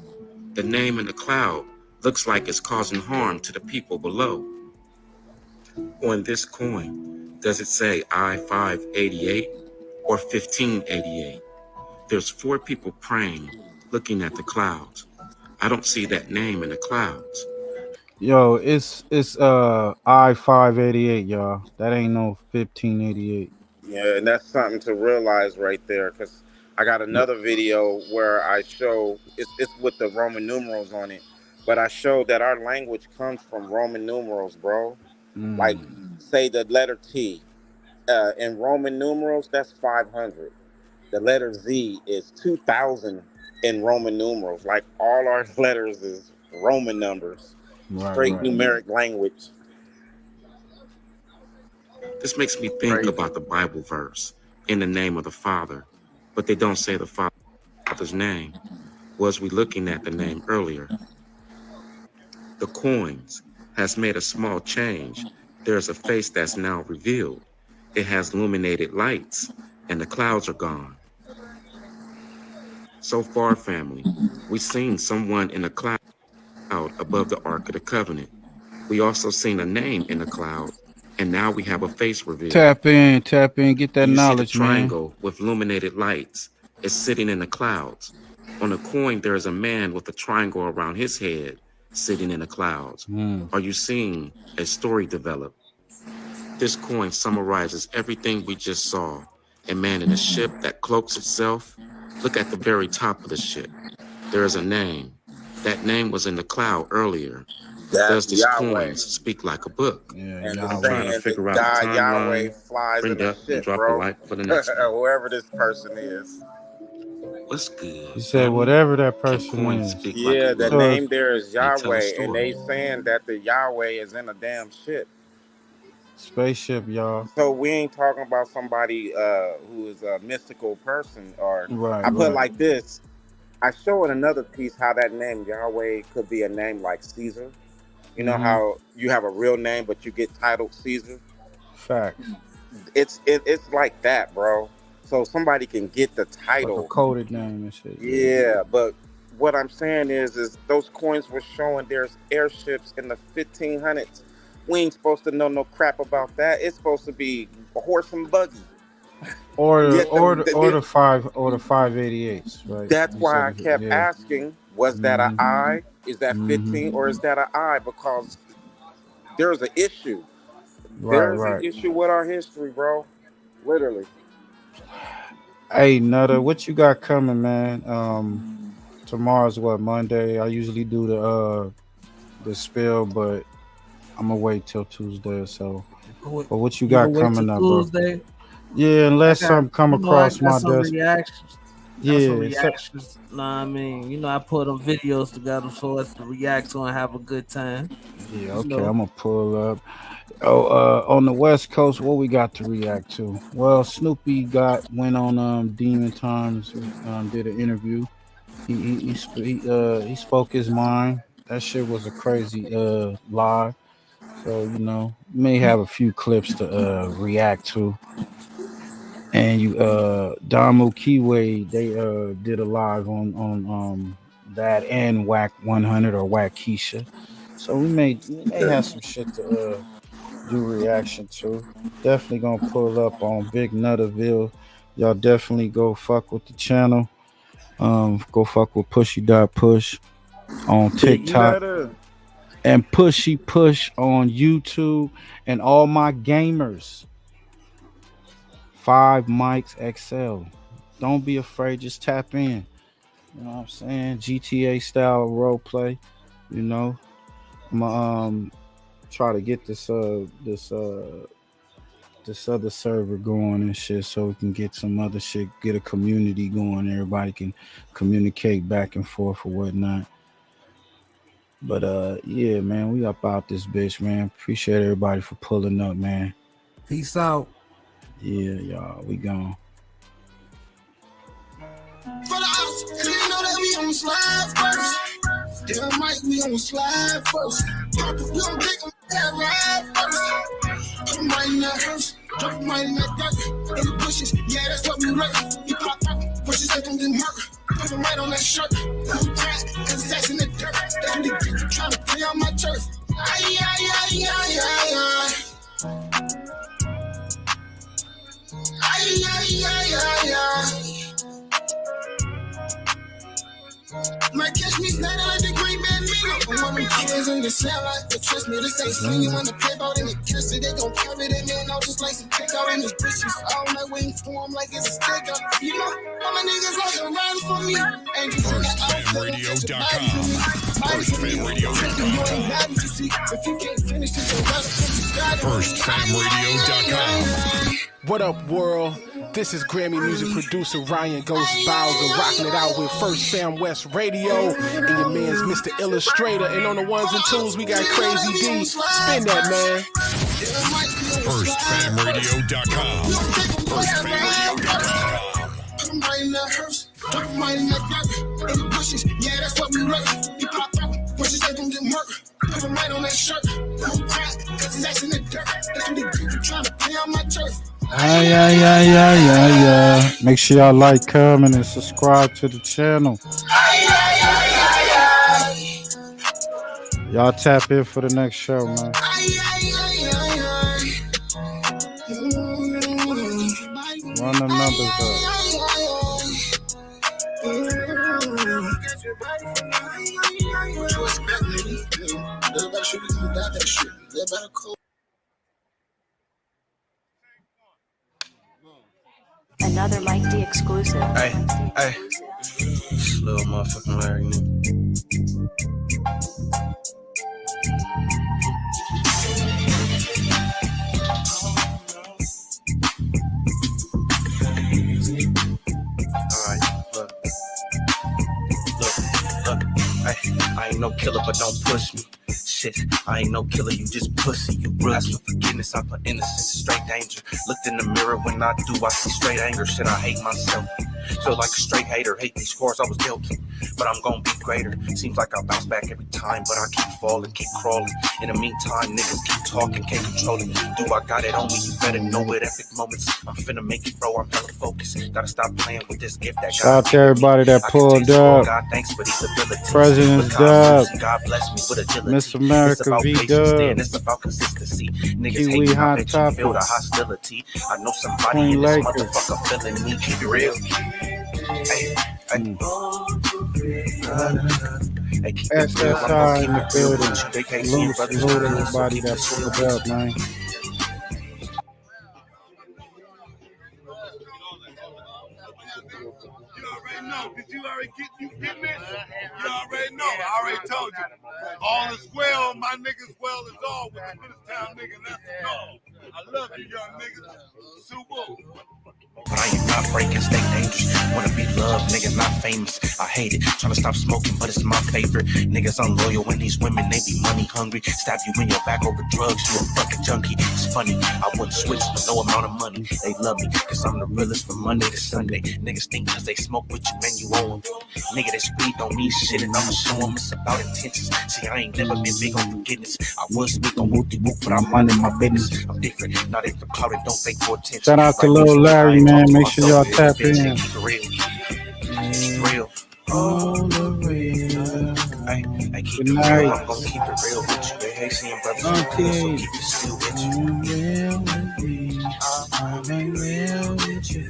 The name in the cloud looks like it's causing harm to the people below. On this coin, does it say I-588 or 1588? There's 4 people praying, looking at the clouds. I don't see that name in the clouds.
Yo, it's I-588, y'all. That ain't no 1588.
Yeah, and that's something to realize right there, because I got another video where I show it's with the Roman numerals on it, but I show that our language comes from Roman numerals, bro. Like, say the letter T in Roman numerals, that's 500. The letter Z is 2000 in Roman numerals. Like, all our letters is Roman numbers, straight numeric language.
This makes me think about the Bible verse, in the name of the Father, but they don't say the Father's name. Was we looking at the name earlier? The coins has made a small change. There's a face that's now revealed. It has illuminated lights, and the clouds are gone. So far, family, we've seen someone in a cloud above the Ark of the Covenant. We also seen a name in the cloud, and now we have a face reveal.
Tap in, get that
You
knowledge,
see the triangle with illuminated lights. It's sitting in the clouds. On the coin, there is a man with a triangle around his head sitting in the clouds. Are you seeing a story develop? This coin summarizes everything we just saw. A man in a ship that cloaks itself. Look at the very top of the ship. There is a name. That name was in the cloud earlier. Does this coin speak like a book?
And
I'm trying to figure out the
Yahweh
timeline.
flies
Bring
in
up
a
and
ship,
drop
bro.
a like for the next one.
Whoever this person is.
What's good?
He said whatever that person
coins
is.
speak
Yeah, the
So-
name there is
tell a
Yahweh, and
story.
they saying that the Yahweh is in a damn ship.
Spaceship, y'all.
So we ain't talking about somebody who is a mystical person, or
Right,
I put it
right.
like this. I show in another piece how that name Yahweh could be a name like Caesar. You know how you have a real name, but you get titled Caesar.
Facts.
It's like that, bro. So somebody can get the title.
Like a coded name and shit.
Yeah, but what I'm saying is those coins were showing there's airships in the 1500s. We ain't supposed to know no crap about that. It's supposed to be a horse and buggy.
Or
Yeah,
the 588s, right?
That's
You
why I
said it,
kept
yeah.
asking, was that an I? Is that 15 or is that an I? Because there's an issue. There's an issue with our history, bro. Literally.
Hey, Nutter, what you got coming, man? Tomorrow's what, Monday? I usually do the spill, but I'm gonna wait till Tuesday or so. But what you got coming up, bro?
Tuesday?
Yeah, unless something come across my
some
desk.
reactions.
Yeah,
Some reactions. Know what I mean? I put them videos together for us to react to and have a good time.
Yeah, okay, I'm gonna pull up. On the West Coast, what we got to react to? Well, Snoopy went on Demon Times, did an interview. He spoke his mind. That shit was a crazy live. So may have a few clips to react to. And Damu Kiwe, they did a live on that and Whack 100 or Whack Keisha. So we may have some shit to do reaction to. Definitely gonna pull up on Big Nutterville. Y'all definitely go fuck with the channel. Go fuck with Pushy.Push on TikTok and Pushy Push on YouTube, and all my gamers. 5 mics XL. Don't be afraid, just tap in. You know what I'm saying? GTA style role play. I'm gonna try to get this other server going and shit, so we can get some other shit, get a community going. Everybody can communicate back and forth or whatnot. But yeah, man, we up out this bitch, man. Appreciate everybody for pulling up, man.
Peace out.
Yeah, y'all, we gone.
For the house, cause you know that we on slide first. Damn right, we on slide first. We don't take them that ride first. Put them right in that hearse, drop them right in that dirt. In the bushes, yeah, that's what we wrote. You pop up, bushes they gon' get murdered. Put them right on that shirt. No crack, cause it's ass in the dirt. That's what they get for trying to play on my turf. Ay, ay, ay, ay, ay, ay. Ay, ay, ay, ay, ay. Might catch me standing like the great man Milo. I'm one of them kids in the cell, but trust me, this ain't swinging when the play out in the kiss it. They gon' carry it, man. I'll just like some kick out in this bitches. All night waiting for him like it's a stick up. You know, all my niggas like to run for me. And you
FirstFamRadio.com.
If you can't finish this,
FirstFamRadio.com.
What up, world? This is Grammy music producer Ryan Ghost Bowser, rocking it out with First Fam West Radio and your man's Mr. Illustrator. And on the ones and twos, we got Crazy D. Spin that, man.
FirstFamRadio.com. FirstFamRadio.com.
I'm right in that hearse, I'm right in that dirt. In the bushes, yeah, that's what we wrote. You pop up, bushes they gon' get murdered. Put them right on that shirt. No crack, cause it's ass in the dirt. That's what they get for trying to play on my turf.
Yeah. Make sure y'all like, comment, and subscribe to the channel. Y'all tap in for the next show, man. Run the numbers up.
Another Mike D exclusive.
Hey. Little motherfucking Larry, nigga. Alright, look. Hey, I ain't no killer, but don't push me. Shit, I ain't no killer, you just pussy, you rookie. Ask for forgiveness, I put innocence, straight danger. Looked in the mirror, when I do, I see straight anger. Shit, I hate myself. Feel like a straight hater, hate these scores, I was guilty. But I'm gonna be greater. Seems like I bounce back every time, but I keep falling, keep crawling. In the meantime, niggas keep talking, can't control it. Do I got it on me? You better know it. Epic moments, I'm finna make it, bro. I'm hella focused. Gotta stop playing with this gift that
shout out to everybody that pulled up.
God, thanks for these abilities.
President's Dub.
God bless me with agility.
Miss America V Dub.
It's about consistency. Niggas
Kiwi
hate
Hot
me,
Topic.
feel the hostility. I know somebody
Queen
in this
Lakers.
motherfucker feeling me. Keep it real. Hey, keep it real.
SSI in the building.
They can't see
Loose,
brothers.
salute everybody that pulled up, man.
Did you already get me? You already know. I already told you. All is well, my niggas well is all with the Middletown nigga. That's all. I love you, young niggas. Super.
But I am not breaking, stay dangerous. Wanna be loved, nigga, not famous. I hate it, tryna stop smoking, but it's my favorite. Niggas unloyal when these women, they be money hungry. Stab you in your back over drugs, you a fucking junkie. It's funny, I wouldn't switch for no amount of money. They love me, cause I'm the realest from Monday to Sunday. Niggas think cause they smoke with you, man, you own them. Nigga, this weed don't mean shit, and I'ma show them it's about intentions. See, I ain't never been big on forgiveness. I was big on whoop-de-whoop, but I'm minding my business. I'm different, not in the cloud, don't fake for attention.
Shout out to Lil Larry, man. Make sure y'all tap in.
Keep it real. Keep real. All the real. Hey, keep it real. I'm gonna keep it real with you. Hey, seeing brothers in the field, so keep it still with you. I'm real with you.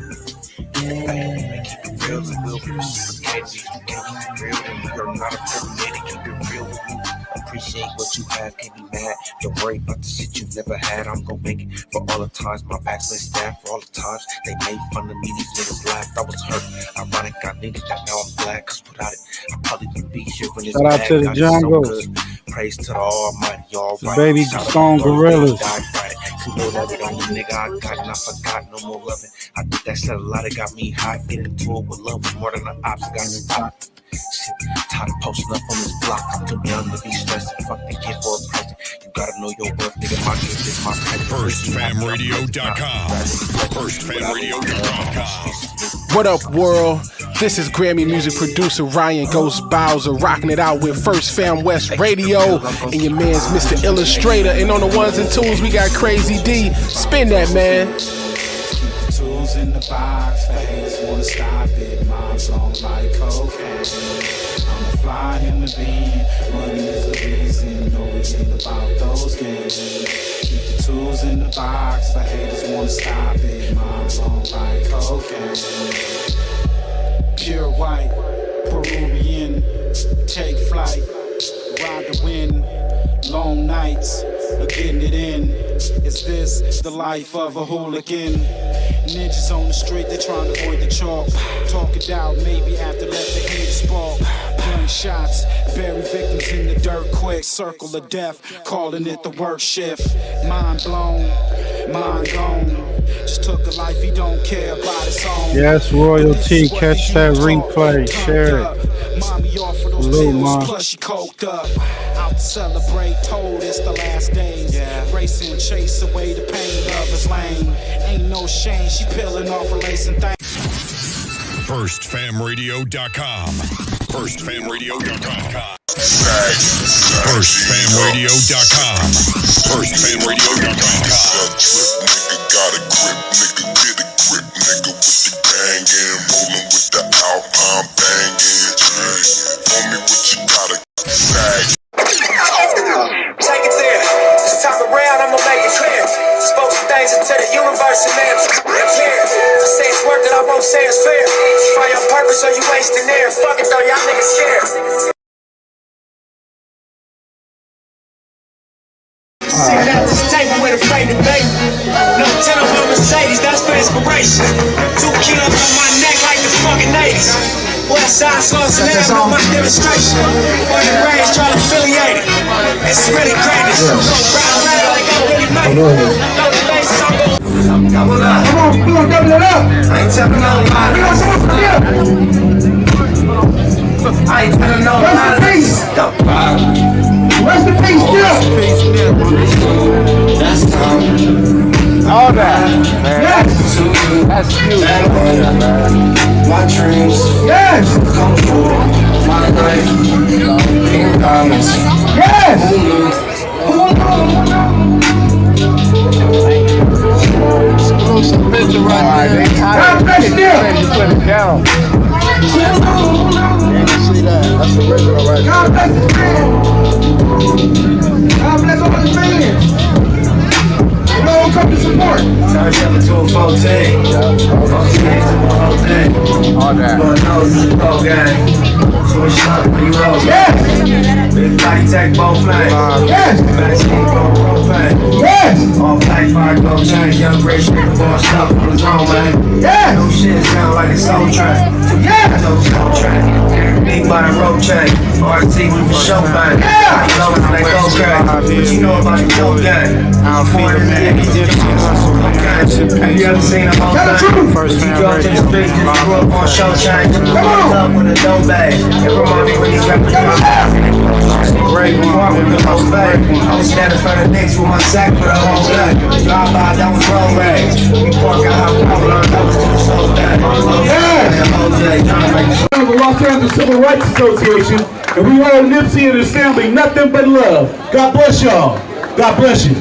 Hey, keep it real, and we'll reciprocate. If you can't keep it real, then you're not a permitted. Keep it real with me. Appreciate what you have, can't be mad. Don't worry about the shit you never had. I'm gonna make it for all the times my back's been stabbed. For all the times they made fun of me, these niggas laughed. I was hurt. Ironic, I needed that, now I'm glad. Cause without it, I probably wouldn't be here when it's
shout out
bad.
to the
God
Jungles.
so good. Praise to the Almighty, y'all right.
Baby Stone Gorillas.
You know that it only nigga I got, and I forgot no more loving. I did that shit a lot, it got me hot. Get into it with love was more than the ops, got stopped. Shit, tired of posting up on this block. I'm too young to be stressing. Fuck the kid for a present. You gotta know your worth, nigga. My gift is my present.
FirstFamRadio.com. FirstFamRadio.com.
What up, world? This is Grammy music producer Ryan Ghost Bowser, rocking it out with First Fam West Radio and your man's Mr. Illustrator. And on the ones and twos, we got Crazy D. Spin that, man.
Tools in the box, the haters wanna stop it. Mom's on like cocaine. I'm a fly in the bean, money is the reason. No reason about those games. Keep the tools in the box, the haters wanna stop it. Mom's on like cocaine. Pure white, Peruvian, take flight, ride the wind, long nights, getting it in. Is this the life of a hooligan? Ninjas on the street, they trying to avoid the chalk. Talk it out, maybe after let the heat spark. Gunshots, bury victims in the dirt quick. Circle of death, calling it the work shift. Mind blown, mind gone. Just took a life he don't care about his own.
Yes, royalty. Catch that replay. Share it. Hello, Mom.
Plus she coked up. Out to celebrate, told it's the last days. Racing, chase away the pain, love is lame. Ain't no shame, she peeling off her lace and things.
FirstFamRadio.com. FirstFamRadio.com. FirstFamRadio.com. FirstFamRadio.com.
Got a grip, nigga, get a grip, nigga, with the gang and rolling with the Alpine banging. Tell me what you gotta say.
Take it there. This time around, I'ma make it clear. Spoke some things into the universe and man, care. I say it's work that I won't say it's fair. Find your purpose or you wasting air. Fuck it though, y'all niggas scared. Sitting at this table with a freight debate. No, tell them I'm Mercedes, that's for inspiration. 2 kilos on my neck like the fucking 80s. West side slows down on my demonstration. Born and raised, trying to affiliate it. It's really crazy. Ride like I really made it. No face, I'm going. Come on, double it up. I ain't telling nobody. We got someone from here. I ain't telling nobody. Rest in peace, Dip. That's time. All that, man. Yes. That's you, man. My dreams. Yes. Come true. My life. Pink diamonds. Yes. Exclusive picture right there. God bless you. You put it down. You can see that. That's the original right there. God bless you. God bless all the fans. We all come to support. Turn 7 to a 14. 14 to a whole thing. All that. Lord knows it's a whole gang. Switch up when you roll. Yes. Big body tech, both flames. Yes. Vaccine, go propane. Yes. All black, fire, go change. Young rich nigga bossed up on his own, man. Yes. No shit sound like a soul train. Yes. No soul train. Big body road chain. RT with the show bang. Yeah. I know it's like go crazy. What you know about the dope gang? I'm feeling man. Have you ever seen a whole thing? First you go to the street, just grew up on show chain. Come on. With a dope bag. It remind me when these rappers great one with the most bag. I was standing in front of niggas with my sack for the whole day. Drive by, that was road rage. We park out, I learned that was to the soul day.
The Los Angeles Civil Rights Association, and we hold Nipsey and his family nothing but love. God bless y'all. God bless you.